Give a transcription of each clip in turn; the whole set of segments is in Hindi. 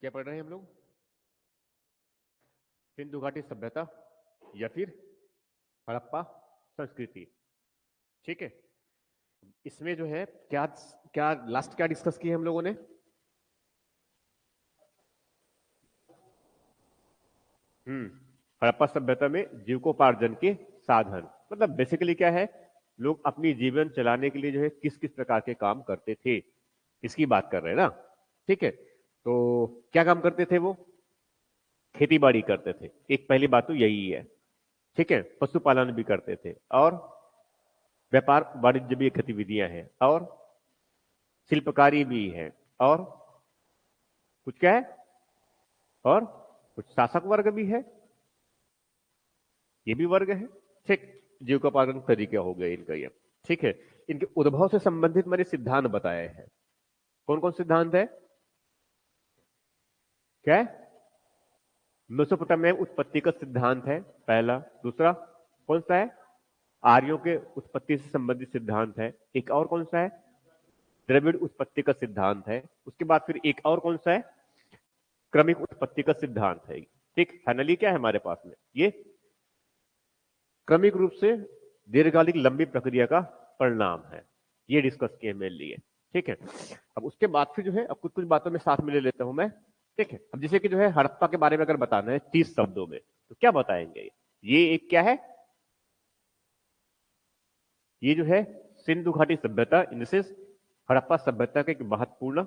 क्या पढ़ रहे हैं हम लोग? सिंधु घाटी सभ्यता या फिर हड़प्पा संस्कृति। ठीक है, इसमें जो है क्या क्या लास्ट क्या डिस्कस किए हम लोगों ने? हड़प्पा सभ्यता में जीविकोपार्जन के साधन, मतलब बेसिकली क्या है, लोग अपनी जीवन चलाने के लिए जो है किस किस प्रकार के काम करते थे, इसकी बात कर रहे हैं ना। ठीक है, तो क्या काम करते थे वो? खेती बाड़ी करते थे, एक पहली बात तो यही है। ठीक है, पशुपालन भी करते थे और व्यापार वाणिज्य भी गतिविधियां हैं और शिल्पकारी भी है और कुछ क्या है, और कुछ शासक वर्ग भी है, ये भी वर्ग है। ठीक, जीविकोपार्जन तरीके हो गए इनका ये। ठीक है, इनके उद्भव से संबंधित मैंने सिद्धांत बताए हैं। कौन कौन सिद्धांत है? क्या है? मेसोपोटामिया में उत्पत्ति का सिद्धांत है पहला। दूसरा कौन सा है? आर्यों के उत्पत्ति से संबंधित सिद्धांत है। एक और कौन सा है? द्रविड़ उत्पत्ति का सिद्धांत है। उसके बाद फिर एक और कौन सा है? क्रमिक उत्पत्ति का सिद्धांत है। ठीक, फाइनली क्या है हमारे पास में? ये क्रमिक रूप से दीर्घकालिक लंबी प्रक्रिया का परिणाम है। ये डिस्कस किए मेरे लिए। ठीक है, अब उसके बाद फिर जो है अब कुछ कुछ बातों में साथ में ले लेता हूं मैं। ठीक है, अब जैसे कि जो है हड़प्पा के बारे में अगर बताना है 30 शब्दों में तो क्या बताएंगे? ये एक क्या है? ये जो है सिंधु घाटी सभ्यता इनसे हड़प्पा सभ्यता का एक महत्वपूर्ण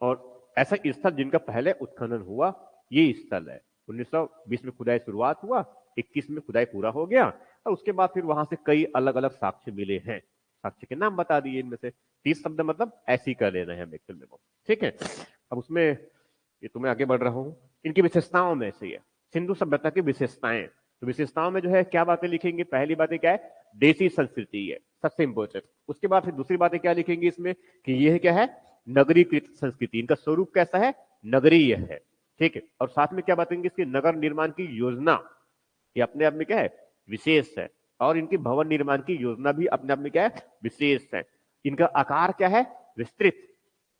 और ऐसा स्थल जिनका पहले उत्खनन हुआ, ये स्थल है। 1920 में खुदाई शुरुआत हुआ, 21 में खुदाई पूरा हो गया और उसके बाद फिर वहां से कई अलग अलग साक्ष्य मिले हैं। साक्ष्य के नाम बता दिए इनमें से। 30 शब्द मतलब ऐसे ही कर लेना है हम एक्चुअल में वो। ठीक है, अब उसमें ये तो मैं आगे बढ़ रहा हूं। इनकी विशेषताओं में से ये सिंधु सभ्यता की विशेषताएं, तो विशेषताओं में जो है क्या बातें लिखेंगे? पहली बात क्या है? देसी संस्कृति है, सबसे इंपॉर्टेंट। उसके बाद फिर दूसरी बातें क्या लिखेंगे इसमें कि यह क्या है? नगरीकृत संस्कृति, इनका स्वरूप कैसा है? नगरीय है। ठीक है, और साथ में क्या बताएंगे? इसके नगर निर्माण की योजना, ये अपने आप में क्या है? विशेष है। और इनकी भवन निर्माण की योजना भी अपने आप में क्या है? विशेष है। इनका आकार क्या है? विस्तृत,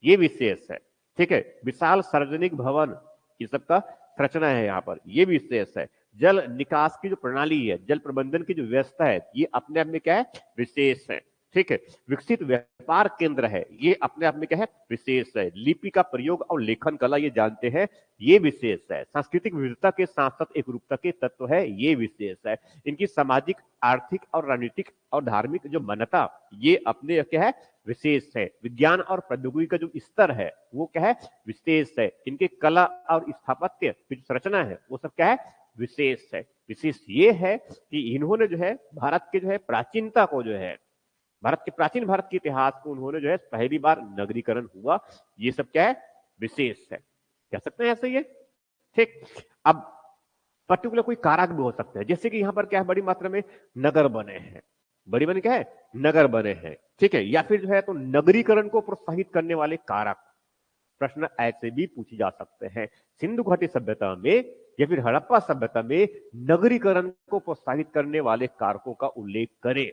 ये विशेष है। ठीक है, विशाल सार्वजनिक भवन, ये सबका संरचना है यहाँ पर, ये विशेष है। जल निकास की जो प्रणाली है, जल प्रबंधन की जो व्यवस्था है, ये अपने आप में क्या है? विशेष है। ठीक है, विकसित व्यापार केंद्र है, ये अपने आप में क्या है? विशेष है। लिपि का प्रयोग और लेखन कला ये जानते हैं, ये विशेष है। सांस्कृतिक विविधता के साथ साथ एक रूपता के तत्व है, ये विशेष है। इनकी सामाजिक, आर्थिक और राजनीतिक और धार्मिक जो मान्यता, ये अपने क्या है? विशेष है। विज्ञान और प्रौद्योगिकी का जो स्तर है वो क्या है? विशेष है। इनके कला और स्थापत्य की जो संरचना है वो सब क्या है? विशेष है। विशेष ये है कि इन्होंने जो है भारत के जो है प्राचीनता को जो है, भारत के प्राचीन भारत के इतिहास को उन्होंने जो है पहली बार नगरीकरण हुआ, ये सब क्या है? विशेष है। कह सकते हैं ऐसे ही है। ठीक, अब पर्टिकुलर कोई कारक भी हो सकते हैं, जैसे कि यहां पर क्या है? बड़ी मात्रा में नगर बने हैं। बड़ी बने क्या है? नगर बने हैं। ठीक है, या फिर जो है तो नगरीकरण को प्रोत्साहित करने वाले कारक, प्रश्न ऐसे भी पूछे जा सकते हैं। सिंधु घाटी सभ्यता में या फिर हड़प्पा सभ्यता में नगरीकरण को प्रोत्साहित करने वाले कारकों का उल्लेख करें।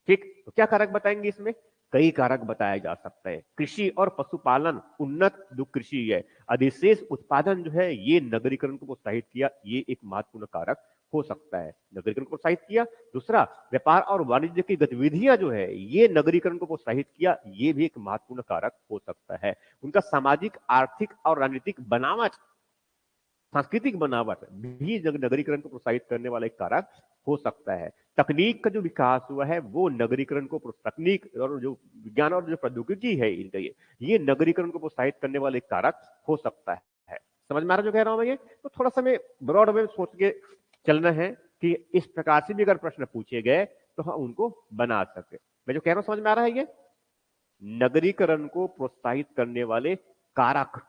ठीक, तो क्या कारक बताएंगे इसमें? कई कारक बताया जा सकता है। कृषि और पशुपालन, उन्नत जो कृषि है, अधिशेष उत्पादन जो है, ये नगरीकरण को प्रोत्साहित किया, ये एक महत्वपूर्ण कारक हो सकता है। नगरीकरण को प्रोत्साहित किया। दूसरा, व्यापार और वाणिज्य की गतिविधियां जो है, ये नगरीकरण को प्रोत्साहित किया, ये भी एक महत्वपूर्ण कारक हो सकता है। उनका सामाजिक, आर्थिक और राजनीतिक बनावट, सांस्कृतिक बनावट भी नगरीकरण को प्रोत्साहित करने वाला एक कारक हो सकता है। तकनीक का जो विकास हुआ है वो नगरीकरण को, तकनीक और जो विज्ञान और जो प्रौद्योगिकी है इनका, ये नगरीकरण को प्रोत्साहित करने वाले कारक हो सकता है। समझ में आ रहा जो कह रहा हूं मैं? ये तो थोड़ा सा मैं ब्रॉड में सोच के चलना है कि इस प्रकार से भी अगर प्रश्न पूछे गए तो हम उनको बना सके। मैं जो कह रहा हूं समझ में आ रहा है? ये नगरीकरण को प्रोत्साहित करने वाले कारक,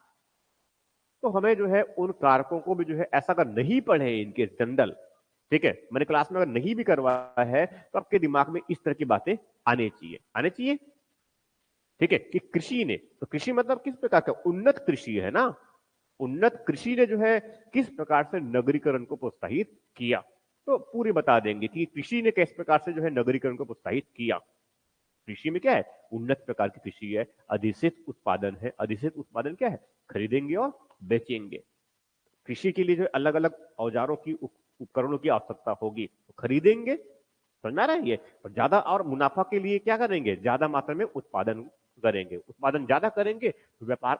तो हमें जो है उन कारकों को भी जो है ऐसा अगर नहीं पढ़े इनके जनरल, ठीक है, मैंने क्लास में अगर नहीं भी करवाया है तो आपके दिमाग में इस तरह की बातें आने चाहिए, आने चाहिए। ठीक है, कि कृषि ने, तो कृषि मतलब किस प्रकार का? उन्नत कृषि है ना। उन्नत कृषि ने जो है किस प्रकार से नगरीकरण को प्रोत्साहित किया, तो पूरी बता देंगे कि कृषि ने किस प्रकार से जो है नगरीकरण को प्रोत्साहित किया। कृषि में क्या है, उन्नत प्रकार की कृषि है, अधिशेष उत्पादन है। अधिशेष उत्पादन क्या है, खरीदेंगे और बेचेंगे। कृषि के लिए जो अलग अलग औजारों की उपकरणों की आवश्यकता होगी, तो खरीदेंगे, समझ में आ रहा है ये। और ज्यादा और मुनाफा के लिए क्या करेंगे, ज्यादा मात्रा में उत्पादन करेंगे। उत्पादन ज्यादा करेंगे तो व्यापार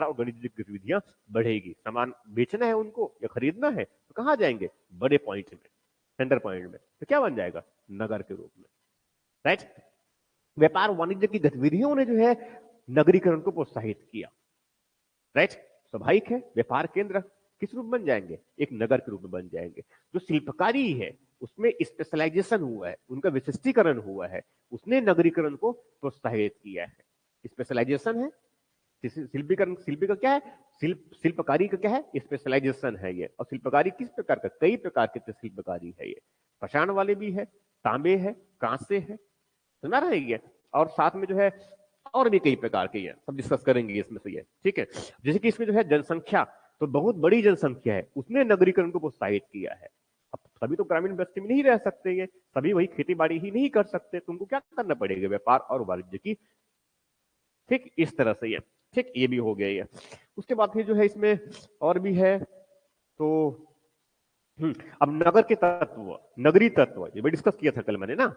और वाणिज्यिक गतिविधियां बढ़ेगी। सामान बेचना है उनको या खरीदना है तो कहां जाएंगे, बड़े पॉइंट में, सेंटर पॉइंट में। तो क्या बन जाएगा, नगर के रूप में, राइट। व्यापार वाणिज्य की गतिविधियों ने जो है नगरीकरण को प्रोत्साहित किया, राइट। स्वाभाविक है, व्यापार केंद्र किस रूप बन जाएंगे, एक नगर के रूप में बन जाएंगे। जो शिल्पकारी है उसमें स्पेशलाइजेशन हुआ है, उनका विशिष्टीकरण हुआ है, उसने नगरीकरण को प्रोत्साहित किया है। स्पेशलाइजेशन है, शिल्पीकरण, शिल्पी का क्या है, शिल्पकारी का क्या है, स्पेशलाइजेशन है ये। और शिल्पकारी किस प्रकार का, कई प्रकार के शिल्पकारी है ये। पाषाण वाले भी है, तांबे है, कांसे है, सुना रहे ये। और साथ में जो है और भी कई प्रकार के हैं, सब डिस्कस करेंगे इसमें से ये, ठीक है। जैसे कि इसमें जो है जनसंख्या, तो बहुत बड़ी जनसंख्या है, उसने नगरीकरण को प्रोत्साहित किया है। अब सभी तो ग्रामीण बस्ती में नहीं रह सकते, ये सभी वही खेती बाड़ी ही नहीं कर सकते, तुमको क्या करना पड़ेगा, व्यापार और वाणिज्य की, ठीक इस तरह से ये, ठीक ये भी हो गया ये। उसके बाद फिर जो है इसमें और भी है, तो अब नगर के तत्व, नगरी तत्व ये भी डिस्कस किया था कल मैंने ना,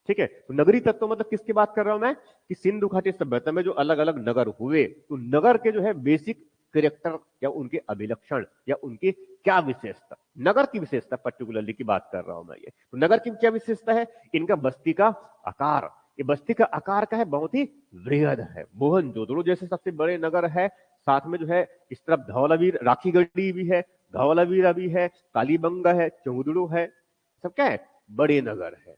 ठीक है। तो नगरी तत्व मतलब किसकी बात कर रहा हूं मैं, कि सिंधु घाटी सभ्यता में जो अलग अलग नगर हुए, तो नगर के जो है बेसिक कैरेक्टर या उनके अभिलक्षण या उनकी क्या विशेषता, नगर की विशेषता पर्टिकुलरली की बात कर रहा हूं मैं ये। तो नगर की क्या विशेषता है, इनका बस्ती का आकार, ये बस्ती का आकार का है बहुत ही वृहद है। मोहनजोदड़ो जैसे सबसे बड़े नगर है, साथ में जो है इस तरफ धौलावीर, राखीगढ़ी भी है, धौलावीरा भी है, कालीबंगा है, चौदड़ो है, सब क्या है, बड़े नगर है,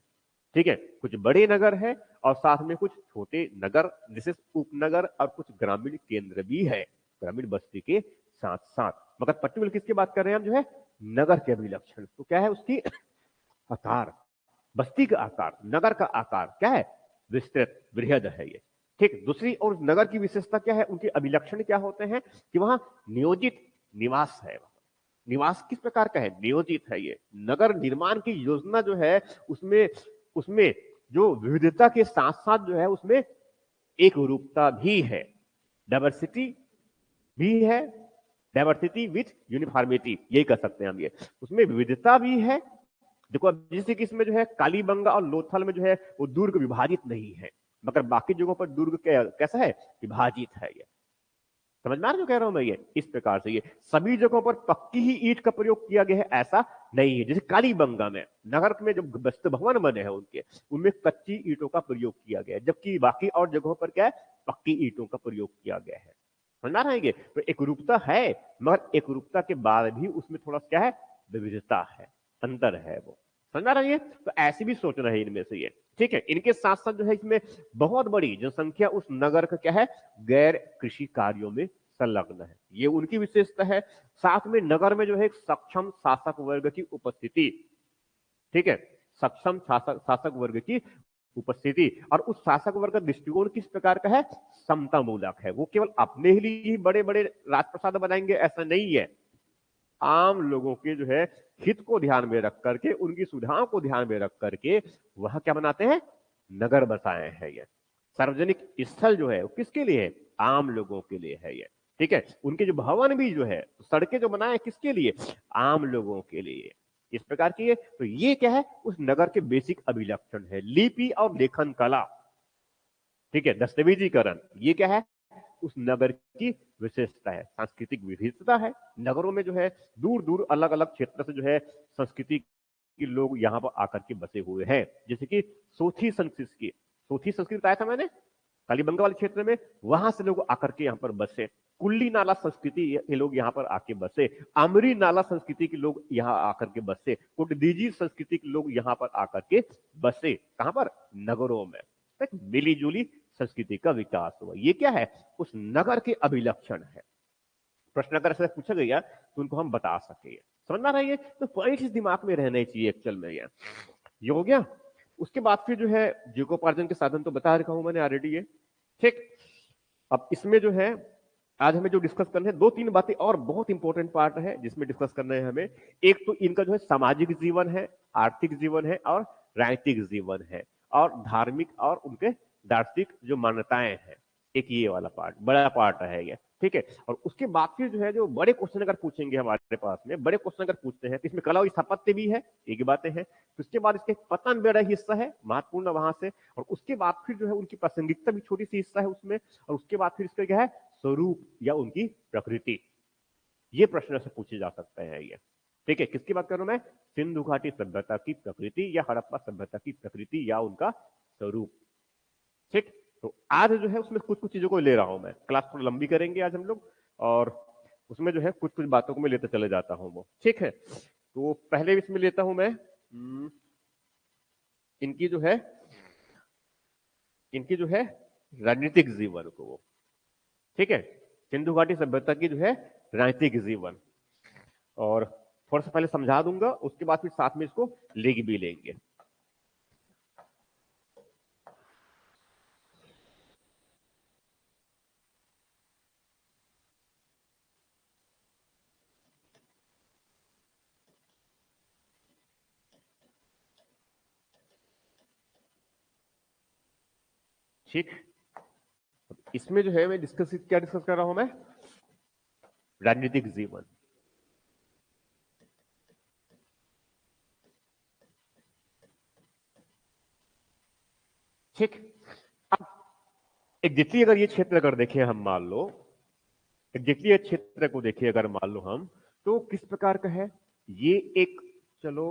ठीक है। कुछ बड़े नगर है और साथ में कुछ छोटे नगर जैसे उपनगर और कुछ ग्रामीण केंद्र भी है, ग्रामीण बस्ती के साथ साथ। मगर पर्टिकुलर किसकी बात कर रहे हैं हम, जो है नगर के अभिलक्षण, तो क्या है उसकी आकार, बस्ती का आकार, नगर का आकार क्या है, विस्तृत वृहद है ये, ठीक। दूसरी और नगर की विशेषता क्या है, उनके अभिलक्षण क्या होते हैं, कि वहां नियोजित निवास है। निवास किस प्रकार का है, नियोजित है ये। नगर निर्माण की योजना जो है उसमें उसमें जो विविधता के साथ साथ जो है उसमें एक रूपता भी है, डाइवर्सिटी भी है, डाइवर्सिटी विथ यूनिफॉर्मिटी, यही कर सकते हैं हम ये। उसमें विविधता भी है। देखो अब जैसे कि इसमें जो है कालीबंगा और लोथल में जो है वो दुर्ग विभाजित नहीं है, मगर बाकी जगहों पर दुर्ग कैसा है, विभाजित है ये। समझ में आ रहा जो कह रहा हूं मैं ये, इस प्रकार से ये सभी जगहों पर पक्की ही ईंट का प्रयोग किया गया है ऐसा नहीं है। जैसे कालीबंगा में नगर में जो बस्त भवन बने हैं उनके, उनमें कच्ची ईंटों का प्रयोग किया गया है, जबकि बाकी और जगहों पर क्या है, पक्की ईंटों का प्रयोग किया गया है। समझ में आ रहा है ये, तो एक रूपता है, मगर एक रूपता के बाद भी उसमें थोड़ा क्या है, विविधता है, अंतर है वो। समझ में आ रहा है ये, तो ऐसे भी सोचना है इनमें से ये, ठीक है। इनके साथ साथ जो है इसमें बहुत बड़ी जनसंख्या उस नगर का क्या है, गैर कृषि कार्यों में संलग्न है, ये उनकी विशेषता है। साथ में नगर में जो है एक सक्षम शासक वर्ग की उपस्थिति, ठीक है, सक्षम शासक वर्ग की उपस्थिति। और उस शासक वर्ग का दृष्टिकोण किस प्रकार का है, समता मूलक है। वो केवल अपने ही लिए ही बड़े बड़े राजप्रसाद बनाएंगे ऐसा नहीं है, आम लोगों के जो है हित को ध्यान में रख करके, उनकी सुविधाओं को ध्यान में रख करके वह क्या बनाते हैं, नगर बसाए हैं ये। सार्वजनिक स्थल जो है वो किसके लिए है, आम लोगों के लिए है ये, ठीक है। उनके जो भवन भी जो है, सड़कें जो बनाए किसके लिए, आम लोगों के लिए, इस प्रकार की है। तो ये क्या है, उस नगर के बेसिक अभिलक्षण है। लिपि और लेखन कला, ठीक है, दस्तावेजीकरण, ये क्या है, उस नगर की विशेषता है। सांस्कृतिक विविधता है, नगरों में जो है दूर दूर अलग अलग क्षेत्र से जो है संस्कृति के लोग यहाँ पर आकर के बसे हुए हैं। जैसे कि सोथी संस्कृति, सोथी संस्कृति आया था मैंने कालीबंगा वाले क्षेत्र में, वहां से लोग आकर के यहाँ पर बसे। कुल्ली नाला संस्कृति ये लोग यहाँ पर आके बसे, अमरी नाला संस्कृति के लोग यहाँ आकर के बसे, कुटदीजी संस्कृति के लोग यहाँ पर आकर के बसे, कहां पर, नगरों में। मिली जुली संस्कृति का विकास हुआ, ये क्या है, उस नगर के अभिलक्षण है। प्रश्न अगर ऐसा पूछा गया तो उनको हम बता सके, समझ में आ रही है। तो पॉइंट दिमाग में रहने चाहिए एक्चुअल में ये हो गया। उसके बाद फिर जो है जीविकोपार्जन के साधन तो बता रखा हूं मैंने ऑलरेडी ये, ठीक। अब इसमें जो है आज हमें जो डिस्कस करना है, दो तीन बातें और बहुत इंपॉर्टेंट पार्ट है जिसमें डिस्कस करना है हमें। एक तो इनका जो है सामाजिक जीवन है, आर्थिक जीवन है और राजनीतिक जीवन है। और धार्मिक और उनके दार्शनिक जो मान्यताएं हैं, एक ये वाला पार्ट बड़ा पार्ट रहेगा। ठीक है, और उसके बाद फिर जो है जो बड़े क्वेश्चन अगर पूछेंगे हमारे पास में, बड़े क्वेश्चन अगर पूछते हैं तो इसमें कला और स्थापत्य भी है, एक बातें हैं। तो उसके बाद इसके पतन बड़ा हिस्सा है महत्वपूर्ण वहां से, और उसके बाद फिर जो है उनकी प्रासंगिकता भी छोटी सी हिस्सा है उसमें, और उसके बाद फिर इसका क्या है स्वरूप या उनकी प्रकृति। ये प्रश्न से पूछे जा सकते हैं ये। ठीक है, किसकी बात कर रहा हूं मैं? सिंधु घाटी सभ्यता की प्रकृति या हड़प्पा सभ्यता की प्रकृति या उनका स्वरूप। ठीक, तो आज जो है उसमें कुछ कुछ चीजों को ले रहा हूं मैं, क्लास थोड़ी लंबी करेंगे आज हम लोग, और उसमें जो है कुछ कुछ बातों को मैं लेते चले जाता हूं वो। ठीक है, तो पहले इसमें लेता हूं मैं इनकी जो है राजनीतिक जीवन को वो। ठीक है, सिंधु घाटी सभ्यता की जो है राजनीतिक जीवन, और थोड़ा सा पहले समझा दूंगा, उसके बाद फिर साथ में इसको लिख भी लेंगे। ठीक, इसमें जो है मैं क्या डिस्कस कर रहा हूं मैं? राजनीतिक जीवन। ठीक, अब एग्जैक्टली अगर ये क्षेत्र अगर देखें हम, मान लो एग्जैक्टली ये क्षेत्र को देखिए अगर मान लो हम, तो किस प्रकार का है ये? एक, चलो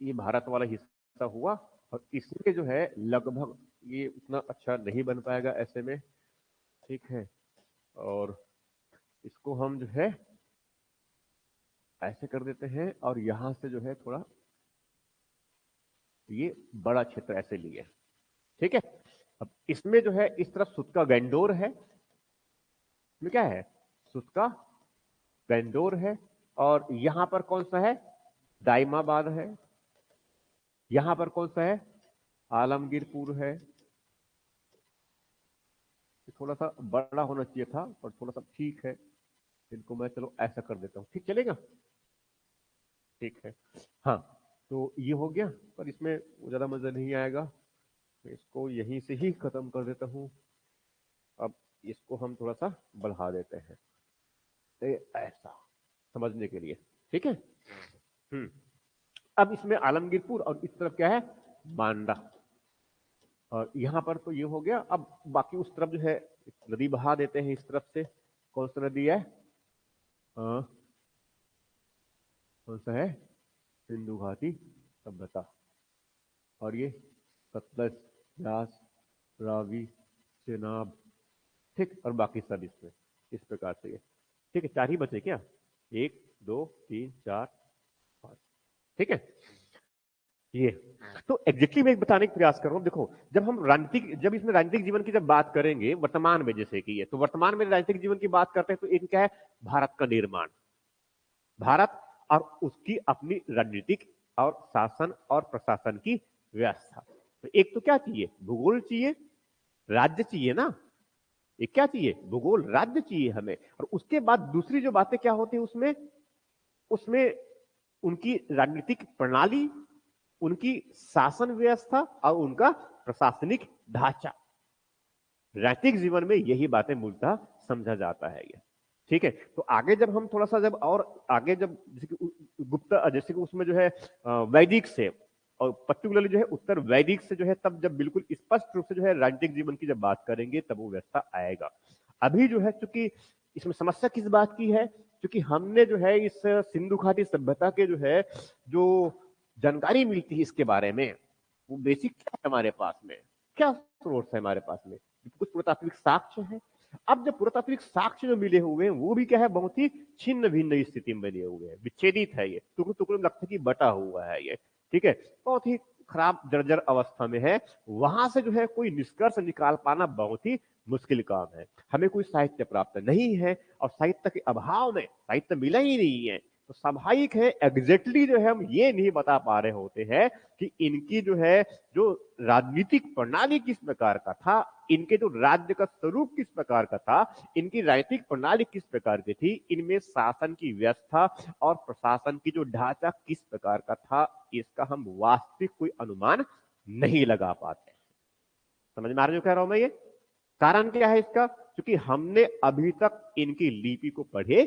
ये भारत वाला हिस्सा हुआ, और इसमें जो है लगभग ये उतना अच्छा नहीं बन पाएगा ऐसे में। ठीक है, और इसको हम जो है ऐसे कर देते हैं, और यहां से जो है थोड़ा ये बड़ा क्षेत्र ऐसे लिए। ठीक है, अब इसमें जो है इस तरफ सुतका गैंडोर है, इसमें क्या है सुतका गैंडोर है, और यहां पर कौन सा है? दाइमाबाद है। यहां पर कौन सा है? आलमगीरपुर है। थोड़ा सा बड़ा होना चाहिए था पर थोड़ा सा ठीक है, इनको मैं चलो ऐसा कर देता हूं, ठीक चलेगा? ठीक है, हाँ, तो ये हो गया, पर इसमें ज्यादा मजा नहीं आएगा, मैं इसको यहीं से ही खत्म कर देता हूं। अब इसको हम थोड़ा सा बढ़ा देते हैं, ऐसा समझने के लिए। ठीक है, अब इसमें आलमगीरपुर, और इस तरफ क्या है? बांदा, और यहां पर तो ये हो गया। अब बाकी उस तरफ जो है नदी बहा देते हैं, इस तरफ से कौन सा नदी है? हाँ, कौन सा है? सिंधु घाटी सभ्यता, और ये सतलज, व्यास, रावी, चेनाब। ठीक, और बाकी सब इसमें इस प्रकार से ये। ठीक है, चार ही बचे क्या? एक, दो, तीन, चार, पांच। ठीक है, ये तो एग्जैक्टली मैं बताने का प्रयास कर रहा हूं। देखो, जब इसमें राजनीतिक जीवन की जब बात करेंगे वर्तमान में, जैसे कि ये, तो वर्तमान में राजनीतिक जीवन की बात करते हैं तो एक क्या है? भारत का निर्माण, भारत और उसकी अपनी राजनीतिक और शासन और प्रशासन की व्यवस्था। तो एक तो क्या चाहिए? भूगोल चाहिए, राज्य चाहिए ना। एक क्या चाहिए? भूगोल, राज्य चाहिए हमें। और उसके बाद दूसरी जो बातें क्या होती है उसमें, उसमें उनकी राजनीतिक प्रणाली, उनकी शासन व्यवस्था और उनका प्रशासनिक ढांचा। राजनीतिक जीवन में यही बातें मूलतः समझा जाता है ये। ठीक है, तो आगे जब हम थोड़ा सा जब और आगे जब जैसे कि गुप्ता, जैसे कि उसमें जो है वैदिक से, और पर्टिकुलरली जो है उत्तर वैदिक से जो है, तब जब बिल्कुल स्पष्ट रूप से जो है राजनीतिक जीवन की जब बात करेंगे तब वो व्यवस्था आएगा। अभी जो है चूंकि इसमें समस्या किस बात की है, क्योंकि हमने जो है इस सिंधु घाटी सभ्यता के जो है जो जानकारी मिलती है इसके बारे में, वो बेसिक क्या है हमारे पास में, क्या सोर्स है हमारे पास में? कुछ पुरातात्विक साक्ष्य है। अब जब पुरातात्विक साक्ष्य जो मिले हुए हैं वो भी क्या है, बहुत ही छिन्न भिन्न स्थिति में बने हुए हैं, विच्छेदित है, ये टुकड़े टुकड़े में लगता है कि बटा हुआ है ये। ठीक है, बहुत ही खराब जर्जर अवस्था में है। वहां से जो है कोई निष्कर्ष निकाल पाना बहुत ही मुश्किल काम है। हमें कोई साहित्य प्राप्त नहीं है, और साहित्य के अभाव में साहित्य मिला ही नहीं है, तो स्वाभाविक है एग्जैक्टली जो है हम ये नहीं बता पा रहे होते हैं कि इनकी जो है जो राजनीतिक प्रणाली किस प्रकार का था, इनके जो राज्य का स्वरूप किस प्रकार का था, इनकी राजनीतिक प्रणाली किस प्रकार की थी, इनमें शासन की व्यवस्था और प्रशासन की जो ढांचा किस प्रकार का था, इसका हम वास्तविक कोई अनुमान नहीं लगा पाते। समझ में आ रहा है जो कह रहा हूं मैं ये? कारण क्या है इसका? क्योंकि हमने अभी तक इनकी लिपि को पढ़े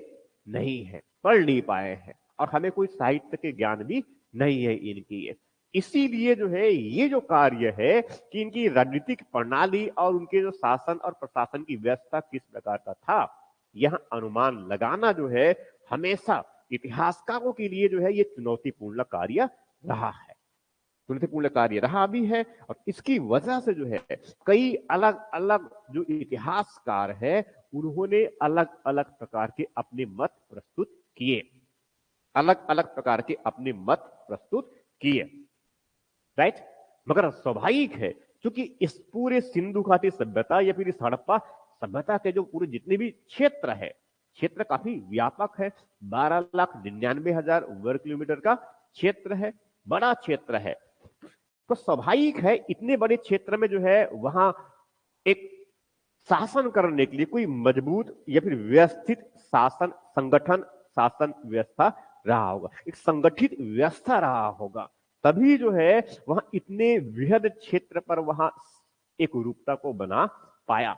नहीं है, पढ़ नहीं पाए हैं, और हमें कोई साहित्य के ज्ञान भी नहीं है इनकी ये। इसीलिए जो है ये जो कार्य है कि इनकी राजनीतिक प्रणाली और उनके जो शासन और प्रशासन की व्यवस्था किस प्रकार का था, यह अनुमान लगाना जो है हमेशा इतिहासकारों के लिए जो है ये चुनौतीपूर्ण कार्य रहा है, चुनौतीपूर्ण कार्य रहा भी है। और इसकी वजह से जो है कई अलग अलग जो इतिहासकार है उन्होंने अलग अलग प्रकार के अपने मत प्रस्तुत किए, अलग अलग प्रकार के अपने मत प्रस्तुत किए, राइट। मगर स्वाभाविक है क्योंकि इस पूरे सिंधु घाटी सभ्यता या फिर इस हड़प्पा सभ्यता के जो पूरे जितने भी क्षेत्र है, क्षेत्र काफी व्यापक है, 12,99,000 वर्ग किलोमीटर का क्षेत्र है, बड़ा क्षेत्र है। तो स्वाभाविक है इतने बड़े क्षेत्र में जो है वहां एक शासन करने के लिए कोई मजबूत या फिर व्यवस्थित शासन संगठन शासन व्यवस्था रहा होगा, एक संगठित व्यवस्था रहा होगा, तभी जो है वहां इतने वृहद क्षेत्र पर वहां एक रूपता को बना पाया।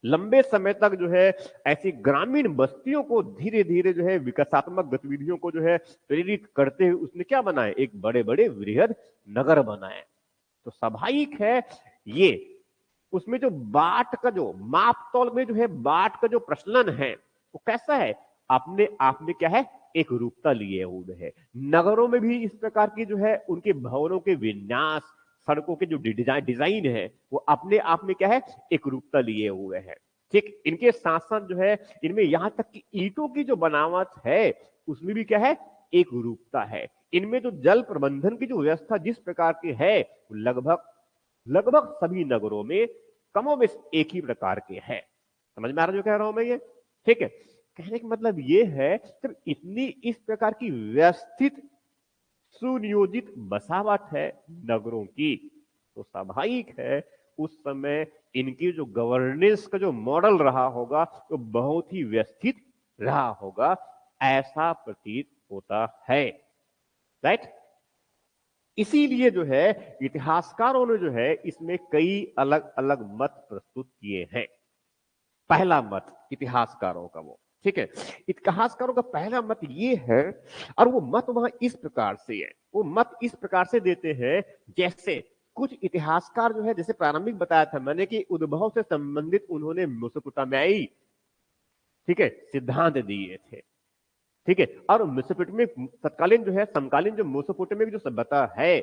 लंबे समय तक जो है ऐसी ग्रामीण बस्तियों को धीरे धीरे जो है विकासात्मक गतिविधियों को जो है प्रेरित करते हुए उसने क्या बनाए, एक बड़े बड़े वृहद नगर बनाए। तो स्वाभाविक है ये उसमें जो बाट का जो माप तौल में जो है बाट का जो प्रचलन है वो कैसा है, अपने आप में क्या है, एक रूपता लिए हुए है। नगरों में भी इस प्रकार की जो है उनके भवनों के विन्यास, सड़कों के जो डिजाइन है वो अपने आप में क्या है, एक रूपता लिए हुए है। ठीक इनके साथ साथ जो है इनमें यहां तक कि ईंटों की जो बनावट है उसमें भी क्या है, एक रूपता है। इनमें जो जल प्रबंधन की जो व्यवस्था जिस प्रकार की है लगभग लगभग सभी नगरों में कमोबेश एक ही प्रकार के है। समझ में आ रहा जो कह रहा हूं मैं ये? ठीक है, कहने का मतलब ये है जब इतनी इस प्रकार की व्यवस्थित सुनियोजित बसावट है नगरों की, तो स्वाभाविक है उस समय इनकी जो गवर्नेंस का जो मॉडल रहा होगा तो बहुत ही व्यवस्थित रहा होगा, ऐसा प्रतीत होता है, राइट। इसीलिए जो है इतिहासकारों ने जो है इसमें कई अलग अलग मत प्रस्तुत किए हैं। पहला मत इतिहासकारों का वो, ठीक है, इतिहासकारों का पहला मत ये है, और वो मत वहां इस प्रकार से है, वो मत इस प्रकार से देते हैं जैसे कुछ इतिहासकार जो है, जैसे प्रारंभिक बताया था मैंने कि उद्भव से संबंधित उन्होंने मेसोपोटामियाई, ठीक है, सिद्धांत दिए थे, ठीक है। और मेसोपोटामिक तत्कालीन जो है समकालीन जो मेसोपोटामिक जो सभ्यता है,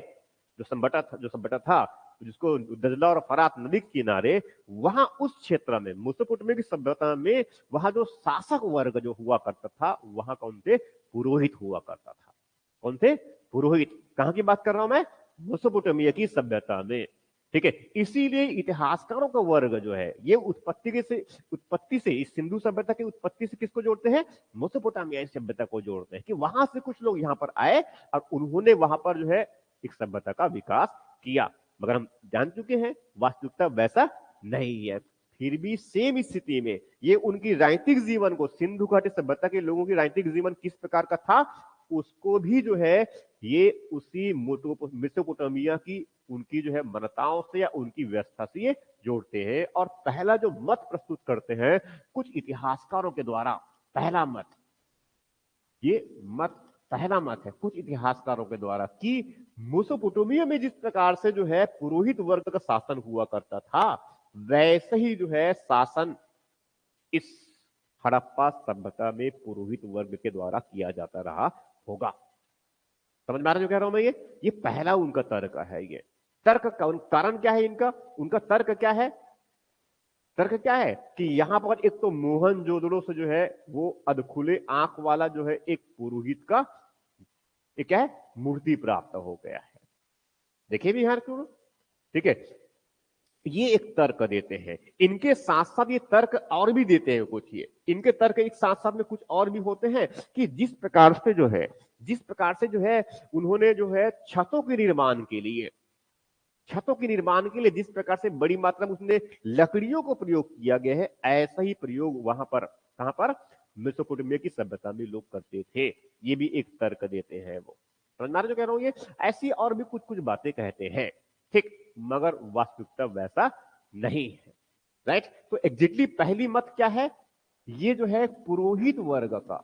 जो सभ्यता था जिसको दजला और फरात नदी के किनारे, वहां उस क्षेत्र में मेसोपोटामिक सभ्यता में वहां जो शासक वर्ग जो हुआ करता था वहां कौन थे, पुरोहित हुआ करता था। कौन थे, पुरोहित। कहां की बात कर रहा हूं मैं, मेसोपोटामिया की सभ्यता में, ठीक है। इसीलिए इतिहासकारों का वर्ग जो है ये उत्पत्ति से इस सिंधु सभ्यता की उत्पत्ति से किसको जोड़ते हैं, मेसोपोटामियाई सभ्यता को जोड़ते हैं कि वहां से कुछ लोग यहां पर आए और उन्होंने वहां पर जो है एक सभ्यता का विकास किया। मगर हम जान चुके हैं वास्तविकता वैसा नहीं है। फिर भी सेम स्थिति में ये उनकी राजनीतिक जीवन को, सिंधु घाटी सभ्यता के लोगों की राजनीतिक जीवन किस प्रकार का था उसको भी जो है ये उसी मेसोपोटामिया की उनकी जो है मान्यताओं से या उनकी व्यवस्था से ये जोड़ते हैं। और पहला जो मत प्रस्तुत करते हैं कुछ इतिहासकारों के द्वारा, पहला मत, ये मत पहला मत है कुछ इतिहासकारों के द्वारा कि मेसोपोटामिया में जिस प्रकार से जो है पुरोहित वर्ग का शासन हुआ करता था वैसे ही जो है शासन इस हड़प्पा सभ्यता में पुरोहित वर्ग के द्वारा किया जाता रहा होगा। समझ में आ रहा जो कह रहा हूं मैं ये पहला उनका तर्क है। ये तर्क का कारण क्या है इनका, उनका तर्क क्या है, तर्क क्या है कि यहां पर एक तो मोहनजोदड़ो से जो है वो अधखुले आंख वाला जो है एक पुरोहित का एक क्या है मूर्ति प्राप्त हो गया है। देखिए भी यार क्यों, ठीक है, ये एक तर्क देते हैं। इनके साथ साथ ये तर्क और भी देते हैं कुछ, ये इनके तर्क एक साथ साथ में कुछ और भी होते हैं कि जिस प्रकार से जो है उन्होंने जो है छतों के निर्माण के लिए जिस प्रकार से बड़ी मात्रा में उसने लकड़ियों को प्रयोग किया गया है, ऐसा ही प्रयोग वहां पर, कहां पर, मेसोपोटामिया की सभ्यता में लोग करते थे। ये भी एक तर्क देते हैं वो। समझ में आ रहा जो कह रहा हूं, ये ऐसी और भी कुछ कुछ बातें कहते हैं, ठीक, मगर वास्तविकता वैसा नहीं है। राइट, तो एग्जैक्टली पहली मत क्या है, ये जो है पुरोहित वर्ग का,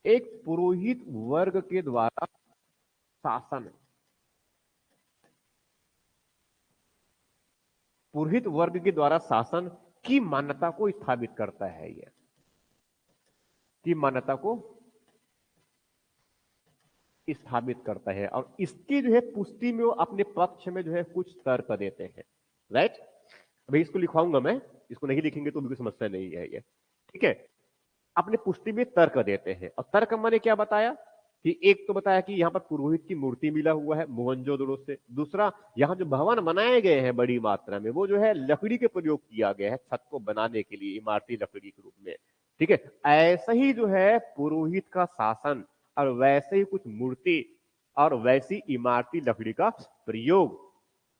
एक पुरोहित वर्ग के द्वारा शासन, पुरोहित वर्ग के द्वारा शासन की मान्यता को स्थापित करता है, ये की मान्यता को स्थापित करता है, और इसकी जो है पुष्टि में वो अपने पक्ष में जो है कुछ तर्क देते हैं। राइट, अभी इसको लिखवाऊंगा मैं, इसको नहीं लिखेंगे तो भी कोई समस्या नहीं है ये, ठीक है। अपने पुष्टि में तर्क देते हैं, और तर्क मैंने क्या बताया कि एक तो बताया कि यहाँ पर पुरोहित की मूर्ति मिला हुआ है मोहनजोदड़ो से, दूसरा यहाँ जो भवन बनाए गए हैं बड़ी मात्रा में वो जो है लकड़ी के प्रयोग किया गया है छत को बनाने के लिए, इमारती लकड़ी के रूप में, ठीक है। ऐसा ही जो है पुरोहित का शासन और वैसे ही कुछ मूर्ति और वैसी इमारती लकड़ी का प्रयोग,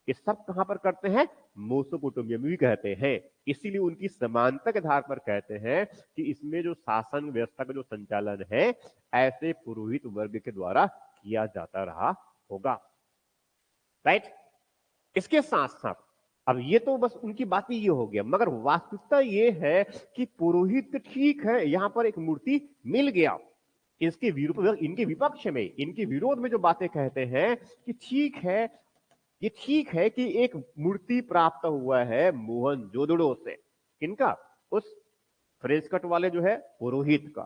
ये सब कहां पर करते हैं, मेसोपोटामिया में भी कहते हैं। इसीलिए उनकी समानता के आधार पर कहते हैं कि इसमें जो शासन व्यवस्था का जो संचालन है ऐसे पुरोहित वर्ग के द्वारा किया जाता रहा होगा। राइट, इसके साथ साथ अब ये तो बस उनकी बात ही ये हो गया, मगर वास्तविकता ये है कि पुरोहित ठीक है, यहां पर एक मूर्ति मिल गया, इसके विरोध, इनके विपक्ष में, इनके विरोध में जो बातें कहते हैं कि ठीक है, ये ठीक है कि एक मूर्ति प्राप्त हुआ है मोहनजोदड़ो से, किनका, उस फ्रेंच कट वाले जो है पुरोहित का,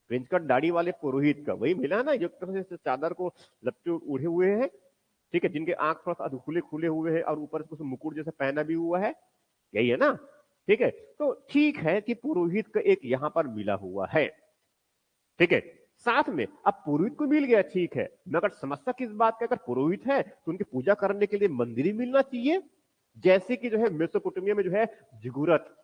फ्रेंच कट दाढ़ी वाले पुरोहित का, वही मिला ना जो चादर को लपटे उड़े हुए हैं, ठीक है, जिनके आंख थोड़ा सा खुले खुले हुए हैं और ऊपर से मुकुट जैसा पहना भी हुआ है, यही है ना, ठीक है। तो ठीक है कि पुरोहित का एक यहां पर मिला हुआ है, ठीक है। साथ में अब पुरोहित को मिल गया, ठीक है, मगर समस्या किस बात का, अगर पुरोहित है तो उनकी पूजा करने के लिए मंदिर ही मिलना चाहिए, जैसे कि जो है मेसोपोटामिया में जो है जिगुरत,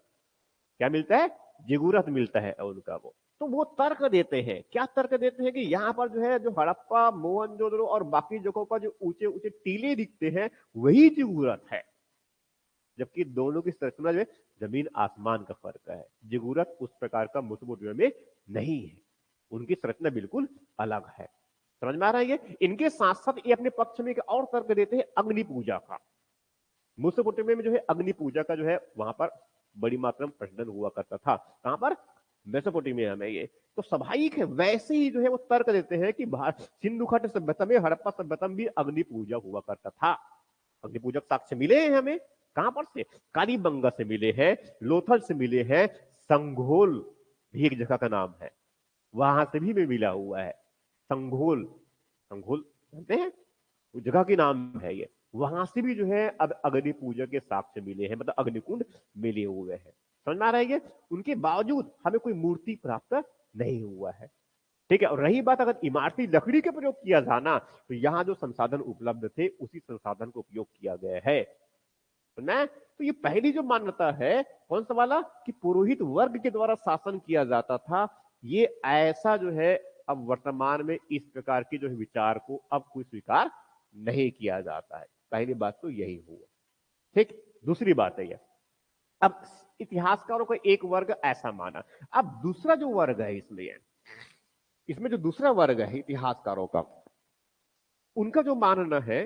क्या मिलता है, जिगुरत मिलता है उनका तो वो तर्क देते हैं, क्या तर्क देते हैं कि यहां पर जो है जो हड़प्पा मोहनजोदड़ो और बाकी जगहों पर जो ऊंचे ऊंचे टीले दिखते हैं वही जिगुरत है, जबकि दोनों की संरचना जो है जमीन आसमान का फर्क है। जिगुरत उस प्रकार का मेसोपोटामिया में नहीं है, उनकी संरचना बिल्कुल अलग है। समझ में आ रहा है ये। इनके साथ साथ ये अपने पक्ष में एक और तर्क देते हैं अग्नि पूजा का। मेसोपोटामिया में जो है अग्नि पूजा का जो है वहां पर बड़ी मात्रा में प्रचलन हुआ करता था, कहां पर, मेसोपोटामिया में। ये तो स्वाभाविक है, वैसे ही जो है वो तर्क देते हैं कि सिंधु घाटी सभ्यता में, हड़प्पा सभ्यता में भी अग्नि पूजा हुआ करता था। अग्नि पूजक साक्ष्य मिले हैं हमें, कहां पर से, कालीबंगा से मिले हैं, लोथल से मिले हैं, संघोल भी एक जगह का नाम है, वहां से भी मिला हुआ है, संघोल, संघोल जानते हैं, वो जगह के नाम है ये, वहां से भी जो है अब अग्नि पूजा के साक्ष्य मिले हैं, मतलब अग्निकुंड मिले हुए हैं। समझ में आ रहा है ये। उनके बावजूद हमें कोई मूर्ति प्राप्त नहीं हुआ है, ठीक है। और रही बात अगर इमारती लकड़ी का प्रयोग किया जाना, तो यहां जो संसाधन उपलब्ध थे उसी संसाधन को उपयोग किया गया है ना। तो ये पहली जो मान्यता है, कौन सा वाला, कि पुरोहित वर्ग के द्वारा शासन किया जाता था, ये ऐसा जो है अब वर्तमान में इस प्रकार की जो है विचार को अब कोई स्वीकार नहीं किया जाता है। पहली बात तो यही हुआ, ठीक। दूसरी बात है ये, अब इतिहासकारों का एक वर्ग ऐसा माना, अब दूसरा जो वर्ग है इसमें जो दूसरा वर्ग है इतिहासकारों का, उनका जो मानना है,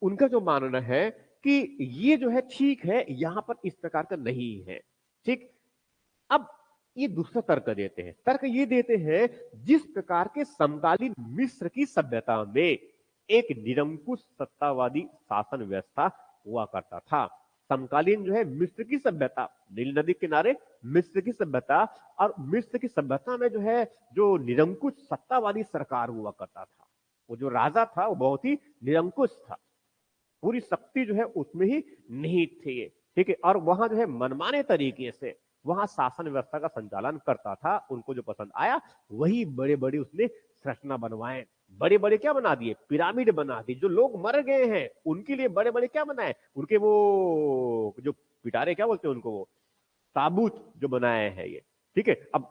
उनका जो मानना है कि ये जो है ठीक है, यहां पर इस प्रकार का नहीं है, ठीक। अब ये दूसरा तर्क देते हैं, तर्क ये देते हैं, जिस प्रकार के समकालीन मिस्र की सभ्यता में एक निरंकुश सत्तावादी शासन व्यवस्था हुआ करता था। समकालीन जो है मिस्र की सभ्यता, नील नदी किनारे मिस्र की सभ्यता, और मिस्र की सभ्यता में जो है जो निरंकुश सत्तावादी सरकार हुआ करता था, वो जो राजा था वो बहुत ही निरंकुश था, पूरी शक्ति जो है उसमें ही निहित थी, ठीक है। और वहां जो है मनमाने तरीके से वहां शासन व्यवस्था का संचालन करता था, उनको जो पसंद आया वही बड़े बड़े उसने संरचना बनवाए, बड़े बड़े क्या बना दिए, पिरामिड बना दिए, जो लोग मर गए हैं उनके लिए बड़े बड़े क्या बनाए, उनके वो जो पिटारे क्या बोलते हैं उनको, वो ताबूत जो बनाए हैं ये, ठीक है। अब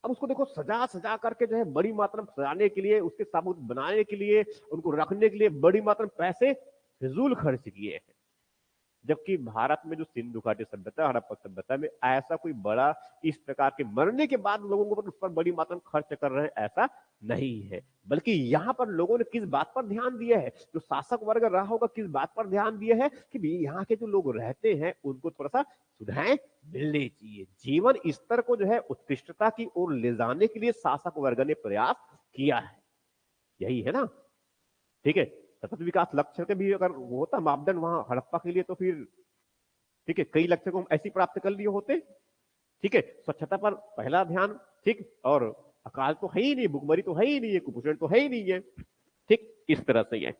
उसको देखो सजा सजा करके जो है बड़ी मात्रा में सजाने के लिए, उसके ताबूत बनाने के लिए, उनको रखने के लिए बड़ी मात्रा में पैसे फिजूल खर्च किए हैं, जबकि भारत में जो सिंधु घाटी सभ्यता, हड़प्पा सभ्यता में ऐसा कोई बड़ा इस प्रकार के मरने के बाद लोगों को उस पर बड़ी मात्रा में खर्च कर रहे हैं, ऐसा नहीं है। बल्कि यहाँ पर लोगों ने किस बात पर ध्यान दिया है, जो शासक वर्ग रहा होगा किस बात पर ध्यान दिया है कि यहाँ के जो लोग रहते हैं उनको थोड़ा सा सुविधाएं मिलनी चाहिए। जीवन स्तर को जो है उत्कृष्टता की ओर ले जाने के लिए शासक वर्ग ने प्रयास किया है, यही है ना। ठीक है, सतत विकास लक्ष्य के भी अगर होता मापदंड वहां हड़प्पा के लिए, तो फिर ठीक है कई लक्ष्य को हम ऐसी प्राप्त कर लिए होते। ठीक है, स्वच्छता पर पहला ध्यान, ठीक, और अकाल तो है ही नहीं, भुखमरी तो है ही नहीं है, कुपोषण तो है ही नहीं है, ठीक, इस तरह से है।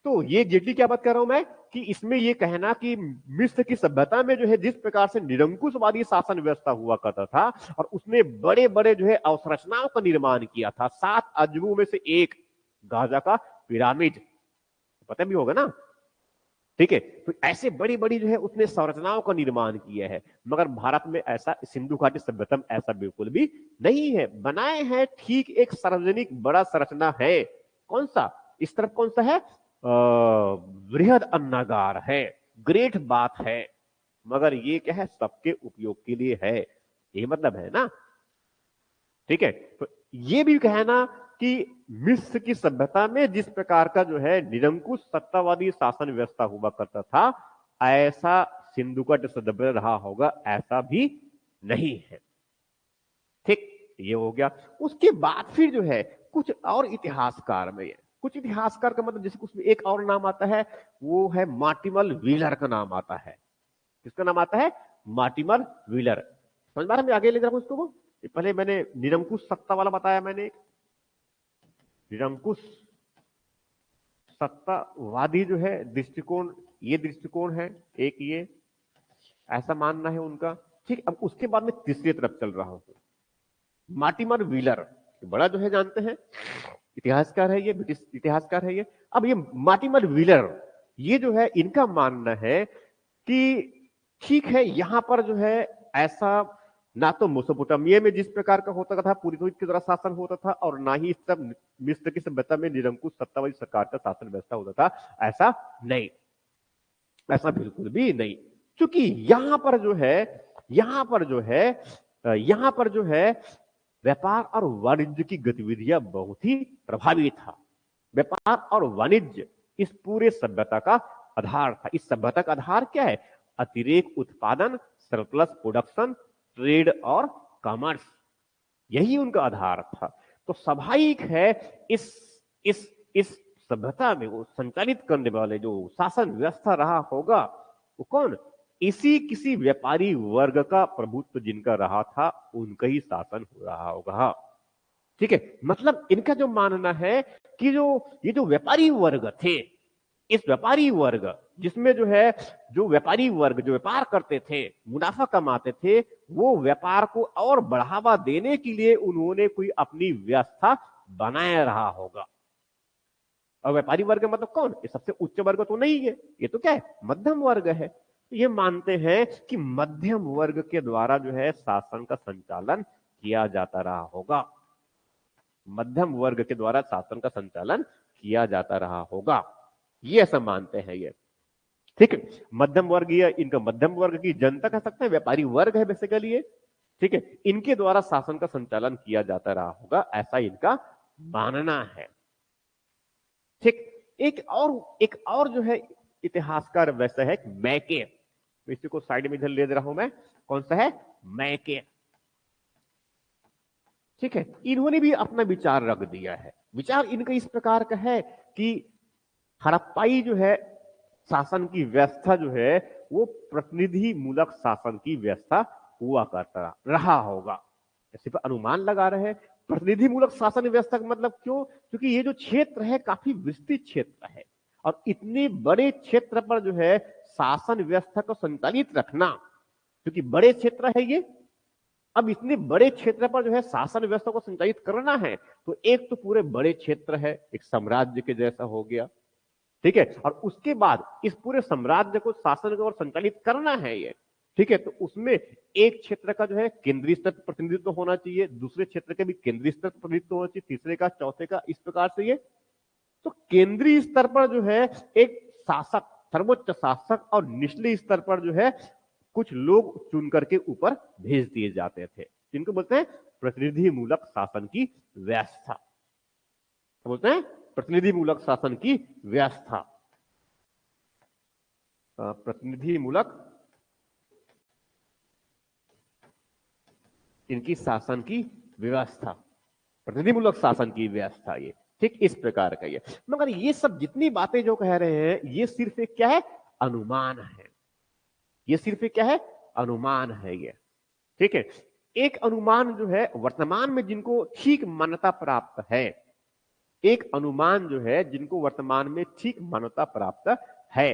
तो ये एग्जैक्टली क्या बात कर रहा हूं मैं कि इसमें ये कहना कि मिस्र की सभ्यता में जो है जिस प्रकार से निरंकुशवादी शासन व्यवस्था हुआ करता था और उसने बड़े बड़े जो है अवसंरचनाओं का निर्माण किया था, 7 अजूबों में से एक गाजा का पिरामिड, पता भी होगा ना। ठीक है, तो ऐसे बड़ी बड़ी जो है उसने संरचनाओं का निर्माण किया है, मगर भारत में ऐसा सिंधु घाटी सभ्यता में ऐसा बिल्कुल भी नहीं है। बनाए हैं ठीक एक सार्वजनिक बड़ा संरचना है, कौन सा, इस तरफ कौन सा है, बृहद अन्नागार है, ग्रेट बात है, मगर ये क्या है, सबके उपयोग के लिए है, ये मतलब है ना। ठीक है, तो ये भी कहना कि मिस्र की सभ्यता में जिस प्रकार का जो है निरंकुश सत्तावादी शासन व्यवस्था हुआ करता था, ऐसा सिंधु घाटी सभ्यता रहा होगा, ऐसा भी नहीं है। ठीक, ये हो गया। उसके बाद फिर जो है कुछ और इतिहासकार में, कुछ इतिहासकार का मतलब जैसे उसमें एक और नाम आता है, वो है मार्टिमर व्हीलर का नाम आता है। किसका नाम आता है, मार्टिमर व्हीलर। समझ में आ रहा है, मैं आगे ले जा रहा हूं इसको। पहले मैंने निरंकुश सत्ता वाला बताया, मैंने निरंकुश सत्तावादी जो है दृष्टिकोण, ये दृष्टिकोण है एक, ये ऐसा मानना है उनका। ठीक, अब उसके बाद में तीसरी तरफ चल रहा हूं, मार्टिमर व्हीलर, बड़ा जो है जानते हैं इतिहासकार है, ये ब्रिटिश इतिहासकार है ये। अब ये मार्टिमर व्हीलर, ये जो है इनका मानना है कि ठीक है, यहां पर जो है ऐसा ना तो मेसोपोटामिया में जिस प्रकार का होता था पूरी की तरह शासन होता था, और ना ही सब मिस्र की सभ्यता में निरंकुश सत्तावादी सरकार का शासन व्यवस्था होता था, ऐसा नहीं, ऐसा बिल्कुल भी नहीं। क्योंकि यहां पर जो है, यहां पर जो है, यहां पर जो है व्यापार और वाणिज्य की गतिविधियां बहुत ही प्रभावी था। व्यापार और वाणिज्य इस पूरे सभ्यता का आधार था। इस सभ्यता का आधार क्या है, अतिरेक उत्पादन, सरप्लस प्रोडक्शन, ट्रेड और कॉमर्स, यही उनका आधार था। तो स्वाभाविक है इस सभ्यता में वो संचालित करने वाले जो शासन व्यवस्था रहा होगा, वो कौन, इसी किसी व्यापारी वर्ग का प्रभुत्व जिनका रहा था, उनका ही शासन हो रहा होगा। ठीक है, मतलब इनका जो मानना है कि जो ये जो व्यापारी वर्ग थे, इस व्यापारी वर्ग जिसमें जो है, जो व्यापारी वर्ग जो व्यापार करते थे, मुनाफा कमाते थे, वो व्यापार को और बढ़ावा देने के लिए उन्होंने कोई अपनी व्यवस्था बनाए रहा होगा। और व्यापारी वर्ग मतलब कौन, ये सबसे उच्च वर्ग तो नहीं है, ये तो क्या है, मध्यम वर्ग है। ये मानते हैं कि मध्यम वर्ग के द्वारा जो है शासन का संचालन किया जाता रहा होगा, मध्यम वर्ग के द्वारा शासन का संचालन किया जाता रहा होगा, ये ऐसा मानते हैं ये। ठीक है, मध्यम वर्ग, ये इनका मध्यम वर्ग की जनता कह सकते हैं, व्यापारी वर्ग है बेसिकली ये। ठीक है, इनके द्वारा शासन का संचालन किया जाता रहा होगा, ऐसा इनका मानना है। ठीक, एक और जो है इतिहासकार वैसा है मैके, इसी को साइड में इधर ले दे रहा हूं मैं, कौन सा है, मैके। ठीक है, इन्होंने भी अपना विचार रख दिया है। विचार इनका इस प्रकार का है कि हड़प्पाई जो है शासन की व्यवस्था जो है वो प्रतिनिधि मूलक शासन की व्यवस्था हुआ करता रहा होगा, ऐसे पर अनुमान लगा रहे हैं। प्रतिनिधि मूलक शासन व्यवस्था का मतलब क्यों, क्योंकि ये जो क्षेत्र है काफी विस्तृत क्षेत्र है, और इतने बड़े क्षेत्र पर जो है शासन व्यवस्था को संचालित रखना, क्योंकि बड़े क्षेत्र है ये, अब इतने बड़े क्षेत्र पर जो है शासन व्यवस्था को संचालित करना है, तो एक तो पूरे बड़े क्षेत्र है, एक साम्राज्य के जैसा हो गया। ठीक है, और उसके बाद इस पूरे साम्राज्य को शासन और संचालित करना है ये। ठीक है, तो उसमें एक क्षेत्र का जो है केंद्रीय स्तर पर प्रतिनिधित्व होना चाहिए, दूसरे क्षेत्र के भी केंद्रीय स्तर पर प्रतिनिधित्व होना चाहिए, तीसरे का, चौथे का, इस प्रकार से ये। तो केंद्रीय स्तर पर जो है एक शासक सर्वोच्च शासक और निचले स्तर पर जो है कुछ लोग चुन करके ऊपर भेज दिए जाते थे, जिनको बोलते हैं प्रतिनिधि मूलक शासन की व्यवस्था। बोलते हैं प्रतिनिधि मूलक शासन की व्यवस्था। प्रतिनिधि मूलक इनकी शासन की व्यवस्था, प्रतिनिधि मूलक शासन की व्यवस्था, ये ठीक इस प्रकार का ये। मगर ये सब जितनी बातें जो कह रहे हैं ये सिर्फ एक क्या है, अनुमान है। ये सिर्फ एक क्या है, अनुमान है ये, ठीक है। एक अनुमान जो है वर्तमान में जिनको ठीक मान्यता प्राप्त है, एक अनुमान जो है जिनको वर्तमान में ठीक मान्यता प्राप्त है,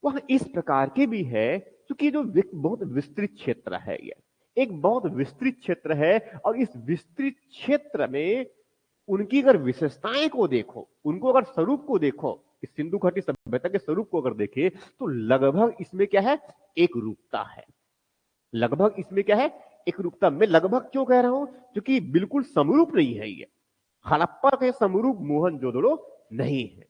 वह इस प्रकार के भी है, क्योंकि जो बहुत विस्तृत क्षेत्र है, ये एक बहुत विस्तृत क्षेत्र है। और इस विस्तृत क्षेत्र में उनकी अगर विशेषताएं को देखो, उनको अगर स्वरूप को देखो, इस सिंधु घाटी सभ्यता के स्वरूप को अगर देखे तो लगभग इसमें क्या है, एक रूपता है। लगभग इसमें क्या है, एक रूपता। मैं लगभग क्यों कह रहा हूं, क्योंकि बिल्कुल समरूप नहीं है ये। हड़प्पा के समरूप मोहनजोदड़ो नहीं है।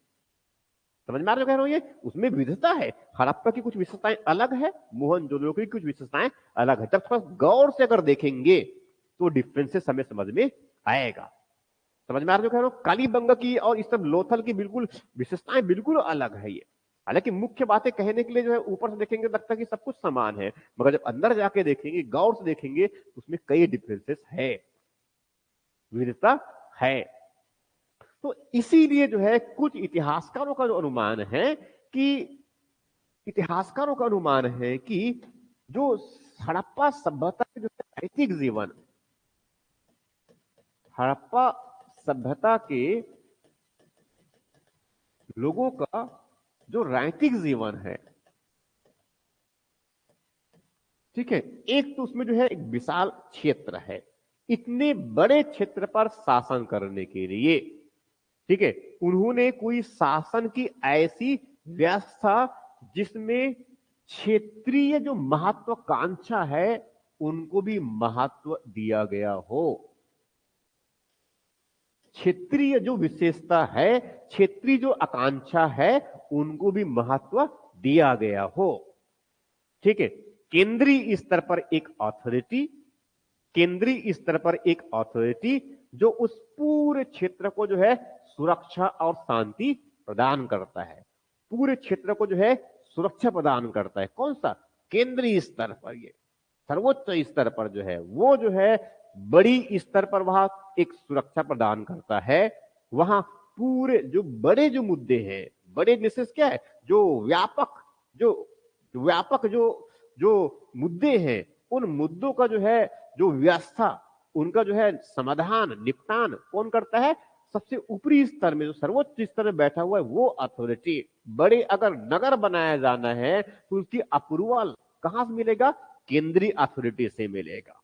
समझ में आ रहा कह रहा हूं, ये उसमें विविधता है। हड़प्पा की कुछ विशेषताएं अलग है, मोहनजोदड़ो की कुछ विशेषताएं अलग है। जब थोड़ा गौर से अगर देखेंगे तो डिफरेंसेस हमें समझ में आएगा। समझ में आ रहा जो कह रहा हूं, कालीबंगा की और इस सब लोथल की बिल्कुल विशेषताएं बिल्कुल अलग है ये। हालांकि मुख्य बातें कहने के लिए जो है ऊपर से देखेंगे लगता है कि सब कुछ समान है, मगर जब अंदर जाके देखेंगे, गौर से देखेंगे तो उसमें कई डिफरेंसेस है, विविधता है। तो इसीलिए जो है कुछ इतिहासकारों का जो अनुमान है कि इतिहासकारों का अनुमान है कि जो हड़प्पा सभ्यता के जो नैतिक जीवन, हड़प्पा सभ्यता के लोगों का जो राजनीतिक जीवन है, ठीक है, एक तो उसमें जो है एक विशाल क्षेत्र है, इतने बड़े क्षेत्र पर शासन करने के लिए, ठीक है, उन्होंने कोई शासन की ऐसी व्यवस्था जिसमें क्षेत्रीय जो महत्वाकांक्षा है उनको भी महत्व दिया गया हो। क्षेत्रीय जो विशेषता है, क्षेत्रीय जो आकांक्षा है, उनको भी महत्व दिया गया हो, ठीक है। केंद्रीय स्तर पर एक अथॉरिटी, केंद्रीय स्तर पर एक अथॉरिटी जो उस पूरे क्षेत्र को जो है सुरक्षा और शांति प्रदान करता है, पूरे क्षेत्र को जो है सुरक्षा प्रदान करता है। कौन सा, केंद्रीय स्तर पर, ये सर्वोच्च स्तर पर जो है वो जो है बड़ी स्तर पर वहां एक सुरक्षा प्रदान करता है। वहां पूरे जो बड़े जो मुद्दे हैं, बड़े निश्चित क्या है, जो व्यापक जो जो मुद्दे हैं, उन मुद्दों का जो है जो व्यवस्था, उनका जो है समाधान, निपटान कौन करता है, सबसे ऊपरी स्तर में जो सर्वोच्च स्तर में बैठा हुआ है वो अथॉरिटी। बड़े अगर नगर बनाया जाना है तो उसकी अप्रूवल कहां से मिलेगा, केंद्रीय अथॉरिटी से मिलेगा।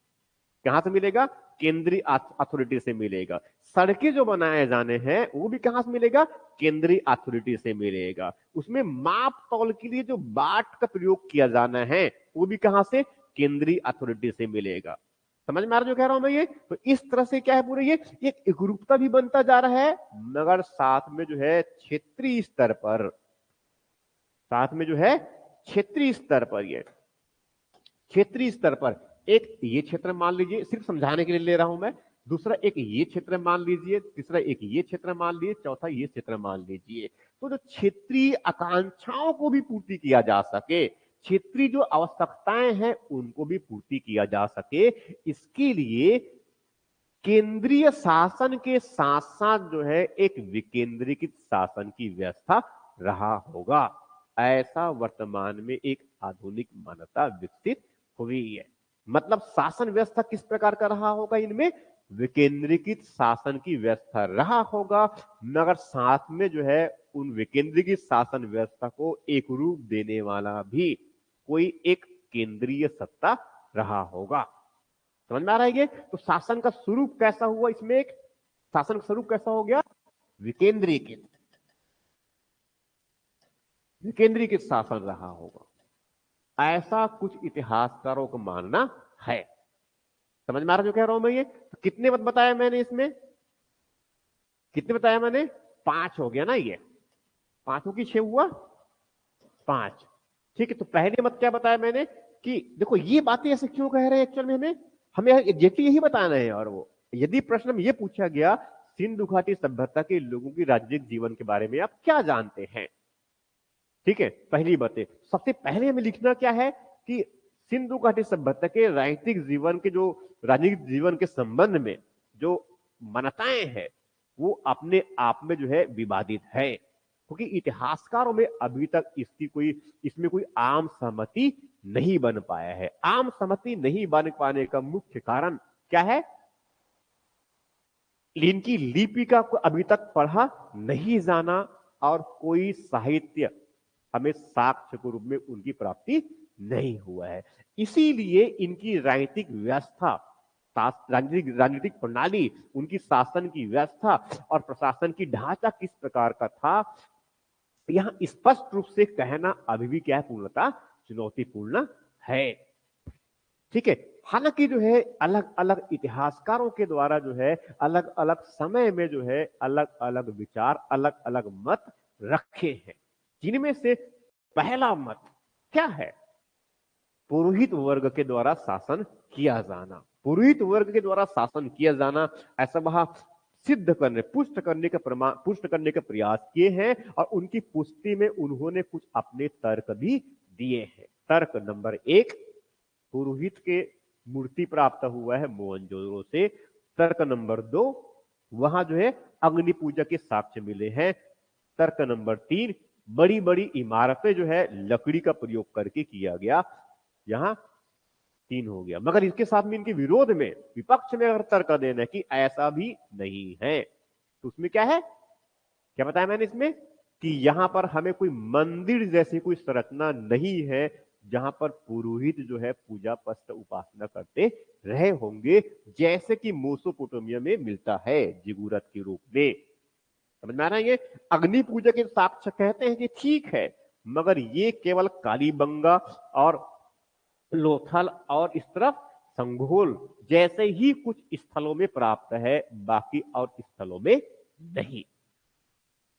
कहां से मिलेगा, केंद्रीय अथॉरिटी से मिलेगा। सड़कें जो बनाए जाने हैं वो भी कहां से मिलेगा, केंद्रीय अथॉरिटी से मिलेगा। उसमें माप तौल के लिए जो बाट का प्रयोग किया जाना है वो भी कहां से, केंद्रीय अथॉरिटी से मिलेगा। समझ में आ रहा जो कह रहा हूं मैं ये। तो इस तरह से क्या है, पूरे ये एक एकरूपता भी बनता जा रहा है, मगर साथ में जो है क्षेत्रीय स्तर पर, साथ में जो है क्षेत्रीय स्तर पर, ये क्षेत्रीय स्तर पर एक ये क्षेत्र मान लीजिए, सिर्फ समझाने के लिए ले रहा हूं मैं, दूसरा एक ये क्षेत्र मान लीजिए, तीसरा एक ये क्षेत्र मान लीजिए, चौथा ये क्षेत्र मान लीजिए। तो जो क्षेत्रीय आकांक्षाओं को भी पूर्ति किया जा सके, क्षेत्रीय जो आवश्यकताएं हैं उनको भी पूर्ति किया जा सके, इसके लिए केंद्रीय शासन के साथ साथ जो है एक विकेंद्रीकृत शासन की व्यवस्था रहा होगा। ऐसा वर्तमान में एक आधुनिक मान्यता विकसित हुई है। मतलब शासन व्यवस्था किस प्रकार का रहा होगा, इनमें विकेंद्रीकृत शासन की व्यवस्था रहा होगा, मगर साथ में जो है उन विकेंद्रीकृत शासन व्यवस्था को एक रूप देने वाला भी कोई एक केंद्रीय सत्ता रहा होगा। समझ में आ रहा है ये। तो शासन का स्वरूप कैसा हुआ, इसमें एक शासन का स्वरूप कैसा हो गया, विकेंद्रीकृत, विकेंद्रीकृत शासन रहा होगा, ऐसा कुछ इतिहासकारों का मानना है। समझ में आ रहा जो कह रहा हूं मैं ये। तो कितने मत बताया मैंने, इसमें कितने बताया मैंने, 5 हो गया ना, ये 5 की 6 हुआ, 5। ठीक है, तो पहले मत क्या बताया मैंने कि देखो ये बातें ऐसे क्यों कह रहे हैं, एक्चुअल में हमें एग्जैक्टली यही बताना है। और वो यदि प्रश्न में ये पूछा गया सिंधु घाटी सभ्यता के लोगों की राजनीतिक जीवन के बारे में आप क्या जानते हैं, ठीक है, पहली बातें सबसे पहले हमें लिखना क्या है कि सिंधु घाटी सभ्यता के राजनीतिक जीवन के जो राजनीतिक जीवन के संबंध में जो मान्यताएं हैं वो अपने आप में जो है विवादित है, क्योंकि इतिहासकारों में अभी तक इसमें कोई आम सहमति नहीं बन पाया है। आम सहमति नहीं बन पाने का मुख्य कारण क्या है? इनकी लिपि का अभी तक पढ़ा नहीं जाना और कोई साहित्य हमें साक्ष्य के रूप में उनकी प्राप्ति नहीं हुआ है। इसीलिए इनकी राजनीतिक व्यवस्था, राजनीतिक प्रणाली, उनकी शासन की व्यवस्था और प्रशासन की ढांचा किस प्रकार का था, यहां स्पष्ट रूप से कहना अभी भी क्या है, पूर्णतः चुनौतीपूर्ण है। ठीक है, हालांकि जो है अलग अलग इतिहासकारों के द्वारा जो है अलग अलग समय में जो है अलग अलग विचार, अलग अलग मत रखे हैं, जिनमें से पहला मत क्या है? पुरोहित वर्ग के द्वारा शासन किया जाना। पुरोहित वर्ग के द्वारा शासन किया जाना, ऐसा वहां सिद्ध करने, पुष्ट करने का प्रयास किए हैं और उनकी पुष्टि में उन्होंने कुछ अपने तर्क भी दिए हैं। तर्क नंबर 1, पुरोहित के मूर्ति प्राप्त हुआ है मोहनजोदड़ो से। तर्क नंबर 2, वहां जो है अग्नि पूजा के साक्ष्य मिले हैं। तर्क नंबर 3, बड़ी बड़ी इमारतें जो है लकड़ी का प्रयोग करके किया गया। यहां 3 हो गया, मगर इसके साथ में इनके विरोध में विपक्ष में अगर तर्क देना कि ऐसा भी नहीं है, तो उसमें क्या है, क्या बताया मैंने इसमें कि यहां पर हमें कोई मंदिर जैसी कोई संरचना नहीं है जहां पर पुरोहित जो है पूजा पस्त उपासना करते रहे होंगे, जैसे कि मेसोपोटामिया में मिलता है जिगुरत के रूप में। समझ में आ रहा है? ये अग्नि पूजा के साक्ष्य कहते हैं कि ठीक है, मगर ये केवल कालीबंगा और लोथल और इस तरफ संघोल जैसे ही कुछ स्थलों में प्राप्त है, बाकी और स्थलों में नहीं।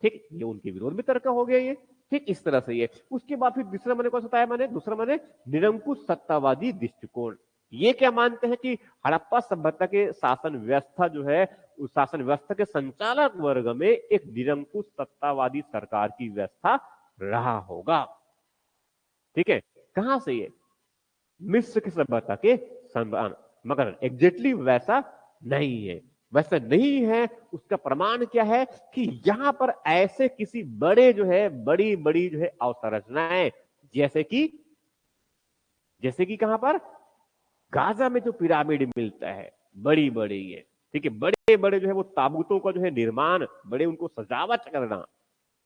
ठीक, ये उनके विरोध में तर्क हो गया ये। ठीक, इस तरह से ये। उसके बाद फिर दूसरा मैंने कौन सा बताया मैंने? दूसरा मैंने निरंकुश सत्तावादी दृष्टिकोण। ये क्या मानते हैं कि हड़प्पा सभ्यता के शासन व्यवस्था जो है, उस शासन व्यवस्था के संचालक वर्ग में एक निरंकुश सत्तावादी सरकार की व्यवस्था रहा होगा। ठीक है, कहां से? ये मिस्र की सभ्यता के समान, मगर एग्जैक्टली वैसा नहीं है। वैसा नहीं है, उसका प्रमाण क्या है कि यहां पर ऐसे किसी बड़े जो है बड़ी बड़ी जो है अवसंरचनाएं, जैसे कि कहां पर गाजा में जो पिरामिड मिलता है, बड़ी बड़ी है, ठीक है, बड़े बड़े जो है वो ताबूतों का जो है निर्माण, बड़े उनको सजावट करना,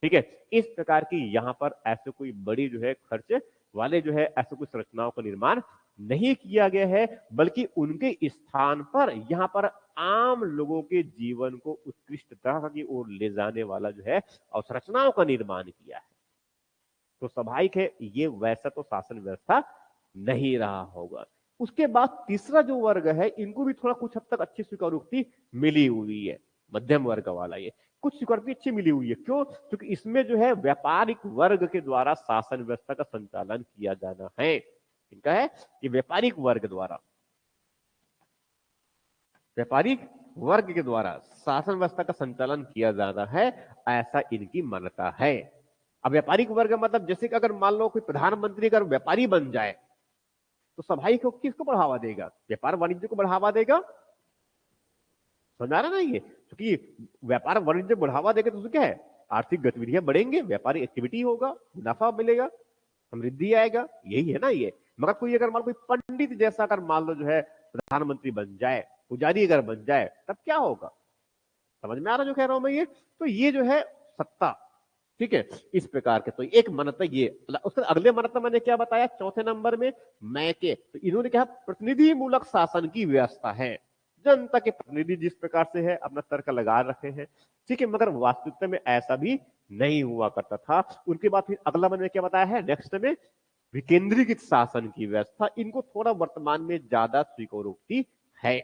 ठीक है, इस प्रकार की यहां पर ऐसे कोई बड़ी जो है खर्च वाले जो है ऐसे कुछ संरचनाओं का निर्माण नहीं किया गया है, बल्कि उनके स्थान पर यहां पर आम लोगों के जीवन को उत्कृष्टता की ओर ले जाने वाला जो है अवसंरचनाओं का निर्माण किया है। तो स्वाभाविक है ये वैसा तो शासन व्यवस्था नहीं रहा होगा। उसके बाद तीसरा जो वर्ग है, इनको भी थोड़ा कुछ हद तक अच्छी स्वीकारोक्ति मिली हुई है, मध्यम वर्ग वाला ये कुछ स्वीकृति अच्छी मिली हुई है। क्यों? क्योंकि इसमें जो है व्यापारिक वर्ग के द्वारा शासन व्यवस्था का संचालन किया जाना है। इनका है कि व्यापारिक वर्ग के द्वारा शासन व्यवस्था का संचालन किया जाना है, ऐसा इनकी मान्यता है। अब व्यापारिक वर्ग मतलब जैसे कि अगर मान लो कोई प्रधानमंत्री अगर व्यापारी बन जाए तो स्वाभाविक हो किसको बढ़ावा देगा? व्यापार वाणिज्य को बढ़ावा देगा। समझ आ रहा ना? ये क्योंकि व्यापार वाणिज्य बढ़ावा देगा तो क्या है, आर्थिक गतिविधियां बढ़ेंगे, व्यापारिक एक्टिविटी होगा, मुनाफा मिलेगा, समृद्धि आएगा, यही है ना ये। मगर कोई अगर मान कोई पंडित जैसा अगर मान लो जो है प्रधानमंत्री बन जाए, पुजारी अगर बन जाए, तब क्या होगा? समझ में आ रहा जो कह रहा हूं मैं ये? तो ये जो है सत्ता, ठीक है, इस प्रकार के। तो एक मान्यता ये। उसके अगले मान्यता मैंने क्या बताया चौथे नंबर में? मैके। तो इन्होंने कहा प्रतिनिधि मूलक शासन की व्यवस्था है, जनता के प्रतिनिधि जिस प्रकार से है अपना तर्क लगा रखे हैं, ठीक है, मगर वास्तविकता में ऐसा भी नहीं हुआ करता था। उनके बाद फिर अगला मैंने क्या बताया है नेक्स्ट में? विकेंद्रीकृत शासन की व्यवस्था। इनको थोड़ा वर्तमान में ज्यादा स्वीकारोक्ति है।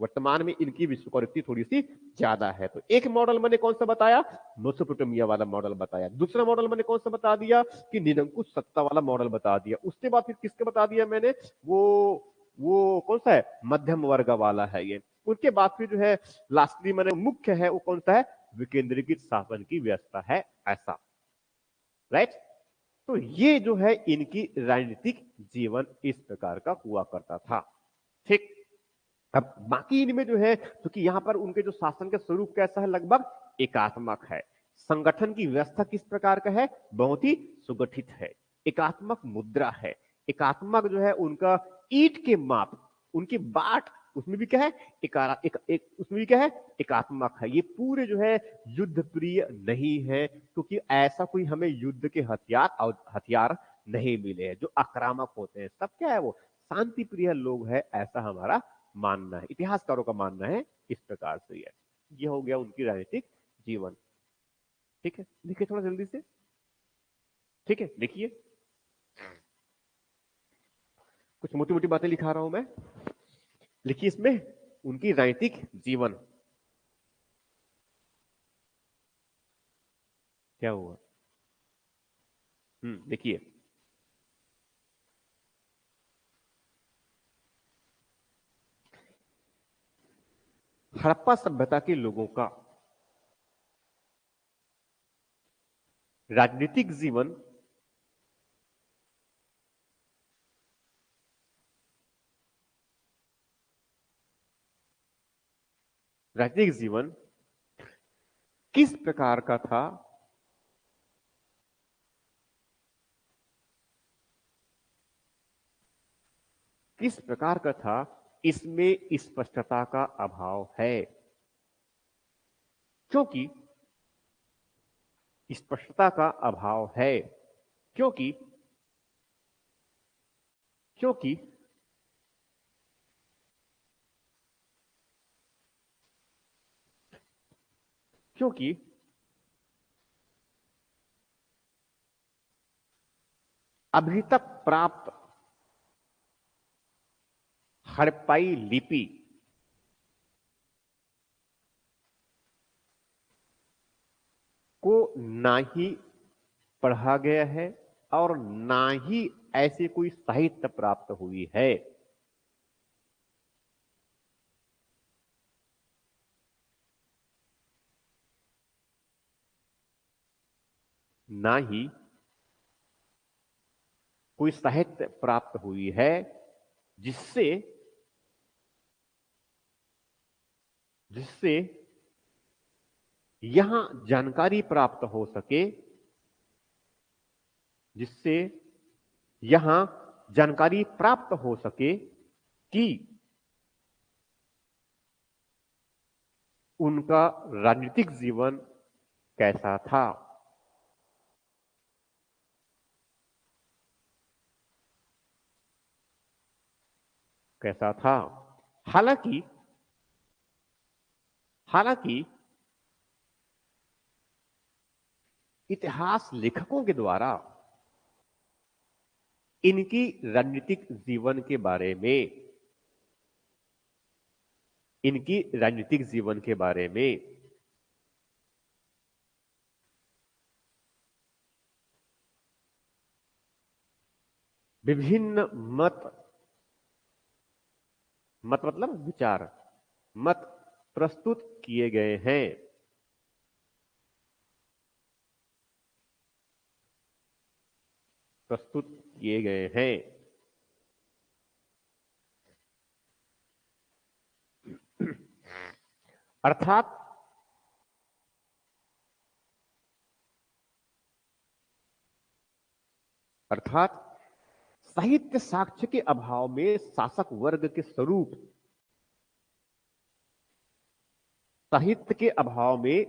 वर्तमान में इनकी विश्व प्रवृत्ति थोड़ी सी ज्यादा है। तो एक मॉडल मैंने कौन सा बताया, मेसोपोटामिया वाला मॉडल बताया। दूसरा मॉडल मैंने कौन सा बता दिया कि निरंकुश सत्ता वाला मॉडल बता दिया। उसके बाद फिर किसके बता दिया मैंने, वो कौन सा है, मध्यम वर्ग वाला है ये। उसके बाद फिर जो है लास्टली मैंने मुख्य है वो कौन सा है, विकेंद्रीकृत शासन की व्यवस्था है, ऐसा, राइट। तो ये जो है इनकी राजनीतिक जीवन इस प्रकार का हुआ करता था, ठीक। अब बाकी इनमें जो है, क्योंकि यहां पर उनके जो शासन का स्वरूप कैसा है, लगभग एकात्मक है। संगठन की व्यवस्था किस प्रकार का है, बहुत ही सुगठित है। एकात्मक मुद्रा है, एकात्मक जो है उनका ईंट के माप, उनकी बाट, उसमें भी क्या है, उसमें भी क्या है, एकात्मक है। ये पूरे जो है युद्ध प्रिय नहीं है, क्योंकि ऐसा कोई हमें युद्ध के हथियार नहीं मिले हैं जो आक्रामक होते हैं। सब क्या है, वो शांति प्रिय लोग है, ऐसा हमारा मानना है, इतिहासकारों का मानना है इस प्रकार से। ये हो गया उनकी राजनीतिक जीवन, ठीक है। लिखिए थोड़ा जल्दी से, ठीक है, लिखिए। कुछ मोटी मोटी बातें लिखा रहा हूं मैं, लिखिए इसमें उनकी राजनीतिक जीवन। क्या हुआ, देखिए, हड़प्पा सभ्यता के लोगों का राजनीतिक जीवन राजनीतिक जीवन किस प्रकार का था, किस प्रकार का था, इसमें स्पष्टता का अभाव है। क्योंकि स्पष्टता का अभाव है, क्योंकि क्योंकि क्योंकि अभी तक प्राप्त हड़प्पाई लिपि को ना ही पढ़ा गया है और ना ही ऐसी कोई साहित्य प्राप्त हुई है। ना ही कोई साहित्य प्राप्त हुई है जिससे जिससे यहां जानकारी प्राप्त हो सके, जिससे यहां जानकारी प्राप्त हो सके कि उनका राजनीतिक जीवन कैसा था, कैसा था। हालांकि हालांकि इतिहास लेखकों के द्वारा इनकी राजनीतिक जीवन के बारे में, इनकी राजनीतिक जीवन के बारे में विभिन्न मत, मत मतलब विचार, मत प्रस्तुत किए गए हैं। प्रस्तुत किए गए हैं। अर्थात अर्थात साहित्य साक्ष्य के अभाव में शासक वर्ग के स्वरूप, साहित्य के अभाव में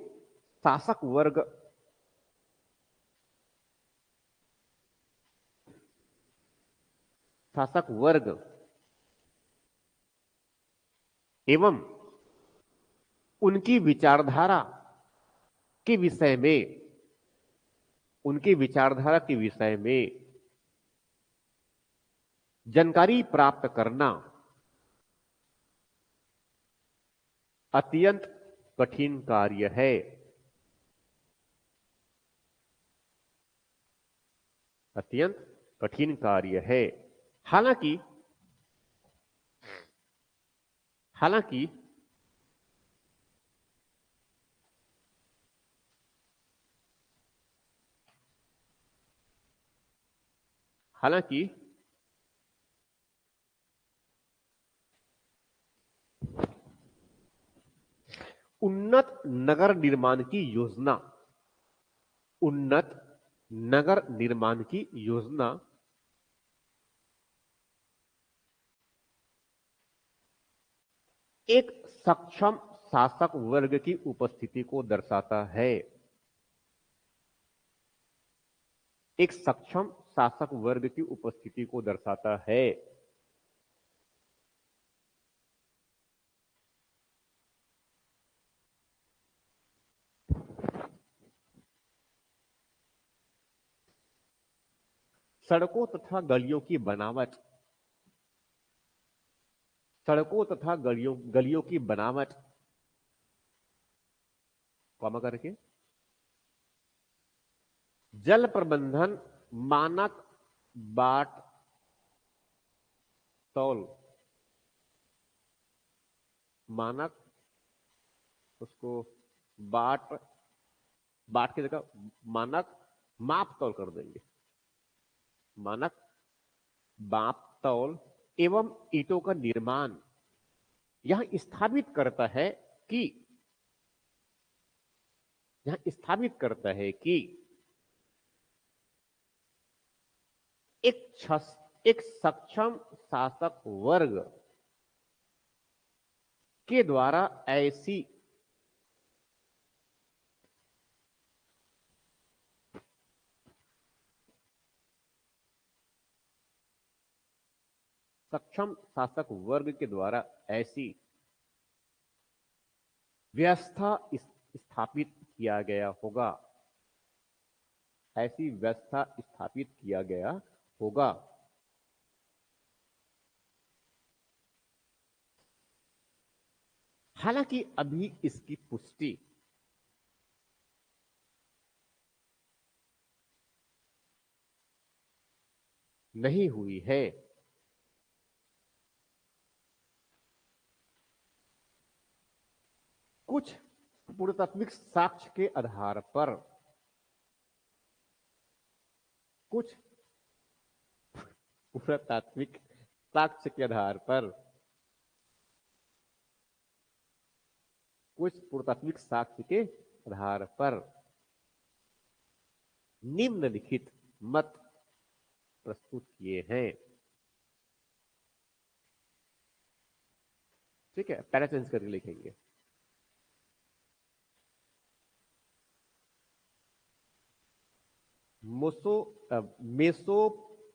शासक वर्ग, शासक वर्ग एवं उनकी विचारधारा के विषय में, उनकी विचारधारा के विषय में जानकारी प्राप्त करना अत्यंत कठिन कार्य है। अत्यंत कठिन कार्य है। हालांकि हालांकि हालांकि उन्नत नगर निर्माण की योजना उन्नत नगर निर्माण की योजना एक सक्षम शासक वर्ग की उपस्थिति को दर्शाता है। एक सक्षम शासक वर्ग की उपस्थिति को दर्शाता है। सड़कों तथा गलियों की बनावट सड़कों तथा गलियों गलियों की बनावट कॉमा करके जल प्रबंधन मानक बाट तौल मानक उसको बाट बाट की जगह मानक माप तौल कर देंगे। मानक माप तौल एवं ईंटों का निर्माण यह स्थापित करता है कि यह स्थापित करता है कि एक सक्षम शासक वर्ग के द्वारा ऐसी सक्षम शासक वर्ग के द्वारा ऐसी व्यवस्था स्थापित किया गया होगा। ऐसी व्यवस्था स्थापित किया गया होगा। हालांकि अभी इसकी पुष्टि नहीं हुई है। कुछ पुरातात्विक साक्ष्य के आधार पर कुछ पुरातात्विक साक्ष्य के आधार पर कुछ पुरातात्विक साक्ष्य के आधार पर निम्नलिखित मत प्रस्तुत किए हैं। ठीक है, पैरा चेंज करके लिखेंगे।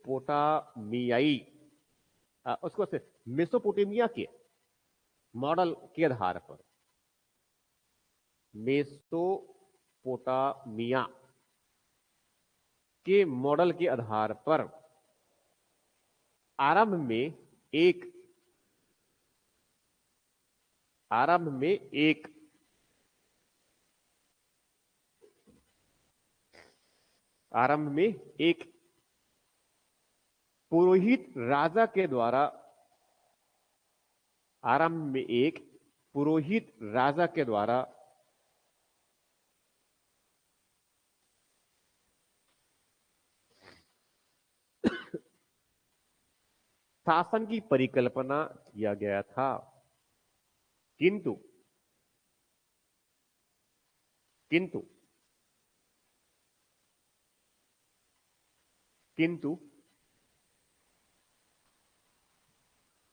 मेसोपोटामियाई उसको से मेसोपोटामिया के मॉडल के आधार पर मेसोपोटामिया के मॉडल के आधार पर आरंभ में एक आरंभ में एक आरंभ में एक पुरोहित राजा के द्वारा आरंभ में एक पुरोहित राजा के द्वारा शासन की परिकल्पना किया गया था। किंतु किंतु किंतु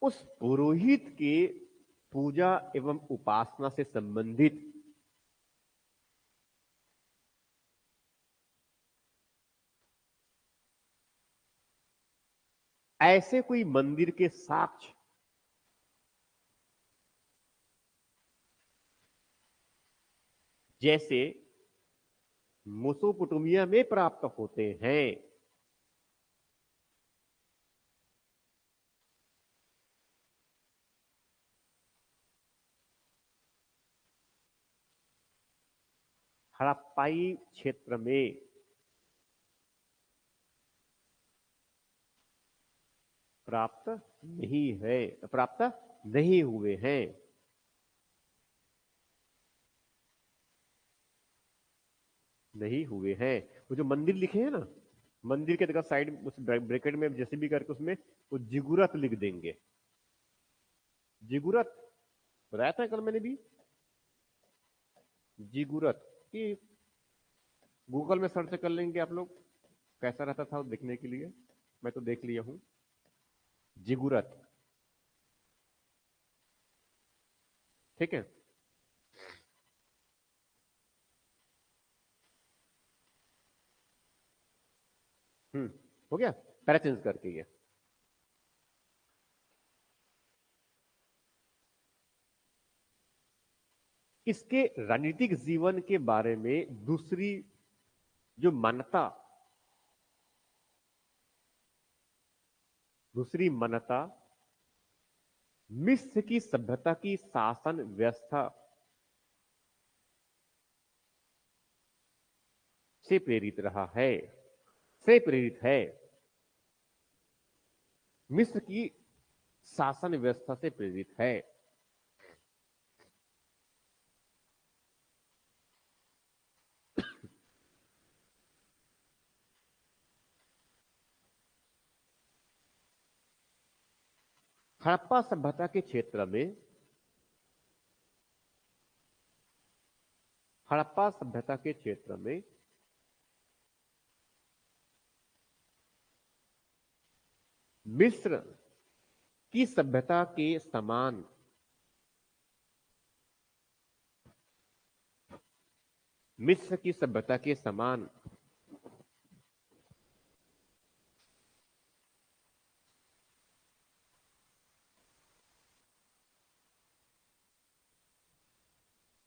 उस पुरोहित के पूजा एवं उपासना से संबंधित ऐसे कोई मंदिर के साक्ष्य जैसे मेसोपोटामिया में प्राप्त होते हैं हड़प्पाई क्षेत्र में प्राप्त नहीं है, प्राप्त नहीं हुए हैं। नहीं हुए हैं। वो जो मंदिर लिखे हैं ना, मंदिर के देखा साइड उस ब्रैकेट में जैसे भी करके उसमें वो जिगुरत लिख देंगे। जिगुरत बताया था कल मैंने भी, जिगुरत कि गूगल में सर्च कर लेंगे आप लोग, कैसा रहता था वो देखने के लिए। मैं तो देख लिया हूं, जिगुरत। ठीक है। हम्म, हो गया, पैरा चेंज करके ये। इसके राजनीतिक जीवन के बारे में दूसरी जो मान्यता, दूसरी मान्यता मिस्र की सभ्यता की शासन व्यवस्था से प्रेरित रहा है, से प्रेरित है। मिस्र की शासन व्यवस्था से प्रेरित है। हड़प्पा सभ्यता के क्षेत्र में, हड़प्पा सभ्यता के क्षेत्र में मिस्र की सभ्यता के समान, मिस्र की सभ्यता के समान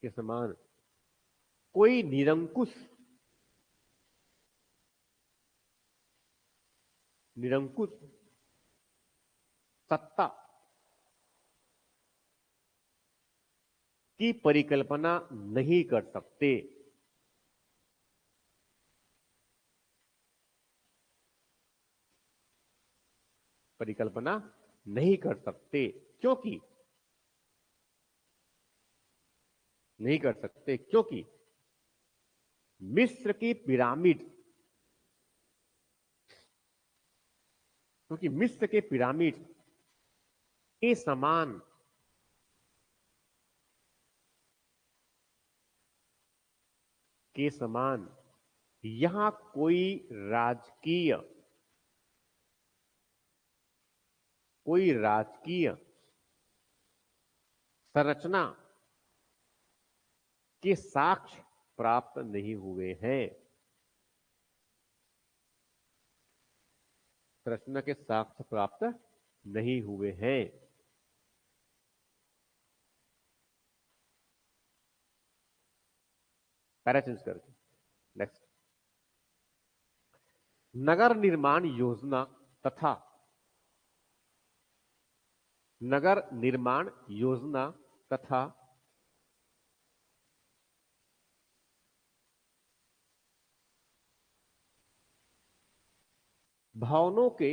के समान कोई निरंकुश, निरंकुश सत्ता की परिकल्पना नहीं कर सकते। परिकल्पना नहीं कर सकते, क्योंकि नहीं कर सकते क्योंकि मिस्र की पिरामिड, क्योंकि मिस्र के पिरामिड के समान, के समान यहां कोई राजकीय, कोई राजकीय संरचना के साक्ष्य प्राप्त नहीं हुए हैं। संरचना के साक्ष्य प्राप्त नहीं हुए हैं। पैरा चेंज करके नेक्स्ट। नगर निर्माण योजना तथा, नगर निर्माण योजना तथा भवनों के,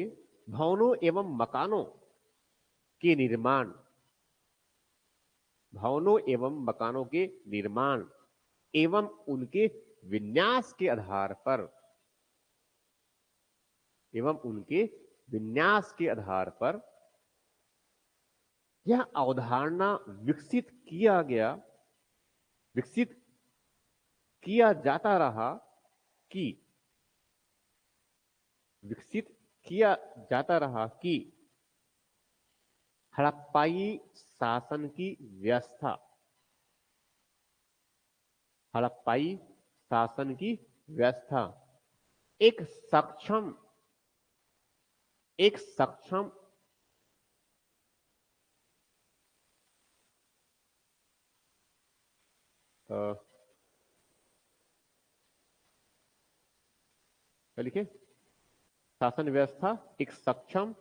भवनों एवं मकानों के निर्माण, भवनों एवं मकानों के निर्माण एवं उनके विन्यास के आधार पर, एवं उनके विन्यास के आधार पर यह अवधारणा विकसित किया गया, विकसित किया जाता रहा कि, विकसित किया जाता रहा कि हड़प्पाई शासन की व्यवस्था, हड़प्पाई शासन की व्यवस्था एक सक्षम, एक सक्षम क्या लिखे, शासन व्यवस्था एक सक्षम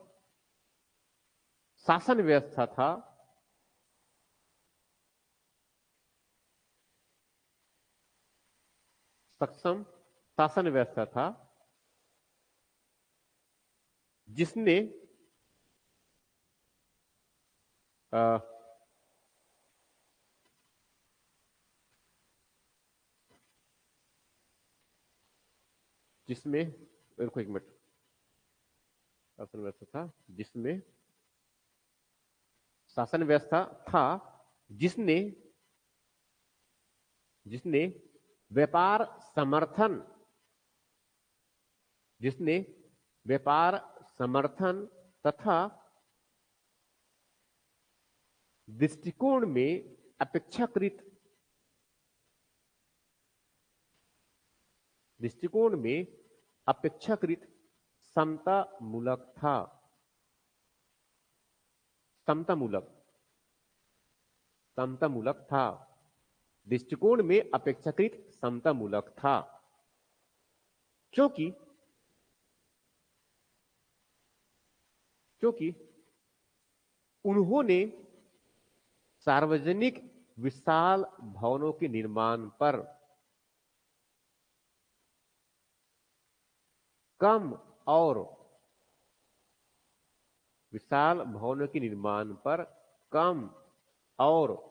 शासन व्यवस्था था सक्षम शासन व्यवस्था था जिसने अ, जिसमें रुको एक मिनट, शासन व्यवस्था था जिसमें शासन व्यवस्था था जिसने जिसने व्यापार समर्थन जिसने व्यापार समर्थन तथा दृष्टिकोण में अपेक्षाकृत दृष्टिकोण में अपेक्षाकृत समता मूलक था। समता मूलक समता मूलक था, दृष्टिकोण में अपेक्षाकृत समता मूलक था, क्योंकि क्योंकि उन्होंने सार्वजनिक विशाल भवनों के निर्माण पर कम और विशाल भवनों के निर्माण पर कम और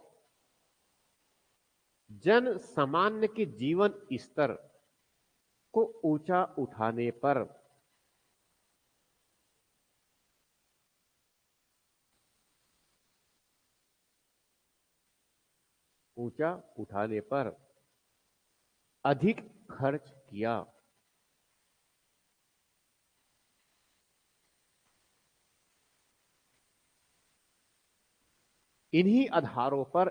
जन सामान्य के जीवन स्तर को ऊंचा उठाने पर ऊंचा उठाने पर अधिक खर्च किया। इन्हीं आधारों पर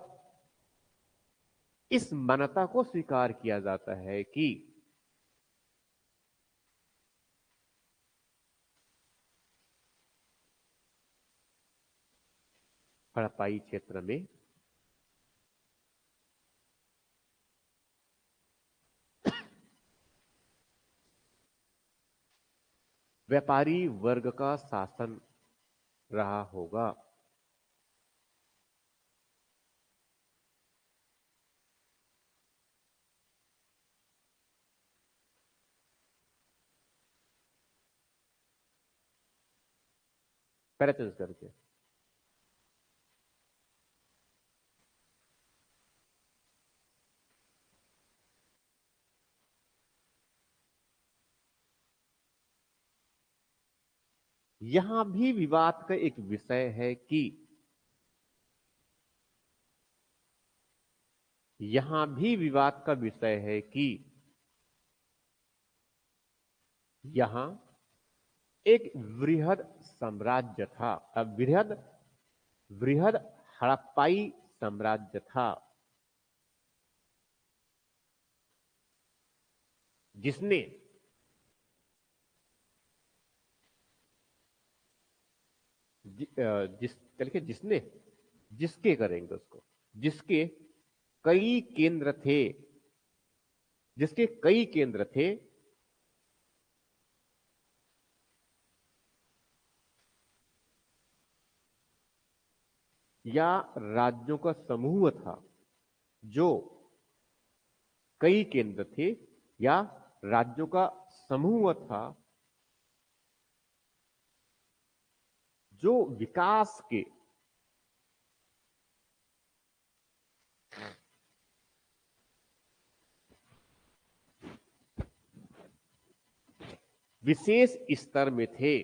इस मान्यता को स्वीकार किया जाता है कि हड़प्पाई क्षेत्र में व्यापारी वर्ग का शासन रहा होगा। पहले चेंज करके यहां भी विवाद का एक विषय है कि यहां भी विवाद का विषय है कि यहां एक वृहद साम्राज्य था। अब वृहद वृहद हड़प्पाई साम्राज्य था जिसने जिस चल के जिसने जिसके करेंगे उसको जिसके कई केंद्र थे जिसके कई केंद्र थे या राज्यों का समूह था जो कई केंद्र थे या राज्यों का समूह था जो विकास के विशेष स्तर में थे।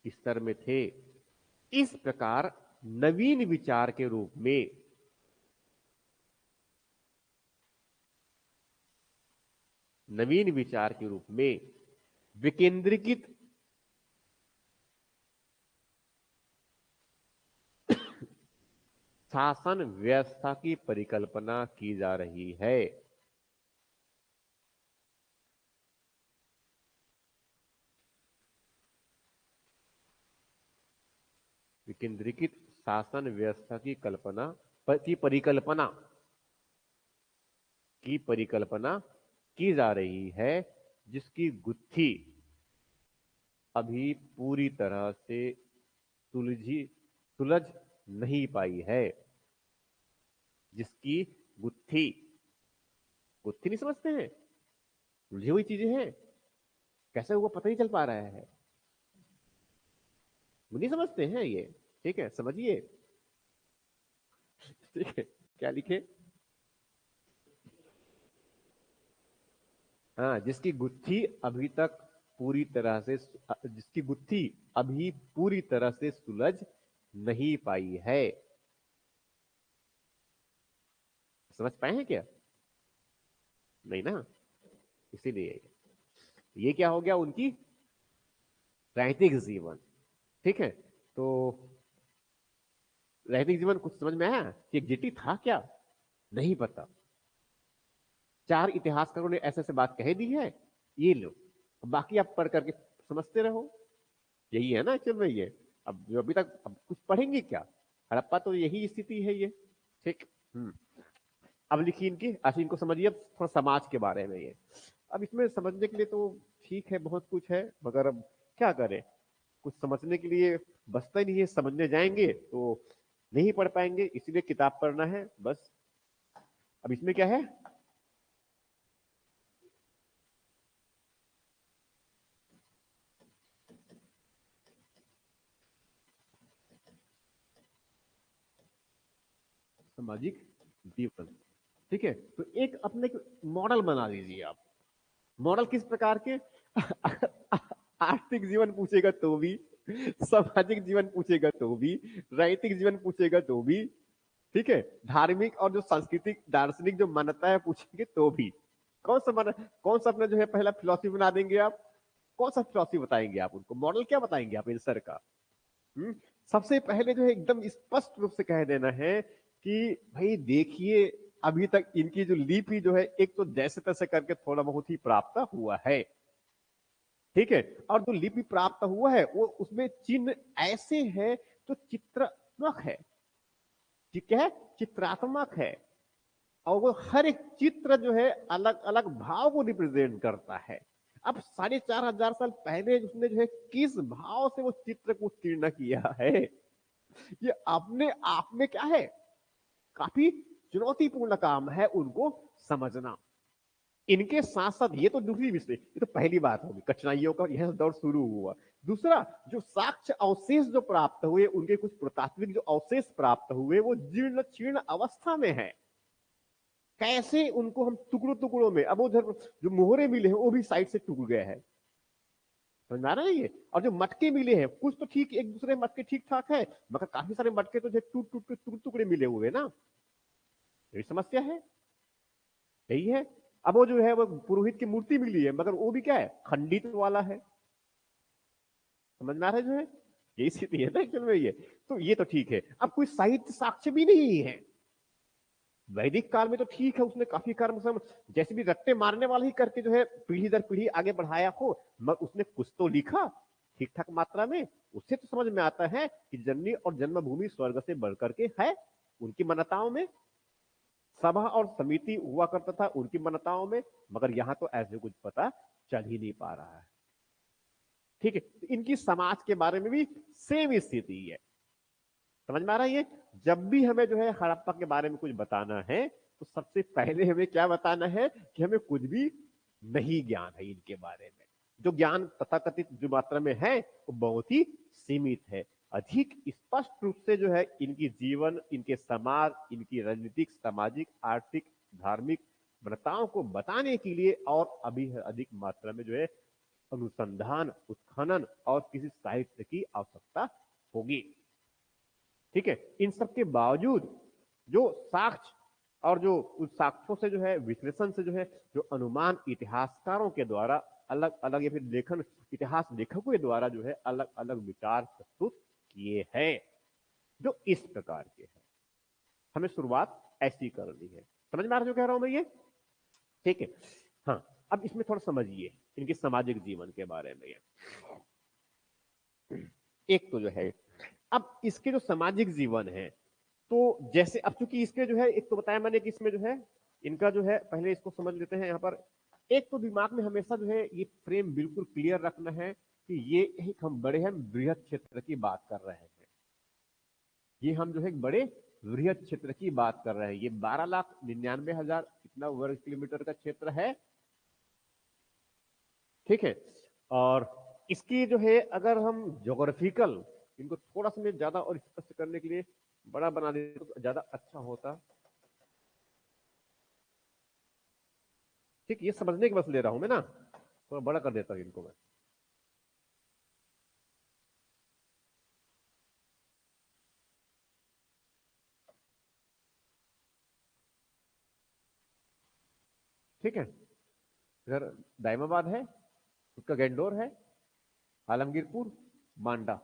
स्तर में थे इस प्रकार नवीन विचार के रूप में नवीन विचार के रूप में विकेंद्रीकृत शासन व्यवस्था की परिकल्पना की जा रही है। विकेंद्रीकृत शासन व्यवस्था की कल्पना की परिकल्पना की जा रही है जिसकी गुत्थी अभी पूरी तरह से सुलझ नहीं पाई है। जिसकी गुत्थी, गुत्थी नहीं समझते हैं, उलझी हुई चीजें हैं, कैसे हुआ पता नहीं चल पा रहा है, वो नहीं समझते हैं ये। ठीक है, समझिए। ठीक है, क्या लिखे? हाँ, जिसकी गुत्थी अभी तक पूरी तरह से, जिसकी गुत्थी अभी पूरी तरह से सुलझ नहीं पाई है। समझ पाए हैं क्या? नहीं ना, इसीलिए ये क्या हो गया, उनकी राजनीतिक जीवन। ठीक है, तो राजनीतिक जीवन कुछ समझ में आया कि एक जेटी था क्या? नहीं पता। चार इतिहासकारों ने ऐसे ऐसे बात कह दी है, ये लो, बाकी आप पढ़ करके समझते रहो। यही है ना एक्चुअल में ये। अब जो अभी तक, अब कुछ पढ़ेंगे क्या? हड़प्पा तो यही स्थिति है ये। ठीक। अब लिखिए इनकी, अच्छा इनको समझिए अब थोड़ा समाज के बारे में ये। अब इसमें समझने के लिए तो ठीक है, बहुत कुछ है, मगर अब क्या करें, कुछ समझने के लिए बचता ही नहीं है, समझने जाएंगे तो नहीं पढ़ पाएंगे, इसीलिए किताब पढ़ना है बस। अब इसमें क्या है, सामाजिक जीवन। ठीक है, तो एक अपने मॉडल बना लीजिए आप। मॉडल किस प्रकार के? आर्थिक जीवन पूछेगा तो भी, सामाजिक जीवन पूछेगा तो भी, राजनीतिक जीवन पूछेगा तो भी, ठीक है, धार्मिक और जो सांस्कृतिक दार्शनिक जो मान्यता है पूछेंगे तो भी। कौन सा मान, कौन सा अपना जो है पहला फिलॉसफी बना देंगे आप? कौन सा फिलॉसफी बताएंगे आप उनको, मॉडल क्या बताएंगे आप आंसर का? हम्म? सबसे पहले जो है एकदम स्पष्ट रूप से कह देना है कि भाई देखिए, अभी तक इनकी जो लिपि जो है, एक तो जैसे तैसे करके थोड़ा बहुत ही प्राप्त हुआ है। ठीक है, और जो लिपि प्राप्त हुआ है वो उसमें चिन्ह ऐसे है जो चित्रात्मक है। ठीक है, चित्रात्मक है, और वो हर एक चित्र जो है अलग अलग भाव को रिप्रेजेंट करता है। अब 4,500 साल पहले उसने जो है किस भाव से वो चित्र को उत्तीर्ण किया है, ये अपने आप में क्या है, काफी चुनौतीपूर्ण काम है उनको समझना। इनके साथ साथ ये तो दूसरी विषय, ये तो पहली बात होगी, कठिनाइयों का यह दौर शुरू हुआ। दूसरा, जो साक्ष्य अवशेष जो प्राप्त हुए, उनके कुछ पुरातात्विक जो अवशेष प्राप्त हुए, वो जीर्ण शीर्ण अवस्था में है। कैसे उनको हम टुकड़ों टुकड़ों में, अब उधर जो मोहरे मिले हैं वो भी साइड से टूट गए हैं, समझ में आ रहा है ये? और जो मटके मिले हैं, कुछ तो ठीक, एक दूसरे मटके ठीक ठाक है, मगर काफी सारे मटके तो जो टूट टूट के टुकड़े टुकड़े मिले हुए ना, यही समस्या है। यही है। अब वो जो है वो पुरोहित की मूर्ति मिली है, मगर वो भी क्या है, खंडित वाला है। समझ में आ रहा है जो है, यही स्थिति है ना एक्चुअल में ये। तो ये तो ठीक है, अब कोई साहित्य साक्ष्य भी नहीं है। वैदिक काल में तो ठीक है, उसने काफी कर्म सम, जैसे भी रट्टे मारने वाला ही करके जो है पीढ़ी दर पीढ़ी आगे बढ़ाया हो, मगर उसने कुछ तो लिखा ठीक ठाक मात्रा में। उससे तो समझ में आता है कि जननी और जन्मभूमि स्वर्ग से बढ़कर के है, उनकी मान्यताओं में सभा और समिति हुआ करता था उनकी मान्यताओं में, मगर यहां तो ऐसे कुछ पता चल ही नहीं पा रहा है। ठीक है, तो इनकी समाज के बारे में भी सेम स्थिति है। समझ में आ रहा है ये? जब भी हमें जो है हड़प्पा के बारे में कुछ बताना है, तो सबसे पहले हमें क्या बताना है कि हमें कुछ भी नहीं ज्ञान है इनके बारे में। जो ज्ञान तथाकथित जो मात्रा में है वो बहुत ही सीमित है। अधिक स्पष्ट रूप से जो है इनकी जीवन, इनके समाज, इनकी राजनीतिक, सामाजिक, आर्थिक, धार्मिक व्रताओं को बताने के लिए और अभी अधिक मात्रा में जो है अनुसंधान, उत्खनन और किसी साहित्य की आवश्यकता होगी। ठीक है, इन सब के बावजूद जो साक्ष्य और जो उस साक्ष्यों से जो है विश्लेषण से जो है जो अनुमान इतिहासकारों के द्वारा अलग अलग, या फिर लेखन इतिहास लेखकों के द्वारा जो है अलग अलग विचार प्रस्तुत किए हैं, जो इस प्रकार के हैं। हमें शुरुआत ऐसी करनी है। समझ में आ रहा जो कह रहा हूं मैं ये? ठीक है। हाँ, अब इसमें थोड़ा समझिए इनके सामाजिक जीवन के बारे में। ये एक तो जो है, अब इसके जो सामाजिक जीवन है, तो जैसे अब चूंकि इसके जो है, एक तो बताया मैंने कि इसमें जो है इनका जो है, पहले इसको समझ लेते हैं। यहाँ पर एक तो दिमाग में हमेशा जो है ये फ्रेम बिल्कुल क्लियर रखना है कि ये एक हम बड़े हैं बृहद क्षेत्र की बात कर रहे हैं। ये हम जो है एक बड़े वृहद क्षेत्र की बात कर रहे हैं। ये 12,99,000 कितना वर्ग किलोमीटर का क्षेत्र है, ठीक है। और इसकी जो है अगर हम ज्योग्राफिकल इनको थोड़ा सा ज्यादा और स्पष्ट करने के लिए बड़ा बना देते तो ज्यादा अच्छा होता। ठीक, ये समझने के बस ले रहा हूं मैं ना, थोड़ा बड़ा कर देता हूं इनको मैं। ठीक है, इधर दाइमाबाद है, उसका गैंडोर है, आलमगीरपुर, मांडा,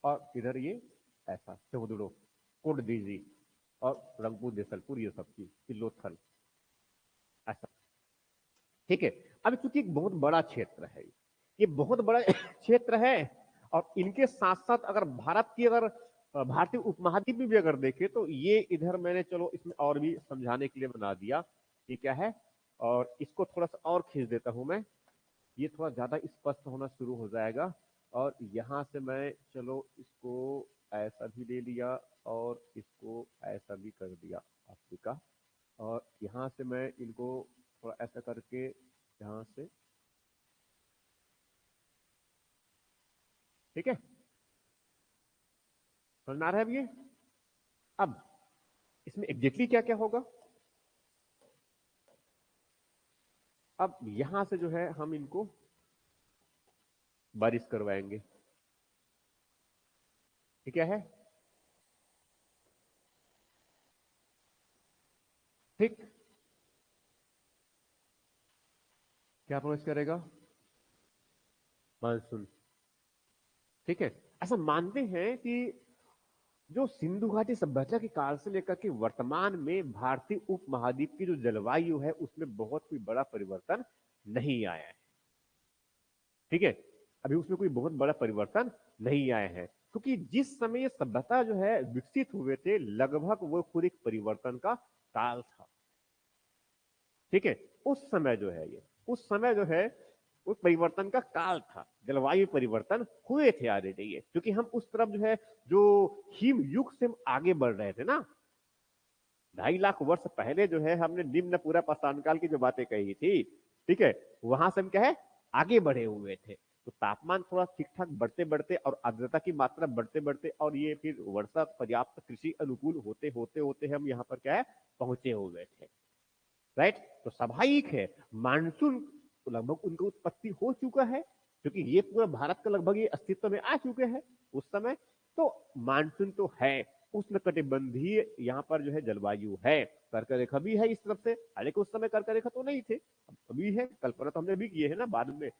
और इधर ये ऐसा चौदड़ो, कोटदीजी और रंगपुर देसलपुर, ये सब की तिलोथल ऐसा। ठीक है। अब चूंकि एक बहुत बड़ा क्षेत्र है, ये बहुत बड़ा क्षेत्र है, और इनके साथ साथ अगर भारत की अगर भारतीय उपमहाद्वीप में भी अगर देखें तो ये इधर मैंने चलो इसमें और भी समझाने के लिए बना दिया ये क्या है। और इसको थोड़ा सा और खींच देता हूं मैं, ये थोड़ा ज्यादा स्पष्ट होना शुरू हो जाएगा। और यहां से मैं चलो इसको ऐसा भी ले लिया और इसको ऐसा भी कर दिया अफ्रीका। और यहाँ से मैं इनको थोड़ा ऐसा करके यहाँ से, ठीक है, समझ में आ रहा है अब ये। अब इसमें एग्जैक्टली क्या क्या होगा, अब यहां से जो है हम इनको बारिश करवाएंगे। ये क्या है, ठीक, क्या प्रवेश करेगा, मानसून। ठीक है, ऐसा मानते हैं कि जो सिंधु घाटी सभ्यता के काल से लेकर के वर्तमान में भारतीय उपमहाद्वीप की जो जलवायु है उसमें बहुत कोई बड़ा परिवर्तन नहीं आया है। ठीक है, अभी उसमें कोई बहुत बड़ा परिवर्तन नहीं आया है, क्योंकि जिस समय ये सभ्यता जो है विकसित हुए थे लगभग वो खुद एक परिवर्तन का काल था। ठीक है, उस समय जो है ये, उस समय जो है उस परिवर्तन का काल था, जलवायु परिवर्तन हुए थे ऑलरेडी ये, क्योंकि हम उस तरफ जो है जो हिम युग से हम आगे बढ़ रहे थे ना। 2.5 लाख वर्ष पहले जो है हमने निम्न पूरा पाषाण काल की जो बातें कही थी, ठीक है, वहां से हम क्या है आगे बढ़े हुए थे। तो तापमान थोड़ा ठीक ठाक बढ़ते बढ़ते और आर्द्रता की मात्रा बढ़ते बढ़ते और ये फिर वर्षा पर्याप्त कृषि अनुकूल होते होते होते हम यहाँ पर क्या है पहुंचे हुए थे। राइट, तो स्वाभाविक है मानसून लगभग उनकी उत्पत्ति हो चुका है, क्योंकि ये पूरा भारत का लगभग ये अस्तित्व में आ चुके हैं उस समय। तो मानसून तो है, उष्ण कटिबंधीय यहाँ पर जो है जलवायु है, कर्क रेखा भी है इस तरफ से, हालांकि उस समय कर्क रेखा तो नहीं थे, अभी है, कल्पना तो हमने भी किए है ना बाद में।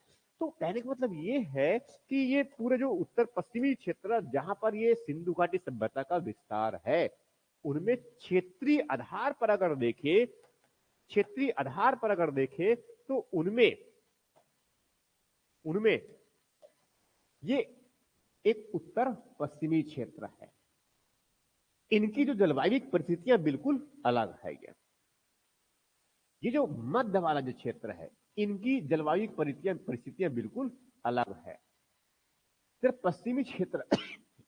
तो कहने का मतलब ये है कि ये पूरे जो उत्तर पश्चिमी क्षेत्र जहां पर ये सिंधु घाटी सभ्यता का विस्तार है, उनमें क्षेत्रीय आधार पर अगर देखें, क्षेत्रीय आधार पर अगर देखें तो उनमें उनमें ये एक उत्तर पश्चिमी क्षेत्र है। इनकी जो जलवायु परिस्थितियां बिल्कुल अलग है। ये जो मध्य वाला जो क्षेत्र है इनकी जलवायु परिस्थितियां बिल्कुल अलग है। सिर्फ पश्चिमी क्षेत्र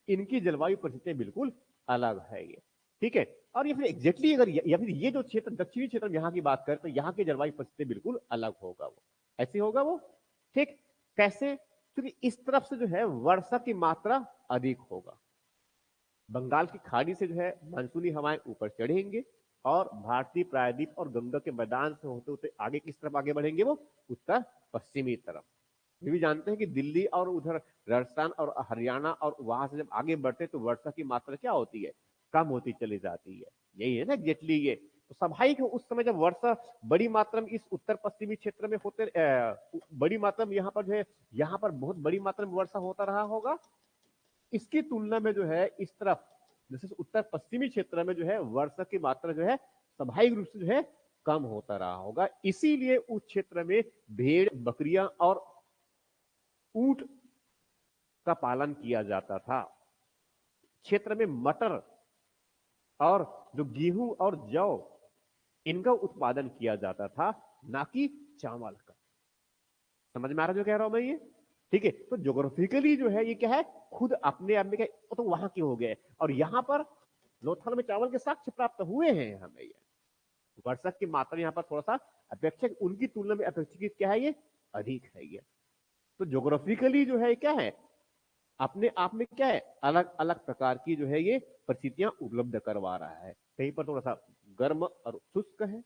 इनकी जलवायु परिस्थितियां बिल्कुल अलग है ये। ठीक है, और ये फिर एग्जैक्टली अगर या फिर ये जो क्षेत्र दक्षिणी क्षेत्र में यहाँ की बात करें तो यहाँ की जलवायु परिस्थिति बिल्कुल अलग होगा, वो ऐसे होगा वो। ठीक, कैसे, क्योंकि इस तरफ से जो है वर्षा की मात्रा अधिक होगा, बंगाल की खाड़ी से जो है मानसूनी हवाएं ऊपर चढ़ेंगे और भारतीय प्रायद्वीप और गंगा के मैदान से होते होते आगे किस तरफ आगे बढ़ेंगे, वो उत्तर पश्चिमी तरफ। ये भी जानते हैं कि दिल्ली और उधर राजस्थान और हरियाणा और वहां से जब आगे बढ़ते तो वर्षा की मात्रा क्या होती है, कम होती चली जाती है। यही है ना एग्जैक्टली ये, तो स्वाभाविक है उस समय जब वर्षा बड़ी मात्रा में इस उत्तर पश्चिमी क्षेत्र में होते बड़ी मात्रा में यहाँ पर जो है यहाँ पर बहुत बड़ी मात्रा में वर्षा होता रहा होगा, इसकी तुलना में जो है इस तरफ जैसे उत्तर पश्चिमी क्षेत्र में जो है वर्षा की मात्रा जो है स्वाभाविक रूप से जो है कम होता रहा होगा। इसीलिए उस क्षेत्र में भेड़ बकरियां और ऊंट का पालन किया जाता था। क्षेत्र में मटर और जो गेहूं और जौ इनका उत्पादन किया जाता था, ना कि चावल का। समझ में आ रहा जो कह रहा हूं मैं ये। ठीक है, तो ज्योग्राफिकली जो है ये क्या है, खुद अपने आप में क्या, वो तो वहां के हो गए, और यहाँ पर लोथल में चावल के साक्ष्य प्राप्त हुए हैं हमें। ये वर्षा की मात्रा यहाँ पर थोड़ा सा अपेक्षित, उनकी तुलना में अपेक्षित क्या है, ये अधिक है ये। तो ज्योग्राफिकली जो है क्या है, अपने आप में क्या है, अलग अलग प्रकार की जो है ये परिस्थितियां उपलब्ध करवा रहा है। कहीं पर थोड़ा सा गर्म और शुष्क है,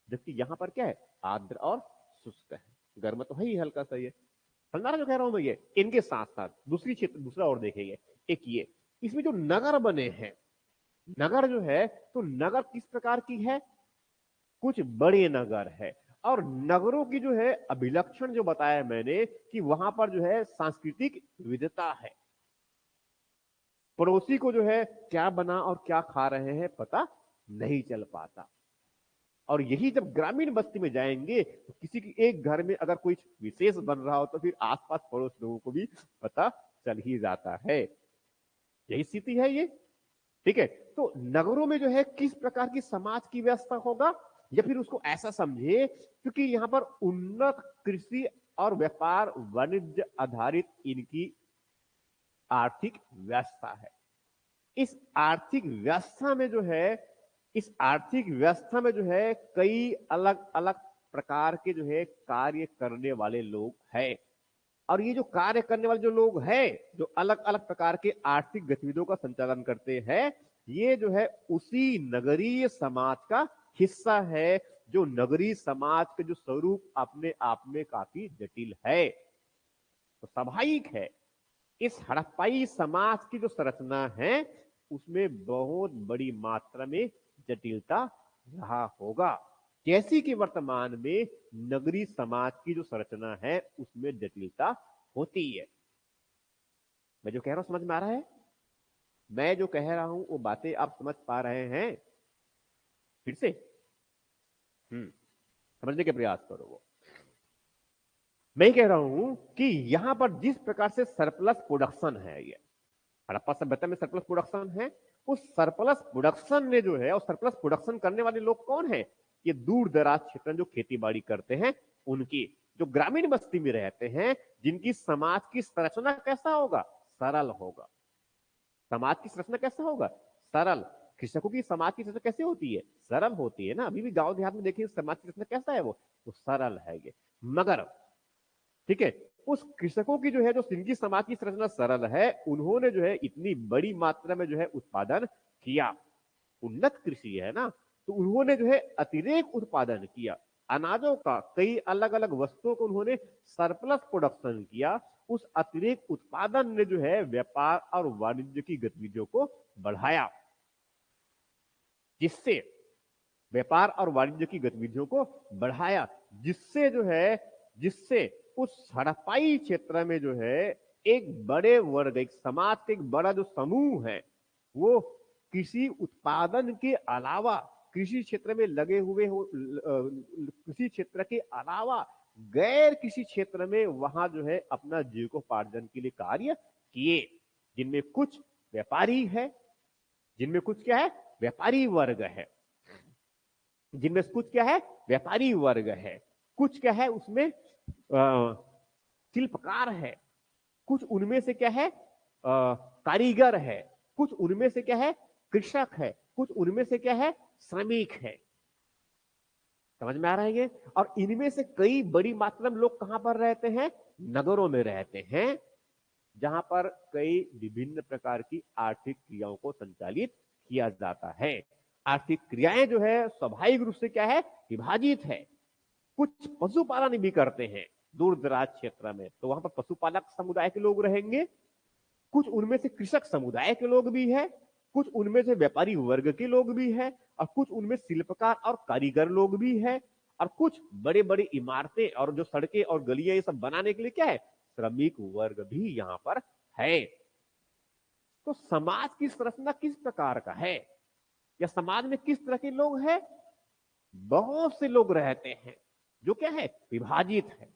जबकि यहाँ पर क्या है, आर्द्र और शुष्क है। गर्म तो है ही हल्का सा ये, समझा जो कह रहा हूं मैं। ये इनके साथ साथ दूसरी क्षेत्र, दूसरा और देखेंगे, एक ये इसमें जो नगर बने हैं, नगर जो है, तो नगर किस प्रकार की है, कुछ बड़े नगर है, और नगरों की जो है अभिलक्षण जो बताया मैंने कि वहां पर जो है सांस्कृतिक विविधता है। पड़ोसी को जो है क्या बना और क्या खा रहे हैं पता नहीं चल पाता। और यही जब ग्रामीण बस्ती में जाएंगे तो किसी की एक घर में अगर कोई विशेष बन रहा हो तो फिर आसपास पड़ोस लोगों को भी पता चल ही जाता है। यही स्थिति है ये, ठीक है। तो नगरों में जो है किस प्रकार की समाज की व्यवस्था होगा, या फिर उसको ऐसा समझे, क्योंकि यहां पर उन्नत कृषि और व्यापार वाणिज्य आधारित इनकी आर्थिक व्यवस्था है। इस आर्थिक व्यवस्था में जो है, इस आर्थिक व्यवस्था में जो है कई अलग अलग प्रकार के जो है कार्य करने वाले लोग हैं। और ये जो कार्य करने वाले जो लोग हैं, जो अलग अलग प्रकार के आर्थिक गतिविधियों का संचालन करते हैं, ये जो है उसी नगरीय समाज का हिस्सा है। जो नगरीय समाज के जो स्वरूप अपने आप में काफी जटिल है। तो स्वाभाविक है इस हड़प्पाई समाज की जो संरचना है उसमें बहुत बड़ी मात्रा में जटिलता रहा होगा, जैसी कि वर्तमान में नगरीय समाज की जो संरचना है उसमें जटिलता होती है। मैं जो कह रहा हूं समझ में आ रहा है? मैं जो कह रहा हूं वो बातें आप समझ पा रहे हैं? फिर से समझने के प्रयास करो। वो मैं कह रहा हूं कि यहां पर जिस प्रकार से सरप्लस प्रोडक्शन है, ये हड़प्पा सभ्यता में सरप्लस प्रोडक्शन है, उस सरप्लस प्रोडक्शन ने जो है, और सरप्लस प्रोडक्शन करने वाले लोग कौन है, ये दूर दराज क्षेत्र जो खेती बाड़ी करते हैं उनकी, जो ग्रामीण बस्ती में रहते हैं, जिनकी समाज की संरचना कैसा होगा, सरल होगा। समाज की संरचना कैसा होगा, सरल। कृषकों की समाज की संरचना कैसे होती है, सरल होती है ना। अभी भी गांव देहात में देखिए समाज की संरचना कैसा है, वो तो सरल है ये। मगर ठीक है, उस कृषकों की जो है, जो सिंधी समाज की संरचना सरल है, उन्होंने जो है इतनी बड़ी मात्रा में जो है उत्पादन किया, उन्नत कृषि है ना, तो उन्होंने जो है अतिरेक उत्पादन किया, अनाजों का, कई अलग अलग वस्तुओं को उन्होंने सरप्लस प्रोडक्शन किया। उस अतिरेक उत्पादन ने जो है व्यापार और वाणिज्य की गतिविधियों को बढ़ाया, जिससे व्यापार और वाणिज्य की गतिविधियों को बढ़ाया, जिससे जो है, जिससे उस हड़प्पाई क्षेत्र में जो है एक बड़े वर्ग, एक समाज के एक बड़ा जो समूह है, वो कृषि उत्पादन के अलावा, कृषि क्षेत्र में लगे हुए हो, कृषि क्षेत्र के अलावा गैर कृषि क्षेत्र में वहां जो है अपना जीविकोपार्जन के लिए कार्य किए, जिनमें कुछ व्यापारी है, जिनमें कुछ क्या है, व्यापारी वर्ग है, जिनमें कुछ क्या है, व्यापारी वर्ग है, कुछ क्या है उसमें शिल्पकार है, कुछ उनमें से क्या है कारीगर है, कुछ उनमें से क्या है कृषक है, कुछ उनमें से क्या है श्रमिक है। समझ में आ रहा है ये? और इनमें से कई बड़ी मात्रा में लोग कहां पर रहते हैं, नगरों में रहते हैं, जहां पर कई विभिन्न प्रकार की आर्थिक क्रियाओं को संचालित किया जाता है। आर्थिक क्रियाएं जो है स्वाभाविक रूप से क्या है, विभाजित है। कुछ पशुपालन भी करते हैं दूर दराज क्षेत्र में, तो वहां पर पशुपालक समुदाय के लोग रहेंगे, कुछ उनमें से कृषक समुदाय के लोग भी है, कुछ उनमें से व्यापारी वर्ग के लोग भी है, और कुछ उनमें शिल्पकार और कारीगर लोग भी है, और कुछ बड़े बड़े इमारतें और जो सड़कें और गलियां ये सब बनाने के लिए क्या है, श्रमिक वर्ग भी यहां पर है। तो समाज की संरचना किस प्रकार का है, या समाज में किस तरह के लोग हैं, बहुत से लोग रहते हैं जो क्या है, विभाजित है,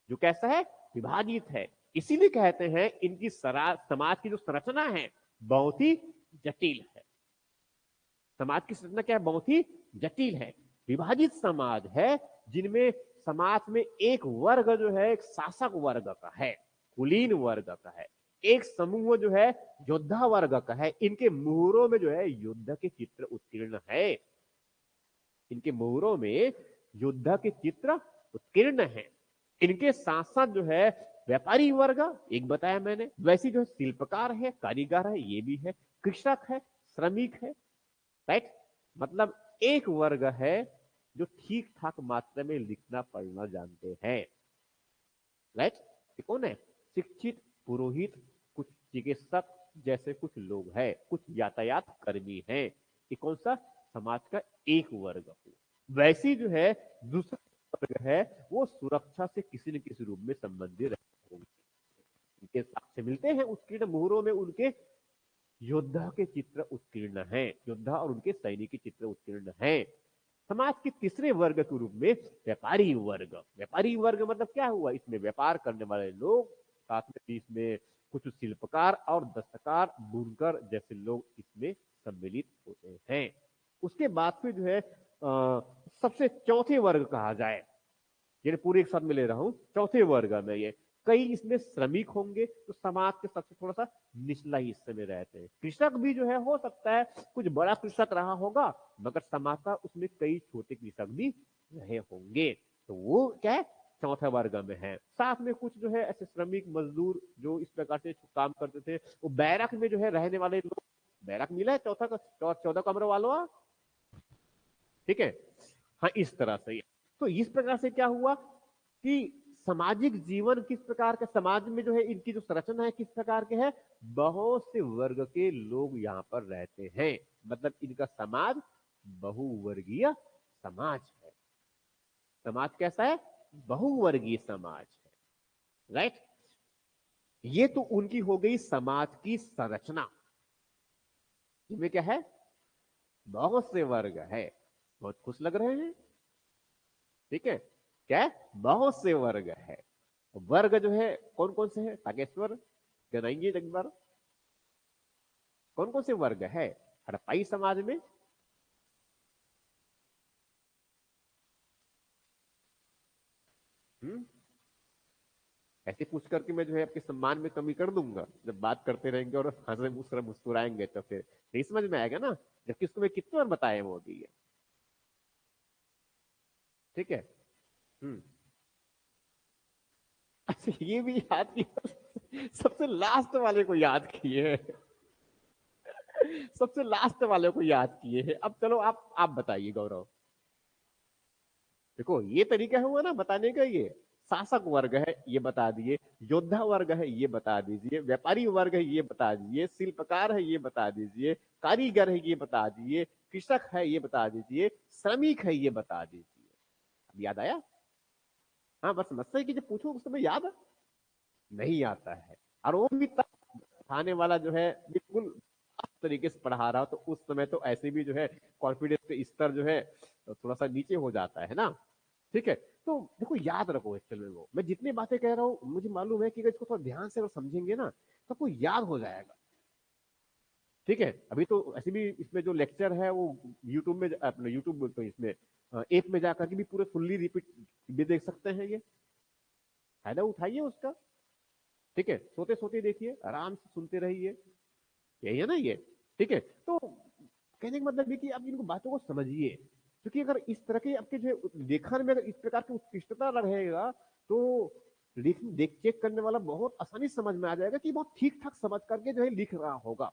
जो कैसा है, विभाजित है। इसीलिए कहते हैं इनकी समाज की जो संरचना है बहुत ही जटिल है। समाज की संरचना क्या है, बहुत ही जटिल है, विभाजित समाज है, जिनमें समाज में एक वर्ग जो है एक शासक वर्ग का है, कुलीन वर्ग का है, एक समूह जो है योद्धा वर्ग का है। इनके मुहरों में जो है युद्ध के चित्र उत्कीर्ण है, इनके मुहरों में युद्ध के चित्र उत्कीर्ण है। इनके साथ साथ जो है व्यापारी वर्ग एक बताया मैंने, वैसी जो है शिल्पकार है, कारीगर है, ये भी है, कृषक है, श्रमिक है, राइट। मतलब एक वर्ग है जो ठीक ठाक मात्रा में लिखना पढ़ना जानते हैं, राइट। ये कौन है? शिक्षित, पुरोहित, कुछ चिकित्सक जैसे कुछ लोग हैं, कुछ यातायात कर्मी हैं। ये कौन सा? समाज का एक वर्ग हो। वैसी जो है दूसरा वर्ग है वो सुरक्षा से किसी न किसी रूप में संबंधित रहते होंगे। उनके साक्ष्य मिलते हैं उत्कीर्ण मुहरों में, उनके योद्धा के चित्र उत्कीर्ण हैं, योद्धा और उनके सैनिक के चित्र उत्कीर्ण हैं। समाज के तीसरे वर्ग के रूप में व्यापारी वर्ग। व्यापारी वर्ग मतलब क्या हुआ? इसमें व्यापार करने वाले लोग, साथ में इसमें कुछ शिल्पकार और दस्तकार, बुनकर जैसे लोग इसमें सम्मिलित होते हैं। उसके बाद फिर जो है सबसे चौथे वर्ग कहा जाए, ये पूरे एक साथ में ले रहा हूं, चौथे वर्ग में ये कई इसमें श्रमिक होंगे, तो समाज के सबसे थोड़ा सा निचला हिस्से में रहते हैं। कृषक भी जो है हो सकता है कुछ बड़ा कृषक रहा होगा, मगर समाज का उसमें कई छोटे कृषक भी रहे होंगे, तो वो क्या है? चौथे वर्ग में है। साथ में कुछ जो है ऐसे श्रमिक मजदूर जो इस प्रकार से काम करते थे, वो बैरक में जो है रहने वाले लोग। बैरक मिला है चौथा का 14 कमरों वालों, ठीक है। हाँ, इस तरह से। तो इस प्रकार से क्या हुआ कि सामाजिक जीवन किस प्रकार का, समाज में जो है इनकी जो संरचना है किस प्रकार के है? बहुत से वर्ग के लोग यहाँ पर रहते हैं, मतलब इनका समाज बहुवर्गीय समाज है। समाज कैसा है? बहुवर्गीय समाज है, राइट। ये तो उनकी हो गई समाज की संरचना। इनमें क्या है? बहुत से वर्ग है। बहुत खुश लग रहे हैं, ठीक है। क्या है? बहुत से वर्ग है। वर्ग जो है कौन कौन से है? ताकेश्वर गिनाइए एक बार, कौन कौन से वर्ग है हड़प्पाई समाज में? ऐसे पूछ करके मैं जो है आपके सम्मान में कमी कर दूंगा जब बात करते रहेंगे और हंसे मुस्कुराएंगे, तो फिर नहीं समझ में आएगा ना, जबकि उसको मैं कितनी बार बताया वो भी है, ठीक है। हम्म। अच्छा, ये भी याद किया, सबसे लास्ट वाले को याद किए, सबसे लास्ट वाले को याद किए हैं। अब चलो आप बताइए गौरव। देखो ये तरीका हुआ ना बताने का, ये शासक वर्ग है ये बता दिए, योद्धा वर्ग है ये बता दीजिए, व्यापारी वर्ग है ये बता दीजिए, शिल्पकार है ये बता दीजिए, कारीगर है ये बता दीजिए, कृषक है ये बता दीजिए, श्रमिक है ये बता दीजिए। अब याद आया? हाँ, बस समस्या है कि जब पूछो उस समय याद नहीं आता है, और वो भी पढ़ाने वाला जो है बिल्कुल तरीके से पढ़ा रहा हो, तो उस समय तो ऐसे भी जो है कॉन्फिडेंस का स्तर जो है थोड़ा सा नीचे हो जाता है ना, ठीक है। तो देखो याद रखो, एक्चुअल में वो मैं जितनी बातें कह रहा हूँ मुझे मालूम है कि अगर इसको थोड़ा ध्यान से अगर समझेंगे ना तो आपको याद हो जाएगा, ठीक है। अभी तो ऐसे भी इसमें जो लेक्चर है वो यूट्यूब में, अपने यूट्यूब बोलते हैं इसमें ऐप में जाकर के भी पूरे फुल्ली रिपीट भी देख सकते हैं, ये फायदा उठाइए उसका, ठीक है। सोते सोते देखिए, आराम से सुनते रहिए, यही है ना ये, ठीक है। तो कहने का मतलब ये कि आप इनको बातों को समझिए, क्योंकि अगर इस तरह के आपके जो है लेखन में अगर इस प्रकार की उत्कृष्टता रहेगा तो लिख देख चेक करने वाला बहुत आसानी से समझ में आ जाएगा कि बहुत ठीक ठाक समझ करके जो है लिख रहा होगा।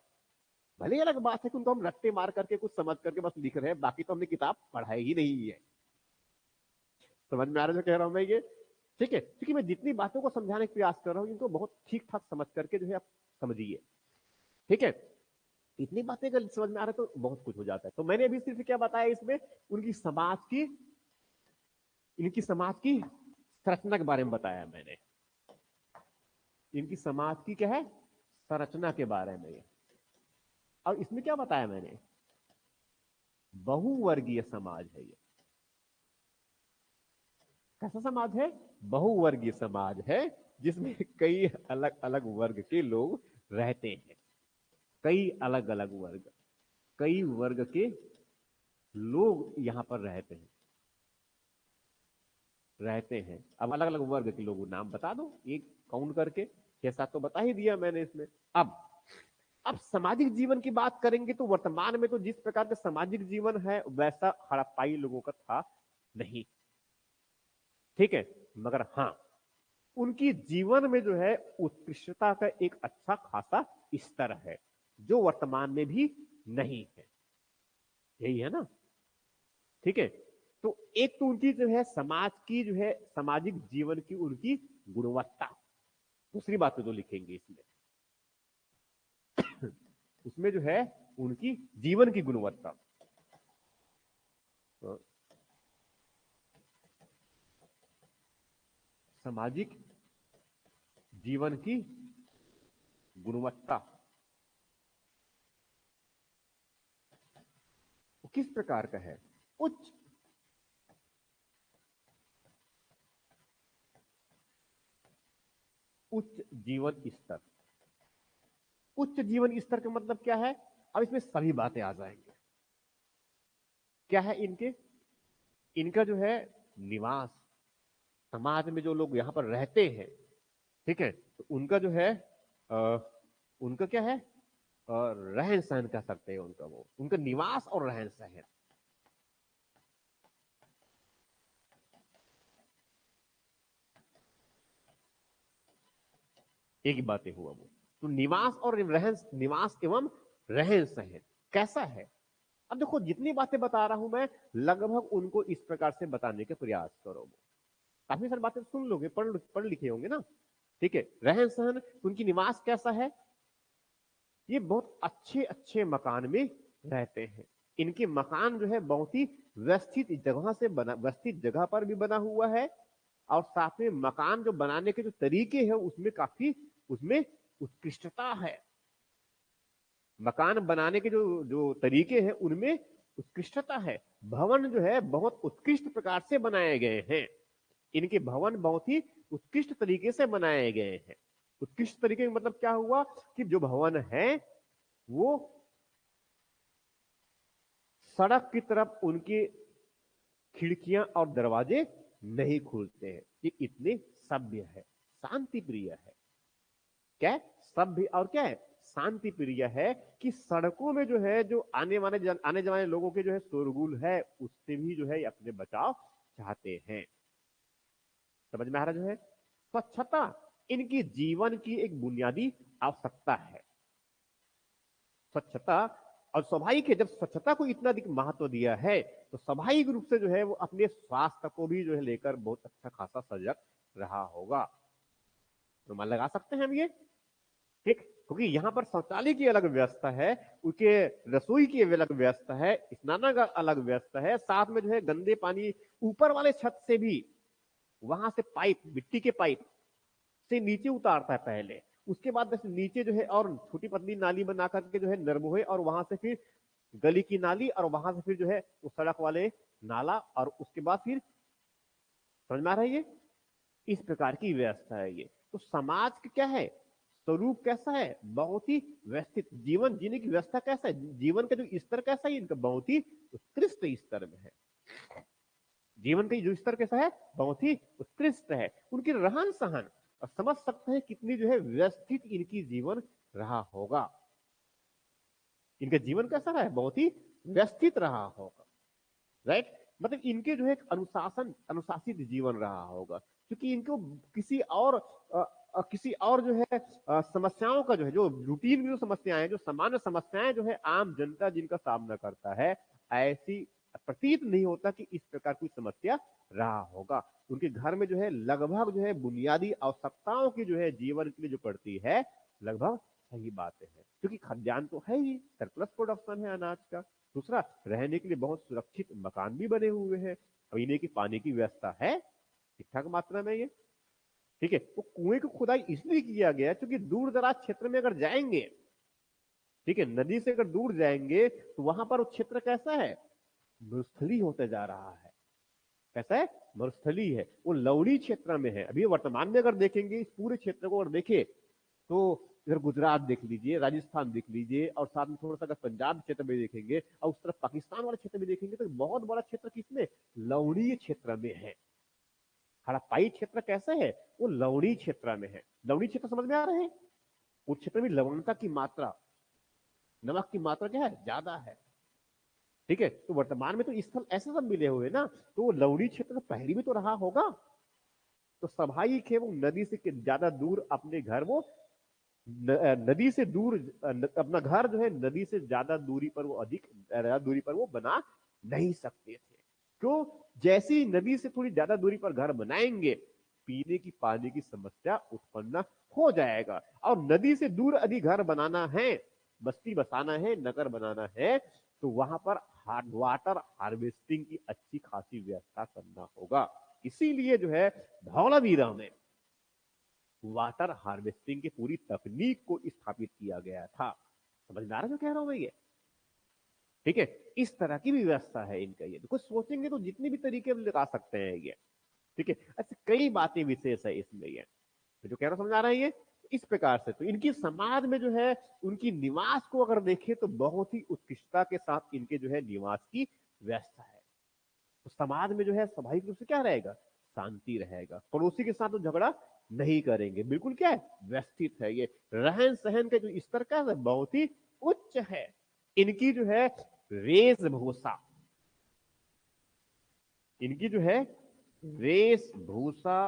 भले ही अलग बात है कि उनको हम रट्टे मार करके कुछ समझ करके बस लिख रहे हैं, बाकी तो हमने किताब पढ़ाई ही नहीं है। समझ में आ रहा है जो कह रहा हूं मैं ये, ठीक है। क्योंकि मैं जितनी बातों को समझाने का प्रयास कर रहा हूँ इनको बहुत ठीक ठाक समझ करके जो है आप समझिए, ठीक है। इतनी बातें अगर समझ में आ रहा है तो बहुत कुछ हो जाता है। तो मैंने अभी सिर्फ क्या बताया इसमें, उनकी समाज की, इनकी समाज की संरचना के बारे में बताया मैंने, इनकी समाज की क्या है? संरचना के बारे में। और इसमें क्या बताया मैंने? बहुवर्गीय समाज है ये। कैसा समाज है? बहुवर्गीय समाज है, जिसमें कई अलग अलग वर्ग के लोग रहते हैं, कई अलग अलग वर्ग, कई वर्ग के लोग यहां पर रहते हैं, रहते हैं। अब अलग अलग वर्ग के लोगों नाम बता दो, ये काउंट करके 6-7 तो बता ही दिया मैंने इसमें। अब सामाजिक जीवन की बात करेंगे तो वर्तमान में तो जिस प्रकार का सामाजिक जीवन है वैसा हड़प्पाई लोगों का था नहीं, ठीक है। मगर हाँ, उनकी जीवन में जो है उत्कृष्टता का एक अच्छा खासा स्तर है जो वर्तमान में भी नहीं है, यही है ना, ठीक है। तो एक तो उनकी जो है समाज की जो है सामाजिक जीवन की उनकी गुणवत्ता, दूसरी बात तो जो लिखेंगे इसमें उसमें जो है उनकी जीवन की गुणवत्ता, सामाजिक जीवन की गुणवत्ता किस प्रकार का है, उच्च उच्च जीवन स्तर। उच्च जीवन स्तर का मतलब क्या है, अब इसमें सभी बातें आ जाएंगे। क्या है इनके, इनका जो है निवास, समाज में जो लोग यहाँ पर रहते हैं, ठीक है, तो उनका जो है उनका क्या है, रहन सहन कह सकते हैं उनका, वो उनका निवास और रहन सहन। एक ही बातें हुआ वो, तो निवास और रहन, निवास एवं रहन सहन कैसा है। अब देखो जितनी बातें बता रहा हूं मैं लगभग उनको इस प्रकार से बताने के प्रयास करो, काफी सारी बातें सुन लोगे, पढ़ लिखे होंगे ना, ठीक है। रहन सहन, उनकी निवास कैसा है, ये बहुत अच्छे अच्छे मकान में रहते हैं। इनके मकान जो है बहुत ही व्यवस्थित जगह से बना, व्यवस्थित जगह पर भी बना हुआ है, और साथ में मकान जो बनाने के जो तरीके हैं उसमें काफी, उसमें उत्कृष्टता है। मकान बनाने के जो जो तरीके हैं उनमें उत्कृष्टता है। भवन जो है बहुत उत्कृष्ट प्रकार से बनाए गए हैं, इनके भवन बहुत ही उत्कृष्ट तरीके से बनाए गए हैं। उत्कृष्ट तरीके का मतलब क्या हुआ कि जो भवन है वो सड़क की तरफ उनके खिड़कियां और दरवाजे नहीं खुलते हैं, ये इतने सभ्य है, शांति प्रिय है। क्या सभ्य और क्या है, शांति प्रिय है, कि सड़कों में जो है जो आने जाने लोगों के जो है शोरगुल है उससे भी जो है अपने बचाव चाहते हैं। समझ में आ रहा जो है, स्वच्छता इनकी जीवन की एक बुनियादी आवश्यकता है। स्वच्छता, और स्वाभाविक है जब स्वच्छता को इतना अधिक महत्व दिया है तो स्वाभाविक रूप से जो है वो अपने स्वास्थ्य को भी जो है लेकर बहुत अच्छा खासा सजग रहा होगा। तो मान लगा सकते हैं हम ये, ठीक, क्योंकि यहाँ पर शौचालय की अलग व्यवस्था है, उसके रसोई की अलग व्यवस्था है, स्नानागार अलग व्यवस्था है, साथ में जो है गंदे पानी ऊपर वाले छत से भी, वहां से पाइप, मिट्टी के पाइप से नीचे उतारता है पहले, उसके बाद बस नीचे जो है और छोटी पतली नाली बना करके जो है नरमोहे, और वहां से फिर गली की नाली, और वहां से फिर जो है उस सड़क वाले नाला, और उसके बाद फिर, समझ में आ रहा है ये, इस प्रकार की व्यवस्था है ये। तो समाज का क्या है, स्वरूप कैसा है, बहुत ही व्यवस्थित, जीवन जीने की व्यवस्था कैसा है, जीवन का जो स्तर कैसा है इनका, बहुत ही उत्कृष्ट स्तर में है। जीवन का जो स्तर कैसा है, बहुत ही उत्कृष्ट है। उनकी रहन सहन, और समझ सकते हैं कितनी जो है व्यवस्थित इनकी जीवन रहा होगा। इनका जीवन कैसा रहा है, बहुत ही व्यवस्थित रहा होगा, राइट। मतलब इनके जो है एक अनुशासित जीवन रहा होगा, क्योंकि इनको किसी और जो है समस्याओं का जो है, जो रूटीन में जो समस्याएं, जो सामान्य समस्याएं जो है आम जनता जिनका सामना करता है, ऐसी प्रतीत नहीं होता कि इस प्रकार कोई समस्या रहा होगा। उनके घर में जो है लगभग जो है बुनियादी आवश्यकताओं की जो है जीवन के लिए जो पड़ती है, लगभग सही बातें हैं, क्योंकि खाद्यान्न तो है ही, सरप्लस प्रोडक्शन है अनाज का। दूसरा, रहने के लिए बहुत सुरक्षित मकान भी बने हुए हैं, पीने की पानी की व्यवस्था है ठीक ठाक मात्रा में ये, ठीक है। वो कुएं की खुदाई इसलिए किया गया क्योंकि दूर दराज क्षेत्र में अगर जाएंगे, ठीक है, नदी से अगर दूर जाएंगे तो वहां पर वो क्षेत्र कैसा है, मरुस्थली होते जा रहा है। कैसा है, मरुस्थली है, वो लवणी क्षेत्र में है। अभी वर्तमान में अगर देखेंगे इस पूरे क्षेत्र को अगर देखे तो इधर गुजरात देख लीजिए, राजस्थान देख लीजिए, और साथ में थोड़ा सा अगर पंजाब क्षेत्र में देखेंगे और उस तरफ पाकिस्तान वाले क्षेत्र में देखेंगे तो बहुत बड़ा क्षेत्र किसमें, लवणीय क्षेत्र में है। हड़प्पाई क्षेत्र कैसे है, वो लवणी क्षेत्र में है। लवणी क्षेत्र समझ में आ रहे हैं, उस क्षेत्र में लवणता की मात्रा, नमक की मात्रा क्या है, ज्यादा है। ठीक है, तो वर्तमान में तो स्थल ऐसे सब मिले हुए ना, तो लवणी क्षेत्र पहले भी तो रहा होगा। तो स्वाभाविक है वो नदी से ज्यादा दूर अपने घर वो नदी से दूर अपना घर जो है नदी से ज्यादा दूरी पर वो अधिक ज्यादा दूरी पर वो बना नहीं सकते थे। क्यों, जैसी नदी से थोड़ी ज्यादा दूरी पर घर बनाएंगे, पीने की पानी की समस्या उत्पन्न हो जाएगा। और नदी से दूर अधिक घर बनाना है, बस्ती बसाना है, नगर बनाना है, तो वहां पर वाटर हार्वेस्टिंग की अच्छी खासी व्यवस्था करना होगा। इसीलिए जो है धौलावीरा में वाटर हार्वेस्टिंग की पूरी तकनीक को स्थापित किया गया था। समझ में आ रहा है जो कह रहा हूं मैं ये? ठीक है, इस तरह की भी व्यवस्था है इनका। ये कुछ सोचेंगे तो जितने भी तरीके लगा सकते हैं ये। ठीक है, ऐसे कई बातें विशेष है इसमें ये, तो जो कह रहा हूं समझ आ रहा है ये। इस प्रकार से तो इनकी समाज में जो है उनकी निवास को अगर देखें तो बहुत ही उत्कृष्टता के साथ इनके जो है निवास की व्यवस्था है। तो समाज में जो है स्वाभाविक रूप से क्या रहेगा, शांति रहेगा, पड़ोसी के साथ तो झगड़ा नहीं करेंगे, बिल्कुल क्या है, व्यवस्थित है। ये रहन सहन का जो स्तर का है बहुत ही उच्च है। इनकी जो है वेशभूषा, इनकी जो है वेशभूषा,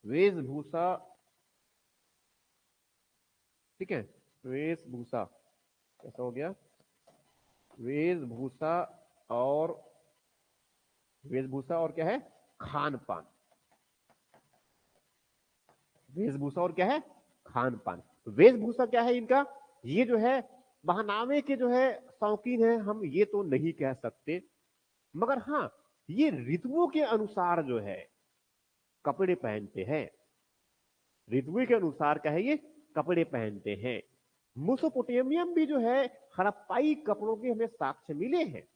वेशभूषा, ठीक है, वेशभूषा कैसा हो गया, वेशभूषा और वेशभूषा और क्या है, खान पान। वेशभूषा और क्या है, खान पान। वेशभूषा क्या है इनका, ये जो है बहनावे के जो है शौकीन है, हम ये तो नहीं कह सकते, मगर हाँ ये ऋतुओं के अनुसार जो है कपड़े पहनते हैं। ऋतु के अनुसार क्या है, ये कपड़े पहनते हैं। मेसोपोटामियम भी जो है हड़प्पाई कपड़ों के हमें साक्ष्य मिले हैं।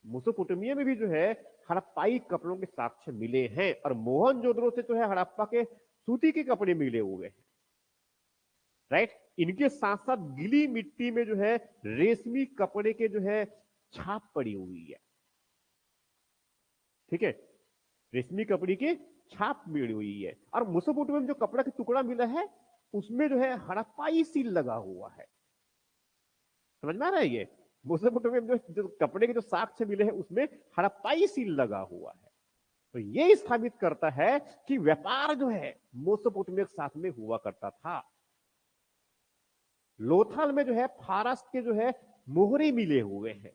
मेसोपोटामिया में भी जो है हड़प्पाई कपड़ों के साक्ष्य मिले हैं, और मोहनजोदड़ो से जो है हड़प्पा के सूती के कपड़े मिले हुए हैं। राइट, इनके साथ साथ गीली मिट्टी में जो है रेशमी कपड़े के जो है छाप पड़ी हुई है। ठीक है, रेशमी कपड़े की छाप मिली हुई है। और मेसोपोटामिया में जो कपड़ा का टुकड़ा मिला है उसमें जो है हड़प्पाई सील लगा हुआ है। समझ में आ रहा है ये, मेसोपोटामिया में जो कपड़े के जो साक्ष्य मिले हैं उसमें हड़प्पाई सील लगा हुआ है। तो ये स्थापित करता है कि व्यापार जो है मेसोपोटामिया के साथ में हुआ करता था। लोथल में जो है फारस के जो है मोहरे मिले हुए हैं।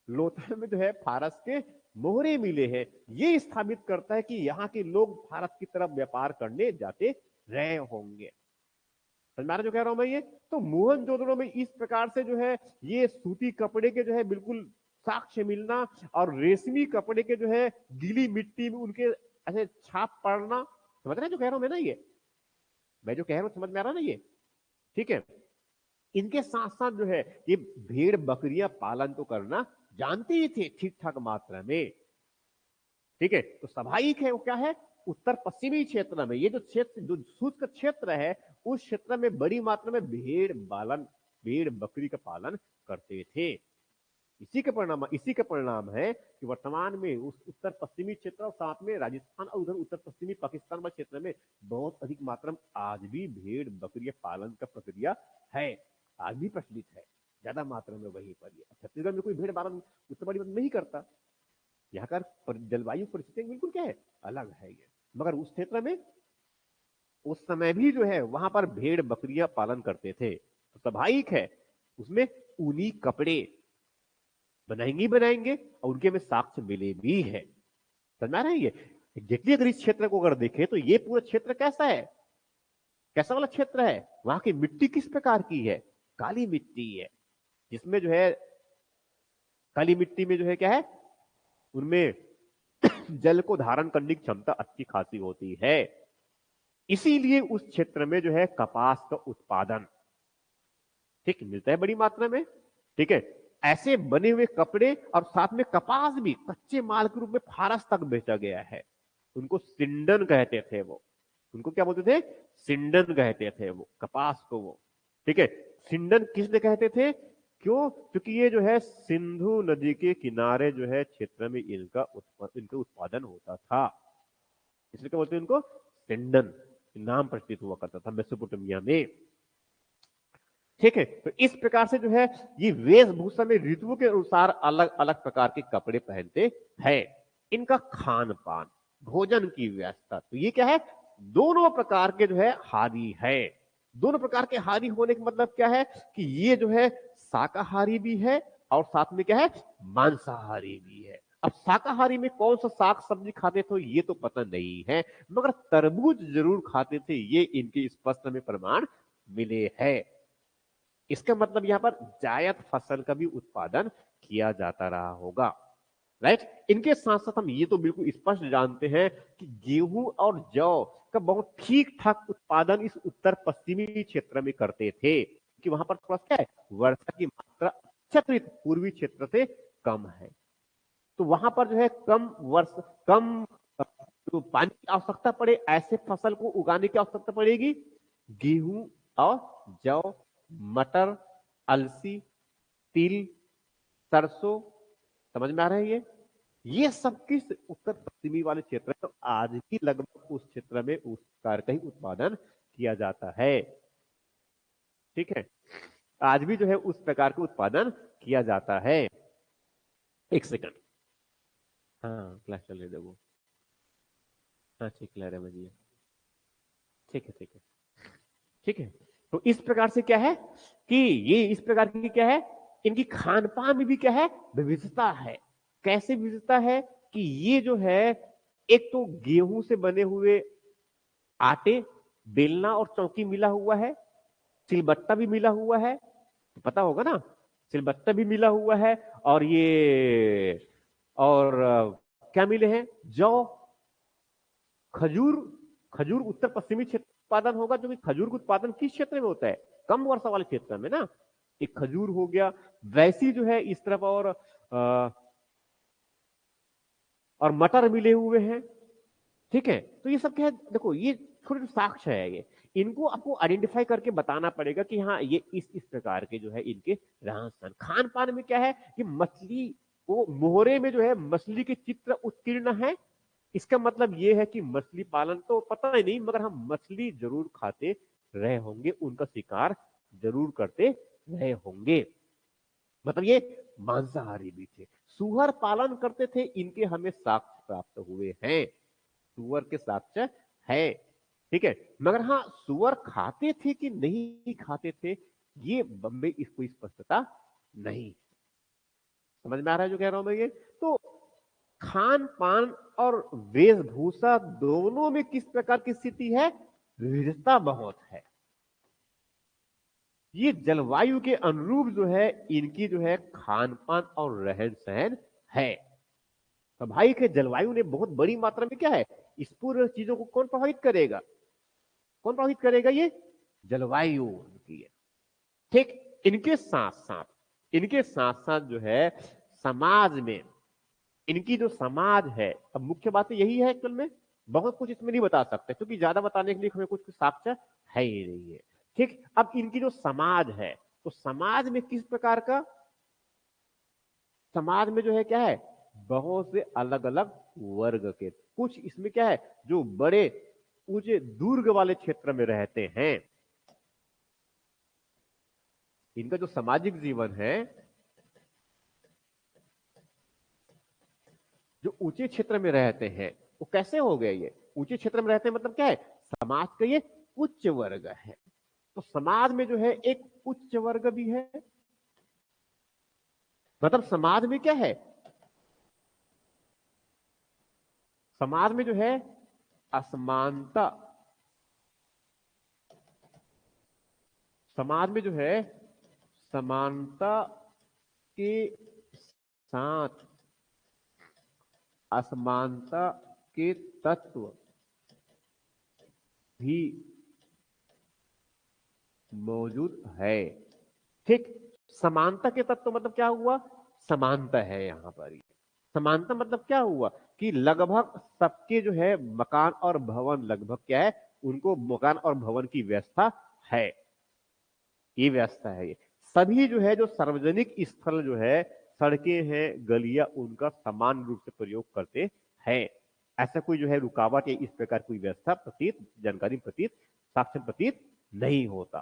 लोथल में जो है फारस के मोहरे मिले हैं। ये स्थापित करता है कि यहाँ के लोग भारत की तरफ व्यापार करने जाते रहे होंगे। समझ में आ रहा जो कह रहा हूं मैं ये। तो मोहनजोदड़ो में इस प्रकार से जो है ये सूती कपड़े के जो है बिल्कुल साक्ष्य मिलना, और रेशमी कपड़े के जो है गीली मिट्टी में उनके ऐसे छाप पड़ना। समझ रहे हैं जो कह रहा हूं मैं ना, ये मैं जो कह रहा हूं समझ में आ रहा ना ये। ठीक है, इनके साथ साथ जो है ये भेड़ बकरियां पालन तो करना जानते ही थे ठीक ठाक मात्रा में। ठीक है, तो स्वाभाविक है वो क्या है, उत्तर पश्चिमी क्षेत्र में ये जो क्षेत्र जो शुष्क क्षेत्र है उस क्षेत्र में बड़ी मात्रा में भेड़ बकरी का पालन करते थे। इसी का परिणाम है कि वर्तमान में उस उत्तर पश्चिमी क्षेत्र और साथ में राजस्थान और उधर उत्तर पश्चिमी पाकिस्तान वाले क्षेत्र में बहुत अधिक मात्रा में आज भी भेड़ बकरी पालन का प्रक्रिया है, आज भी प्रचलित है ज्यादा मात्रा में वहीं पर। छत्तीसगढ़ में कोई भेड़ पालन उतना बड़ी बात नहीं करता, यहाँ का जलवायु परिस्थिति बिल्कुल क्या है, अलग है ये। मगर उस क्षेत्र में उस समय भी जो है वहां पर भेड़ बकरियां पालन करते थे। तो स्वाभाविक है उसमें ऊनी कपड़े बनाएंगे और उनके में साक्ष्य मिले भी है। समझ रहे हैं ये। एग्जैक्टली अगर इस क्षेत्र को अगर देखें तो ये पूरा क्षेत्र कैसा है, कैसा वाला क्षेत्र है, वहां की मिट्टी किस प्रकार की है, काली मिट्टी है, जिसमें जो है काली मिट्टी में जो है क्या है, उनमें जल को धारण करने की क्षमता अच्छी खासी होती है। इसीलिए उस क्षेत्र में जो है कपास का उत्पादन ठीक मिलता है बड़ी मात्रा में। ठीक है, ऐसे बने हुए कपड़े और साथ में कपास भी कच्चे माल के रूप में फारस तक बेचा गया है। उनको सिंडन कहते थे वो, उनको क्या बोलते थे, सिंडन कहते थे वो कपास को वो। ठीक है, सिंडन किसने कहते थे, क्यों? क्योंकि ये जो है सिंधु नदी के किनारे जो है क्षेत्र में इनका उत्पादन होता था, इसलिए क्या बोलते हैं इनको? सिंडन नाम प्रचलित हुआ करता था मेसोपोटामिया में। ठीक है, तो इस प्रकार से जो है ये वेशभूषा में ऋतुओं के अनुसार अलग अलग प्रकार के कपड़े पहनते हैं। इनका खान पान, भोजन की व्यवस्था, तो ये क्या है? दोनों प्रकार के जो है हारी है। दोनों प्रकार के हारी होने का मतलब क्या है? कि ये जो है शाकाहारी भी है और साथ में क्या है? मांसाहारी भी है। अब शाकाहारी में कौन सा साग सब्जी खाते थे ये तो पता नहीं है, मगर तरबूज जरूर खाते थे, ये इनके स्पष्ट में प्रमाण मिले हैं। इसका मतलब यहां पर जायद फसल का भी उत्पादन किया जाता रहा होगा, राइट। इनके साथ साथ हम ये तो बिल्कुल स्पष्ट जानते हैं कि गेहूं और जौ का बहुत ठीक ठाक उत्पादन इस उत्तर पश्चिमी क्षेत्र में करते थे, कि वहां पर थोड़ा क्या है, वर्षा की मात्रा अपेक्षाकृत पूर्वी क्षेत्र से कम है, तो वहां पर जो है कम तो पानी की आवश्यकता पड़े, ऐसे फसल को उगाने की आवश्यकता पड़ेगी। गेहूं और जौ, मटर, अलसी, तिल, सरसों, समझ में आ रहा है ये सब किस उत्तर पश्चिमी वाले क्षेत्र में, तो आज भी लगभग उस क्षेत्र में उस प्रकार का ही उत्पादन किया जाता है। ठीक है, आज भी जो है उस प्रकार का उत्पादन किया जाता है। एक सेकंड, हाँ क्लास चल रही है, हाँ ठीक लग रहा है मुझे, ठीक है ठीक है ठीक है। तो इस प्रकार से क्या है कि ये इस प्रकार की क्या है, इनकी खान पान में भी क्या है, विविधता है। कैसे विविधता है कि ये जो है एक तो गेहूं से बने हुए आटे, बेलना और चौकी मिला हुआ है, सिलबट्टा भी मिला हुआ है, तो पता होगा ना, सिलबट्टा भी मिला हुआ है, और ये और क्या मिले हैं, जौ, खजूर। खजूर उत्तर पश्चिमी क्षेत्र उत्पादन होगा, जो कि खजूर का उत्पादन किस क्षेत्र में होता है, कम वर्षा वाले क्षेत्र में ना, एक खजूर हो गया। वैसी जो है इस तरफ और मटर मिले हुए हैं। ठीक है, तो ये सब क्या है, देखो ये छोटे छोटे साक्ष्य है, ये इनको आपको आइडेंटिफाई करके बताना पड़ेगा कि हाँ ये इस प्रकार के जो है इनके रहन सहन। खान पान में क्या है कि मछली, वो मोहरे में जो है मछली के चित्र उत्कीर्ण है, इसका मतलब ये है कि मछली पालन तो पता ही नहीं, मगर हम मछली जरूर खाते रहे होंगे, उनका शिकार जरूर करते रहे होंगे, मतलब ये मांसाहारी भी थे। सुअर पालन करते थे, इनके हमें साक्ष्य प्राप्त हुए हैं, सुअर के साक्ष्य है। ठीक है, मगर हाँ सुअर खाते थे कि नहीं खाते थे, ये बम्बे इसको स्पष्टता नहीं। समझ में आ रहा है जो कह रहा हूं मैं? ये तो खान पान और वेशभूषा दोनों में किस प्रकार की स्थिति है, विविधता बहुत है। ये जलवायु के अनुरूप जो है इनकी जो है खान पान और रहन सहन है। तो भाई के जलवायु ने बहुत बड़ी मात्रा में क्या है, इस पूरे चीजों को कौन प्रभावित करेगा, कौन प्रभावित करेगा, ये जलवायु की है। ठीक, इनके साथ साथ जो है समाज में, इनकी जो समाज है, अब मुख्य बात यही है एक्चुअल में, बहुत कुछ इसमें नहीं बता सकते क्योंकि ज्यादा बताने के लिए हमें कुछ साक्ष्य है ही नहीं है। ठीक, अब इनकी जो समाज है, तो समाज में किस प्रकार का, समाज में जो है क्या है, बहुत से अलग अलग वर्ग के, कुछ इसमें क्या है जो बड़े ऊंचे दुर्ग वाले क्षेत्र में रहते हैं, इनका जो सामाजिक जीवन है, जो ऊंचे क्षेत्र में रहते हैं, वो कैसे हो गए, ये ऊंचे क्षेत्र में रहते हैं मतलब क्या है, समाज का ये उच्च वर्ग है। तो समाज में जो है एक उच्च वर्ग भी है, मतलब समाज में क्या है, समाज में जो है असमानता, समाज में जो है समानता के साथ असमानता के तत्व भी मौजूद है। ठीक, समानता के तत्व मतलब क्या हुआ, समानता है यहां पर, समानता मतलब क्या हुआ कि लगभग सबके जो है मकान और भवन लगभग क्या है, उनको मकान और भवन की व्यवस्था है, ये व्यवस्था है ये। सभी जो है जो सार्वजनिक स्थल जो है, सड़कें हैं, गलियां, उनका समान रूप से प्रयोग करते हैं। ऐसा कोई जो है रुकावट या इस प्रकार कोई व्यवस्था प्रतीत, जानकारी प्रतीत, साक्ष्य प्रतीत नहीं होता।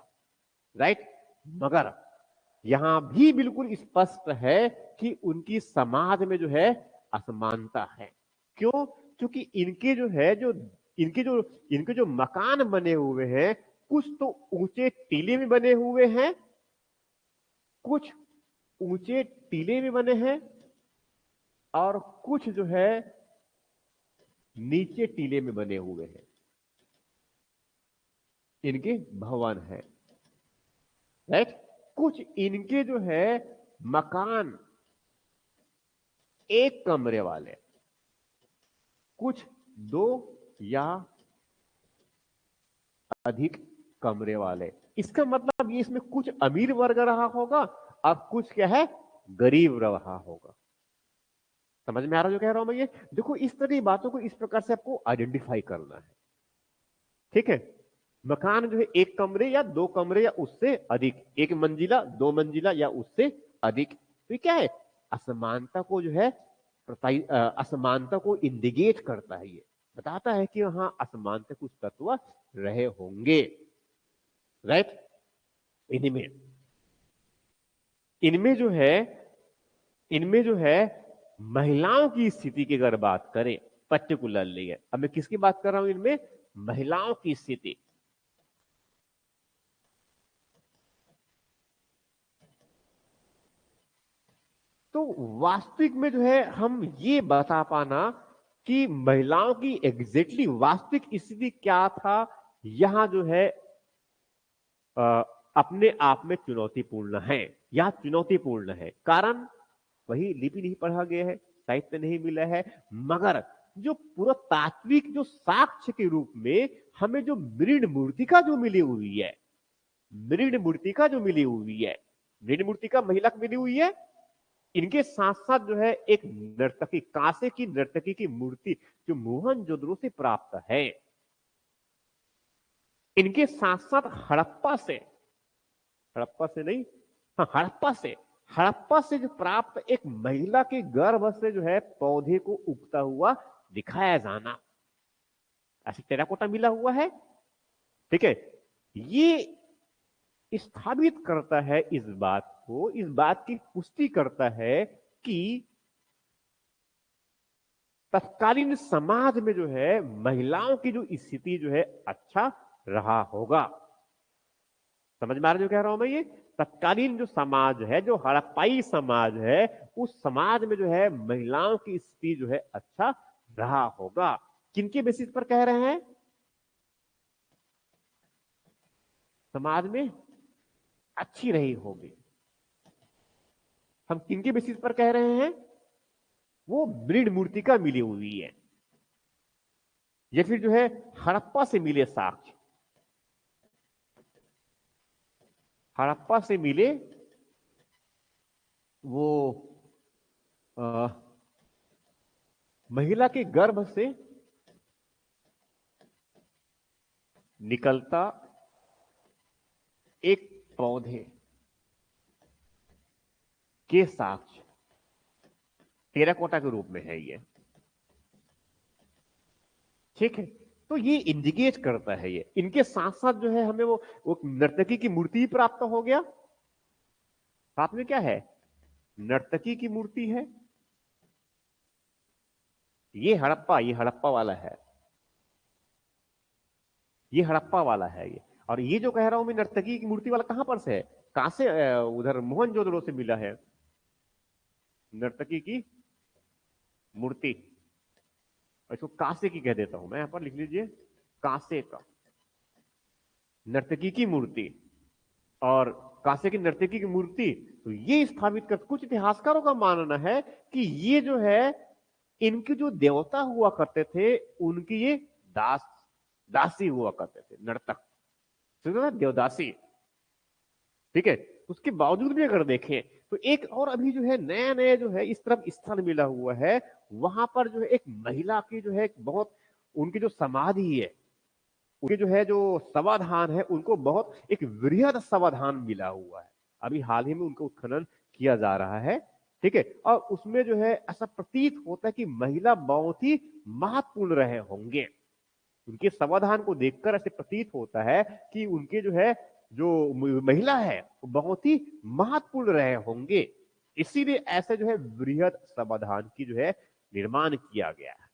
राइट। मगर यहां भी बिल्कुल स्पष्ट है कि उनकी समाज में जो है असमानता है। क्यों? क्योंकि इनके जो मकान बने हुए हैं, कुछ तो ऊंचे टीले में बने हुए हैं, कुछ ऊंचे टीले में बने हैं, और कुछ जो है नीचे टीले में बने हुए हैं। इनके भवन है। राइट। कुछ इनके जो है मकान एक कमरे वाले, कुछ दो या अधिक कमरे वाले। इसका मतलब ये इसमें कुछ अमीर वर्ग रहा होगा और कुछ क्या है, गरीब रहा होगा। समझ में आ रहा जो कह रहा हूं मैं? ये देखो, इस तरह की बातों को इस प्रकार से आपको आइडेंटिफाई करना है। ठीक है। मकान जो है एक कमरे या दो कमरे या उससे अधिक, एक मंजिला, दो मंजिला या उससे अधिक। तो ये क्या है, असमानता को जो है असमानता को इंडिकेट करता है। ये बताता है कि वहां असमानता कुछ तत्व रहे होंगे। राइट। इनमें इनमें जो है इनमें जो है महिलाओं की स्थिति की अगर बात करें पर्टिकुलरली, अब मैं किसकी बात कर रहा हूं? इनमें महिलाओं की स्थिति। तो वास्तविक में जो है हम ये बता पाना कि महिलाओं की एग्जैक्टली वास्तविक स्थिति क्या था, यहां जो है अ, अपने आप में चुनौतीपूर्ण है। या चुनौतीपूर्ण है कारण वही लिपि नहीं पढ़ा गया है, साहित्य नहीं मिला है। मगर जो पूरा तात्विक जो साक्ष्य के रूप में हमें जो मृण मूर्तिका जो मिली हुई है, मृण मूर्तिका जो मिली हुई है, मृण मूर्तिका महिला को मिली हुई है। इनके साथ साथ जो है एक नर्तकी, कांसे की नर्तकी की मूर्ति जो मोहनजोदड़ो से प्राप्त है। इनके साथ साथ हड़प्पा से नहीं, हाँ हड़प्पा से जो प्राप्त एक महिला के गर्भ से जो है पौधे को उगता हुआ दिखाया जाना, ऐसे टेराकोटा मिला हुआ है। ठीक है। ये स्थापित करता है इस बात की पुष्टि करता है कि तत्कालीन समाज में जो है महिलाओं की जो स्थिति जो है अच्छा रहा होगा। समझ में आ रहा जो कह रहा हूं मैं? ये तत्कालीन जो समाज है, जो हड़प्पाई समाज है, उस समाज में जो है महिलाओं की स्थिति जो है अच्छा रहा होगा। किनके बेसिस पर कह रहे हैं? समाज में अच्छी रही होगी। हम किनके बेसिस पर कह रहे हैं? वो मृण मूर्तिका मिली हुई है, या फिर जो है हड़प्पा से मिले साक्ष्य, हड़प्पा से मिले वो आ, महिला के गर्भ से निकलता एक पौधे के साक्ष्य टेराकोटा के रूप में है ये। ठीक है। तो ये इंडिकेट करता है, ये इनके साथ साथ जो है हमें वो नर्तकी की मूर्ति प्राप्त हो गया। साथ में क्या है? नर्तकी की मूर्ति है। ये हड़प्पा वाला है, ये हड़प्पा वाला है ये। और ये जो कह रहा हूं मैं नर्तकी की मूर्ति वाला कहां पर से है? कहां से? उधर मोहनजोदड़ो से मिला है नर्तकी की मूर्ति। इसको कांसे की कह देता हूं मैं, यहां पर लिख लीजिए, कांसे का नर्तकी की मूर्ति। और कांसे की नर्तकी की मूर्ति, तो ये स्थापित कर, कुछ इतिहासकारों का मानना है कि ये जो है इनके जो देवता हुआ करते थे, उनकी ये दासी हुआ करते थे, नर्तक, देवदासी। ठीक है। उसके बावजूद भी अगर देखें तो एक और अभी जो है नया नया जो है इस तरफ स्थान मिला हुआ है, वहां पर जो है एक महिला की जो है बहुत, उनकी जो समाधि है, उनके जो है जो समाधान है, उनको बहुत एक वृहद समाधान मिला हुआ है। अभी हाल ही में उनका उत्खनन किया जा रहा है, ठीक है। और उसमें जो है ऐसा प्रतीत होता है कि महिला बहुत ही महत्वपूर्ण रहे होंगे। उनके समाधान को देखकर ऐसे प्रतीत होता है कि उनके जो है जो महिला है वो बहुत ही महत्वपूर्ण रहे होंगे, इसीलिए ऐसे जो है बृहद समाधान की जो है निर्माण किया गया है।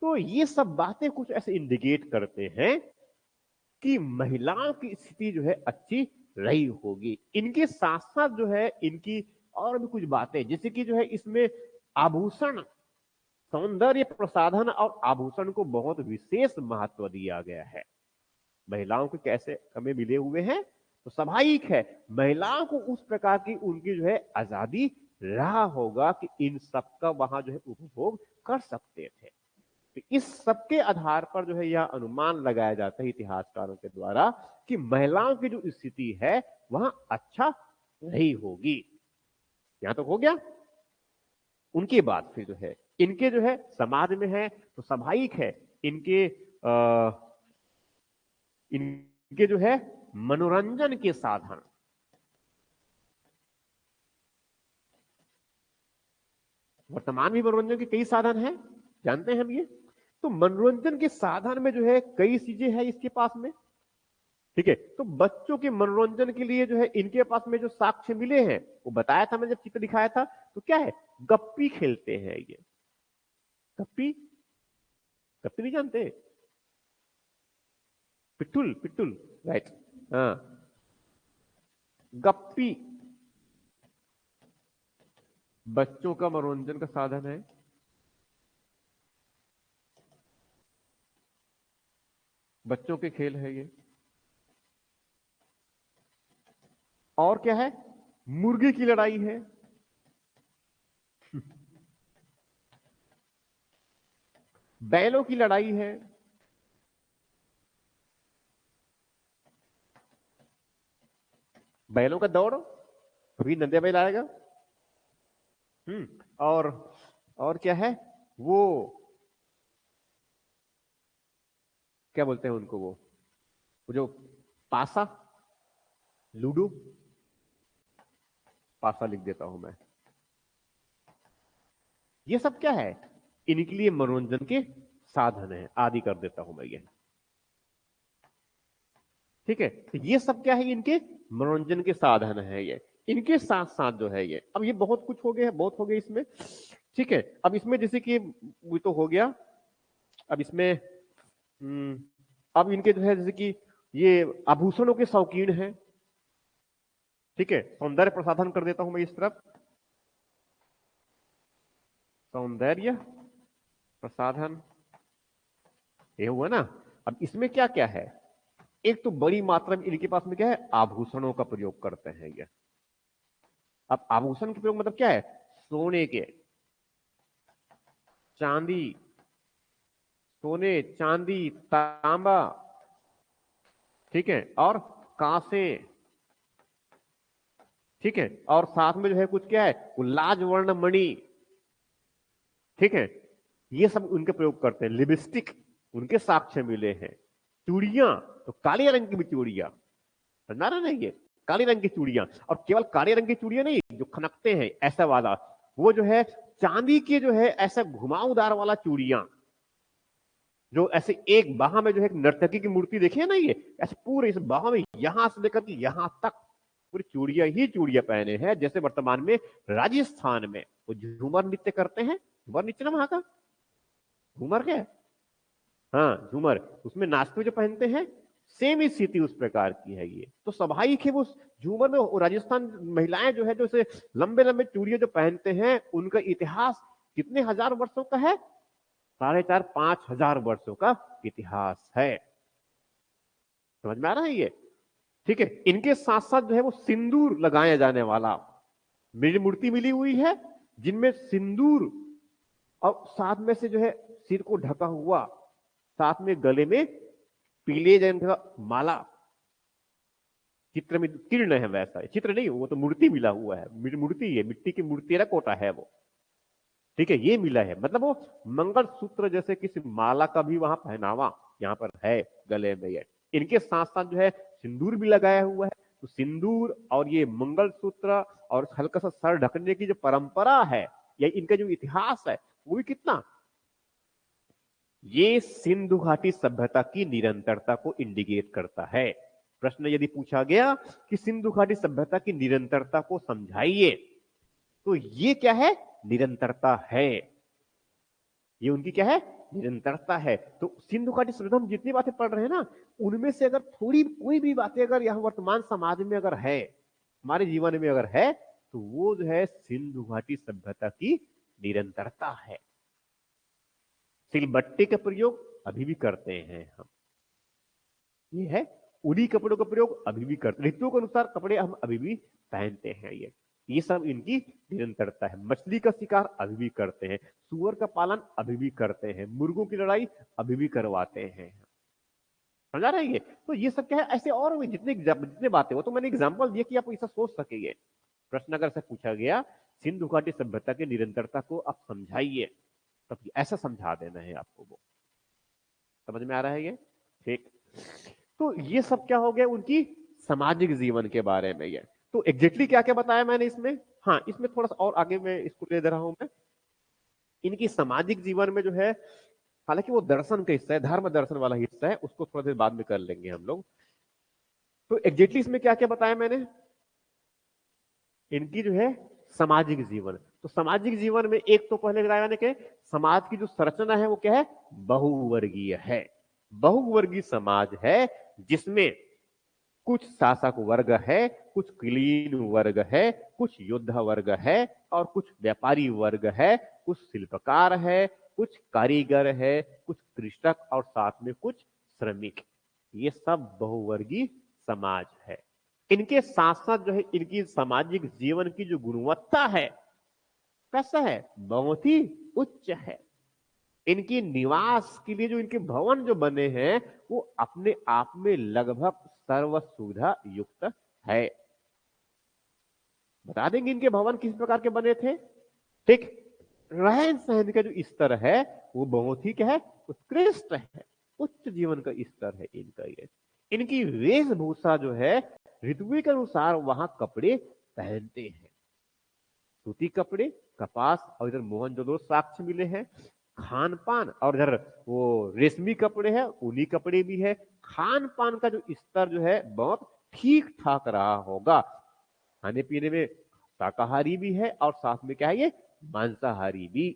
तो ये सब बातें कुछ ऐसे इंडिकेट करते हैं कि महिलाओं की स्थिति जो है अच्छी रही होगी। इनके साथ साथ जो है इनकी और भी कुछ बातें, जैसे कि जो है इसमें आभूषण, सौंदर्य प्रसाधन और आभूषण को बहुत विशेष महत्व दिया गया है। महिलाओं को कैसे कमे मिले हुए हैं, तो स्वाभाविक है महिलाओं को उस प्रकार की उनकी जो है आजादी रहा होगा कि इन सबका वहां जो है उपभोग कर सकते थे। तो इस सबके आधार पर जो है यह अनुमान लगाया जाता है इतिहासकारों के द्वारा कि महिलाओं की जो स्थिति है वहां अच्छा रही होगी। यहां तक हो गया। उनके बाद फिर जो है इनके जो है समाज में है तो स्वाभाविक है इनके जो है मनोरंजन के साधन, वर्तमान में मनोरंजन के कई साधन हैं, जानते हैं हम ये। तो मनोरंजन के साधन में जो है कई चीजें हैं इसके पास में, ठीक है। तो बच्चों के मनोरंजन के लिए जो है इनके पास में जो साक्ष्य मिले हैं वो बताया था मैंने जब चित्र दिखाया था, तो क्या है, गप्पी खेलते हैं ये। गप्पी, गप्पी नहीं जानते? पिट्ठुल, पिट्ठुल, राइट, हाँ, गप्पी बच्चों का मनोरंजन का साधन है। बच्चों के खेल है ये। और क्या है, मुर्गे की लड़ाई है। बैलों की लड़ाई है। बैलों का दौड़, अभी नंदे बैल आएगा। और क्या है, वो क्या बोलते हैं उनको, वो जो पासा, लूडो, पासा लिख देता हूं मैं। ये सब क्या है, इनके लिए मनोरंजन के साधन है, आदि कर देता हूं मैं ये, ठीक है। तो ये सब क्या है, इनके मनोरंजन के साधन है ये। इनके साथ साथ जो है ये, अब ये बहुत कुछ हो गया, बहुत हो गया इसमें, ठीक है। अब इसमें जैसे कि वो तो हो गया, अब इसमें अब इनके जो है जैसे कि ये आभूषणों के शौकीन है, ठीक है। सौंदर्य प्रसाधन कर देता हूं मैं इस तरफ, सौंदर्य प्रसाधन, ये हुआ ना। अब इसमें क्या क्या है, एक तो बड़ी मात्रा में इनके पास में क्या है, आभूषणों का प्रयोग करते हैं ये। अब आभूषण के प्रयोग मतलब क्या है, सोने के, चांदी, सोने चांदी तांबा, ठीक है, और कांसे, ठीक है। और साथ में जो है कुछ क्या है, वो लाजवर्ण मणि, ठीक है। ये सब उनके प्रयोग करते हैं। लिपस्टिक उनके साक्ष्य मिले हैं। चूड़ियां तो काले रंग की भी चूड़ियां, समझा रहे ना, ये काले रंग की चूड़ियां, और केवल काले रंग की चूड़ियां नहीं, जो खनकते हैं ऐसा वाला, वो जो है चांदी के जो है ऐसा घुमावदार वाला चूड़ियां, जो ऐसे एक बाह में जो है नर्तकी की मूर्ति देखी है ना, ये ऐसे पूरे इस बाह में यहां से लेकर के यहां तक पूरी चूड़ियां ही चूड़ियां पहने हैं। जैसे वर्तमान में राजस्थान में वो झूमर नृत्य करते हैं, झूमर नृत्य ना वहां का, झूमर क्या है, हाँ झूमर, उसमें नाचते हुए जो पहनते हैं, सेम ही स्थिति उस प्रकार की है ये। तो स्वाभाविक है वो झूमर में वो राजस्थान महिलाएं जो है जो लंबे लंबे चूड़ियां जो पहनते हैं, उनका इतिहास कितने हजार वर्षों का है, 4,500-5,000 वर्षों का इतिहास है। समझ में आ रहा है ये, ठीक है। इनके साथ साथ जो है वो सिंदूर लगाया जाने वाला मेरी मूर्ति मिली हुई है, जिनमें सिंदूर और साथ में से जो है सिर को ढका हुआ, साथ में गले में पीले रंग का माला, चित्र में तीर्ण है वैसा है, चित्र नहीं, वो तो मूर्ति मिला हुआ है, मूर्ति है, मिट्टी की मूर्ति कोटा है वो, ठीक है। ये मिला है, मतलब वो मंगल सूत्र जैसे किसी माला का भी वहां पहनावा यहाँ पर है गले में ये। इनके साथ साथ जो है सिंदूर भी लगाया हुआ है, तो सिंदूर और ये मंगलसूत्र और हल्का सा सर ढकने की जो परंपरा है या इनका जो इतिहास है वो भी कितना, ये सिंधु घाटी सभ्यता की निरंतरता को इंडिकेट करता है। प्रश्न यदि पूछा गया कि सिंधु घाटी सभ्यता की निरंतरता को समझाइए, तो ये क्या है, निरंतरता है। ये उनकी क्या है, निरंतरता है। तो सिंधु घाटी सभ्यता हम जितनी बातें पढ़ रहे हैं ना, उनमें से अगर थोड़ी कोई भी बातें अगर यहाँ वर्तमान समाज में अगर है, हमारे जीवन में अगर है, तो वो जो है सिंधु घाटी सभ्यता की निरंतरता है। सिलबट्टे का प्रयोग अभी भी करते हैं हम, ये है। उन्हीं कपड़ों का प्रयोग अभी भी करते, ऋतुओं के अनुसार कपड़े हम अभी भी पहनते हैं। ये सब इनकी निरंतरता है। मछली का शिकार अभी भी करते हैं, सुअर का पालन अभी भी करते हैं, मुर्गों की लड़ाई अभी भी करवाते हैं। समझा रहे हैं? तो ये सब क्या है, ऐसे और भी जितने जितने बातें हो, तो मैंने एग्जाम्पल दिया कि आप ऐसा सोच सकेंगे। प्रश्न अगर से पूछा गया सिंधु घाटी सभ्यता की निरंतरता को आप समझाइए, तब ऐसा समझा देना है आपको। वो समझ में आ रहा है ये? ठीक। तो ये सब क्या हो गया उनकी सामाजिक जीवन के बारे में। ये तो एग्जैक्टली क्या क्या बताया मैंने इसमें। हाँ, इसमें थोड़ा सा और आगे मैं इसको ले दे रहा हूं मैं। इनकी सामाजिक जीवन में जो है, हालांकि वो दर्शन का हिस्सा है, धर्म दर्शन वाला हिस्सा है, उसको थोड़ा देर बाद में कर लेंगे हम लोग। तो एग्जैक्टली इसमें क्या क्या बताया मैंने, इनकी जो है सामाजिक जीवन। तो सामाजिक जीवन में एक तो पहले बताया मैंने कि समाज की जो संरचना है वो क्या है, बहुवर्गीय है। बहुवर्गीय समाज है जिसमें कुछ शासक वर्ग है, कुछ कुलीन वर्ग है, कुछ योद्धा वर्ग है, और कुछ व्यापारी वर्ग है, कुछ शिल्पकार है, कुछ कारीगर है, कुछ कृषक, और साथ में कुछ श्रमिक। ये सब बहुवर्गीय समाज है। इनके साथ साथ जो है इनकी सामाजिक जीवन की जो गुणवत्ता है कैसा है, बहुत ही उच्च है। इनकी निवास के लिए जो इनके भवन जो बने हैं वो अपने आप में लगभग सर्व सुविधा युक्त है। बता देंगे इनके भवन किस प्रकार के बने थे। ठीक। रहन सहन का जो स्तर है वो बहुत ही क्या है, उत्कृष्ट है, उच्च जीवन का स्तर है इनका। ये इनकी वेशभूषा जो है ऋतु के अनुसार वहां कपड़े पहनते हैं। सूती कपड़े, कपास, और इधर मोहनजोदड़ो साक्ष्य मिले हैं। खान पान, और इधर वो रेशमी कपड़े हैं, ऊनी कपड़े भी है। खान पान का जो स्तर जो है बहुत ठीक ठाक रहा होगा। खाने पीने में शाकाहारी भी है और साथ में क्या है, ये मांसाहारी भी,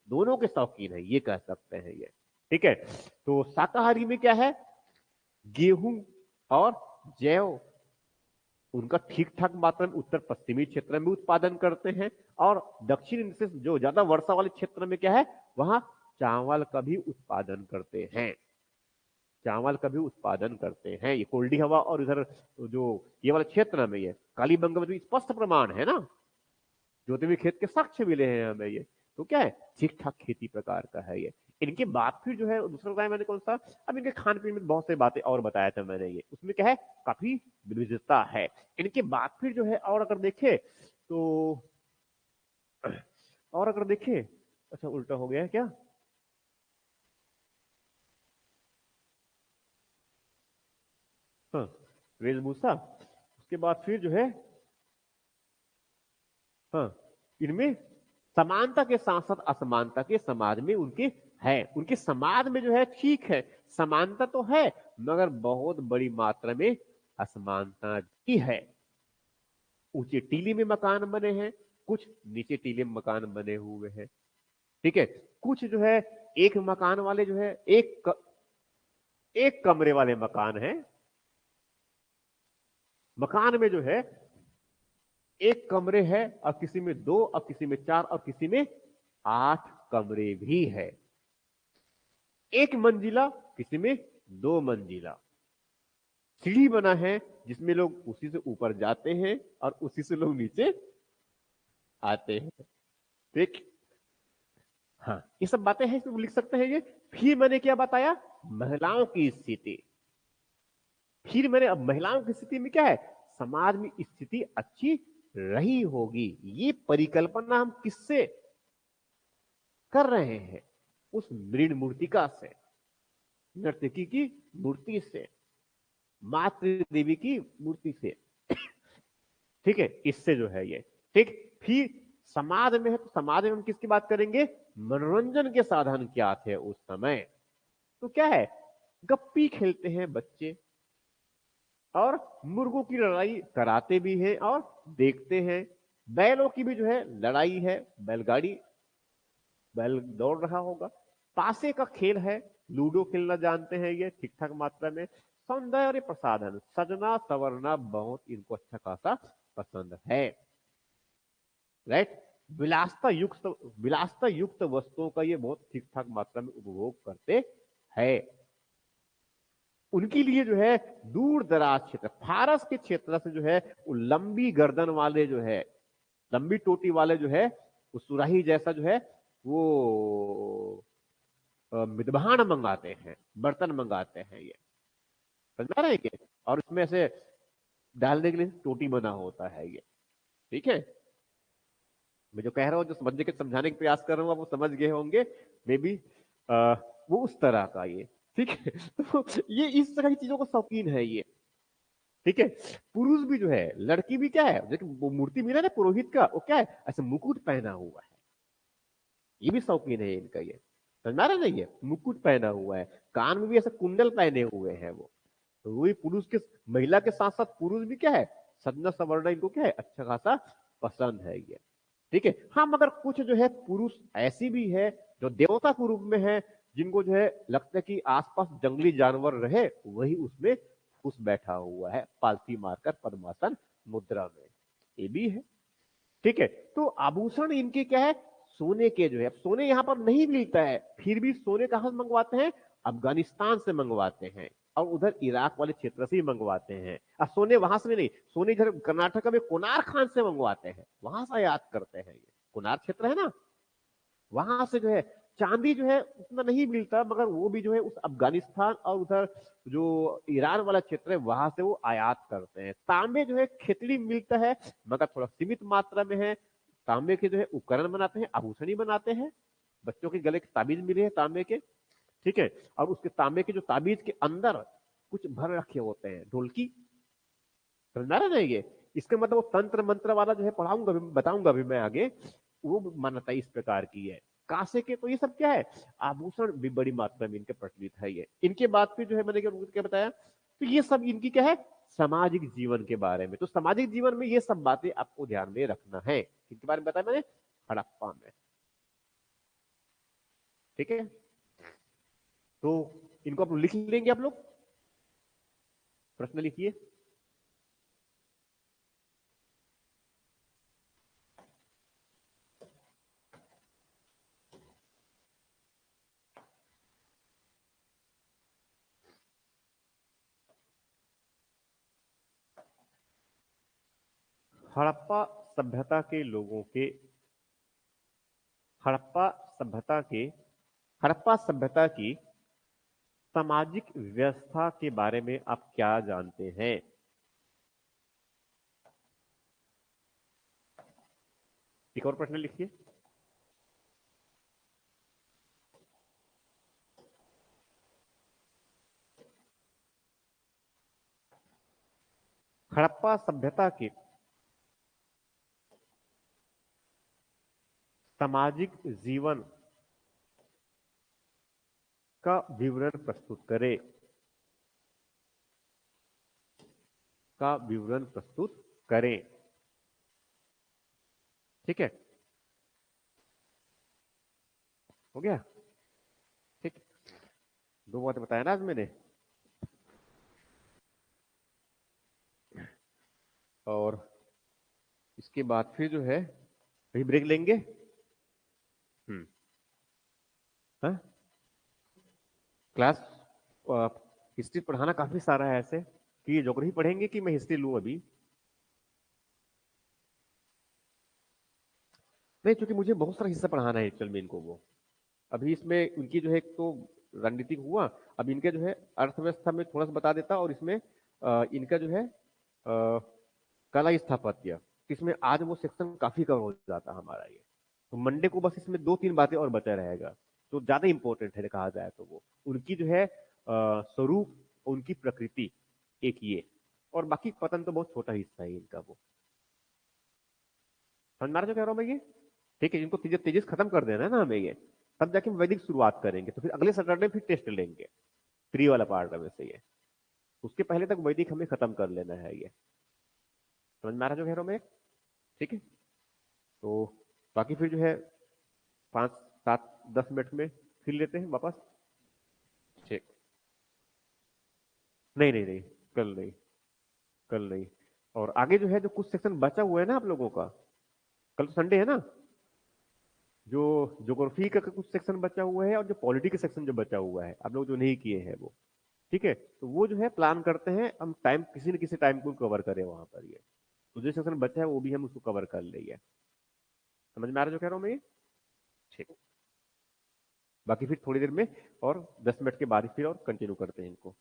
दोनों के शौकीन है ये कह सकते हैं ये। ठीक है। तो शाकाहारी में क्या है, गेहूं और जौ उनका ठीक ठाक मात्रा में उत्तर पश्चिमी क्षेत्र में उत्पादन करते हैं, और दक्षिण से जो ज्यादा वर्षा वाले क्षेत्र में क्या है, वहां चावल का भी उत्पादन करते हैं। चावल का भी उत्पादन करते हैं। ये कोल्डी हवा और इधर जो ये वाला क्षेत्र में, ये कालीबंगा में तो स्पष्ट प्रमाण है ना, ज्योतिर्मय खेत के साक्ष्य मिले हैं हमें ये। तो क्या है, ठीक ठाक खेती प्रकार का है ये। इनके बाद फिर जो है दूसरा बताया मैंने कौन सा, अब इनके खान पीन में बहुत से बातें और बताया था मैंने, ये उसमें क्या है, काफी विविधता है। इनके बाद फिर जो है, और अगर देखे तो, और अगर देखे, अच्छा उल्टा हो गया है क्या, हाँ, वेशभूषा। उसके बाद फिर जो है, हाँ, इनमें समानता के साथ साथ असमानता के समाज में उनके है। उनके समाज में जो है ठीक है, समानता तो है, मगर बहुत बड़ी मात्रा में असमानता भी है। ऊंचे टीले में मकान बने हैं, कुछ नीचे टीले में मकान बने हुए हैं। ठीक है। कुछ जो है एक मकान वाले जो है एक कमरे वाले मकान है। मकान में जो है एक कमरे है, और किसी में दो, और किसी में चार, और किसी में 8 कमरे भी है। एक मंजिला, किसी में 2 मंजिला। सीढ़ी बना है जिसमें लोग उसी से ऊपर जाते हैं और उसी से लोग नीचे आते हैं। ठीक। हाँ, ये सब बातें हैं, इसमें लिख सकते हैं ये। फिर मैंने क्या बताया, महिलाओं की स्थिति। फिर मैंने, अब महिलाओं की स्थिति में क्या है, समाज में स्थिति अच्छी रही होगी। ये परिकल्पना हम किससे कर रहे हैं, उस मृण मूर्तिका से, नर्तकी की मूर्ति से, मातृ देवी की मूर्ति से। ठीक है, इससे जो है ये ठीक। फिर समाज में है तो समाज में हम किसकी बात करेंगे, मनोरंजन के साधन क्या थे उस समय। तो क्या है, गप्पी खेलते हैं बच्चे और मुर्गों की लड़ाई कराते भी हैं और देखते हैं। बैलों की भी जो है लड़ाई है, बैलगाड़ी, बैल दौड़ रहा होगा। पासे का खेल है, लूडो खेलना जानते हैं ये ठीक ठाक मात्रा में। सौंदर्य प्रसाधन, सजना सवरना बहुत इनको अच्छा खासा पसंद है। राइट, विलासता युक्त वस्तुओं का ये बहुत ठीक ठाक मात्रा में उपभोग करते हैं। उनके लिए जो है दूर दराज क्षेत्र, फारस के क्षेत्र से जो है वो लंबी गर्दन वाले जो है, लंबी टोटी वाले जो है, वो सुराही जैसा जो है वो मिदभान मंगाते हैं, बर्तन मंगाते हैं ये, समझ में आ रहा है क्या। और उसमें ऐसे डालने के लिए टोटी बना होता है ये, ठीक है। मैं जो कह रहा हूँ, जो समझने के समझाने के प्रयास कर रहा हूँ, आप वो समझ गए होंगे मे बी। वो उस तरह का ये, ठीक है। तो ये इस तरह की चीजों को शौकीन है ये, ठीक है। पुरुष भी जो है, लड़की भी क्या है, देखो वो मूर्ति मिला ना पुरोहित का, वो क्या है, ऐसे मुकुट पहना हुआ है, ये भी शौकीन है इनका ये, समझ में आ रहा है ना, ये मुकुट पहना हुआ है, कान में भी ऐसे कुंडल पहने हुए हैं वो। तो वही पुरुष के, महिला के साथ साथ पुरुष भी क्या है, सदना सवर्ण इनको क्या है अच्छा खासा पसंद है ये, ठीक है। हाँ, मगर कुछ जो है पुरुष ऐसी भी है जो देवता के रूप में है, जिनको जो है लगता है कि आसपास जंगली जानवर रहे, वही उसमें घुस बैठा हुआ है पालथी मारकर पद्मासन मुद्रा में, ये भी है, ठीक है। तो आभूषण इनके क्या है, सोने के जो है, अब सोने यहां पर नहीं मिलता है, फिर भी सोने कहां से मंगवाते हैं, अफगानिस्तान से मंगवाते हैं और उधर इराक वाले क्षेत्र से ही मंगवाते हैं। अब सोने वहां से भी नहीं, सोने इधर कर्नाटक में कोनार खान से मंगवाते हैं, वहां से आयात करते हैं, ये कोनार क्षेत्र है ना, वहां से जो है चांदी जो है उतना नहीं मिलता, मगर वो भी जो है उस अफगानिस्तान और उधर जो ईरान वाला क्षेत्र है वहां से वो आयात करते हैं। तांबे जो है खेतड़ी मिलता है, मगर थोड़ा सीमित मात्रा में है। तांबे के जो है उपकरण बनाते हैं, आभूषण ही बनाते हैं, बच्चों के गले के ताबीज मिले हैं तांबे के, ठीक है। और उसके तांबे के जो ताबीज के अंदर कुछ भर रखे होते हैं, ढोलकी, समझा रहे ना ये, इसका मतलब वो तंत्र मंत्र वाला जो है पढ़ाऊंगा भी, बताऊंगा भी मैं आगे, वो मान्यता इस प्रकार की है। कांसे के, तो ये सब क्या है, आभूषण भी बड़ी मात्रा में इनके प्रचलित है ये। इनके बाद फिर जो है मैंने क्या बताया, तो ये सब इनकी क्या है, सामाजिक जीवन के बारे में। तो सामाजिक जीवन में ये सब बातें आपको ध्यान में रखना है, इनके बारे में बताया मैंने हड़प्पा में, ठीक है। तो इनको आप लिख लेंगे, आप लोग प्रश्न लिखिए। हड़प्पा सभ्यता के लोगों के, हड़प्पा सभ्यता के, हड़प्पा सभ्यता की सामाजिक व्यवस्था के बारे में आप क्या जानते हैं। एक और प्रश्न लिखिए। हड़प्पा सभ्यता के सामाजिक जीवन का विवरण प्रस्तुत करें, का विवरण प्रस्तुत करें, ठीक है, हो गया, ठीक। दो बातें बताया ना आज मैंने, और इसके बाद फिर जो है कहीं ब्रेक लेंगे। हाँ, क्लास हिस्ट्री पढ़ाना काफी सारा है ऐसे, कि ज्योग्राफी पढ़ेंगे कि मैं हिस्ट्री लूं अभी। नहीं, क्योंकि मुझे बहुत सारा हिस्सा पढ़ाना है एक्चुअल में इनको, वो अभी इसमें उनकी जो है एक तो रणनीतिक हुआ, अब इनके जो है अर्थव्यवस्था में थोड़ा सा बता देता, और इसमें इनका जो है कला स्थापत्य, इसमें आज वो सेक्शन काफी कवर हो जाता हमारा ये। तो मंडे को बस इसमें दो तीन बातें और बचा रहेगा, तो ज्यादा इंपॉर्टेंट है कहा जाए तो वो उनकी जो है स्वरूप, उनकी प्रकृति, एक ये, और बाकी पतन तो बहुत छोटा हिस्सा है इनका वो, समझ में आ रहा जो कह रहा हूं मैं ये? ठीक है, इनको तेजस तेजस खत्म कर देना है ना हमें ये, तब जाके हम वैदिक शुरुआत करेंगे, तो फिर अगले सैटरडे फिर टेस्ट लेंगे, 3 वाला पार्ट है वैसे ये। उसके पहले तक वैदिक हमें खत्म कर लेना है ये। समझ में आ रहा जो कह रहा हूं मैं? ठीक है, तो बाकी फिर जो है 5 7 10 मिनट में फिर लेते हैं वापस। ठीक। नहीं नहीं नहीं, कल नहीं, कल नहीं। और आगे जो है, जो कुछ सेक्शन बचा हुआ है ना आप लोगों का, कल तो संडे है ना, जो ज्योग्राफी का कुछ सेक्शन बचा हुआ है और जो पॉलिटी का सेक्शन जो बचा हुआ है, आप लोग जो नहीं किए हैं वो, ठीक है, तो वो जो है प्लान करते हैं हम टाइम, किसी न किसी टाइम को कवर करें वहां पर ये, तो जो सेक्शन बचा है वो भी हम उसको कवर कर लेंगे। समझ में आ रहा है जो कह रहा हूँ मैं ये? ठीक। बाकी फिर थोड़ी देर में और 10 मिनट के बाद ही फिर और कंटिन्यू करते हैं इनको।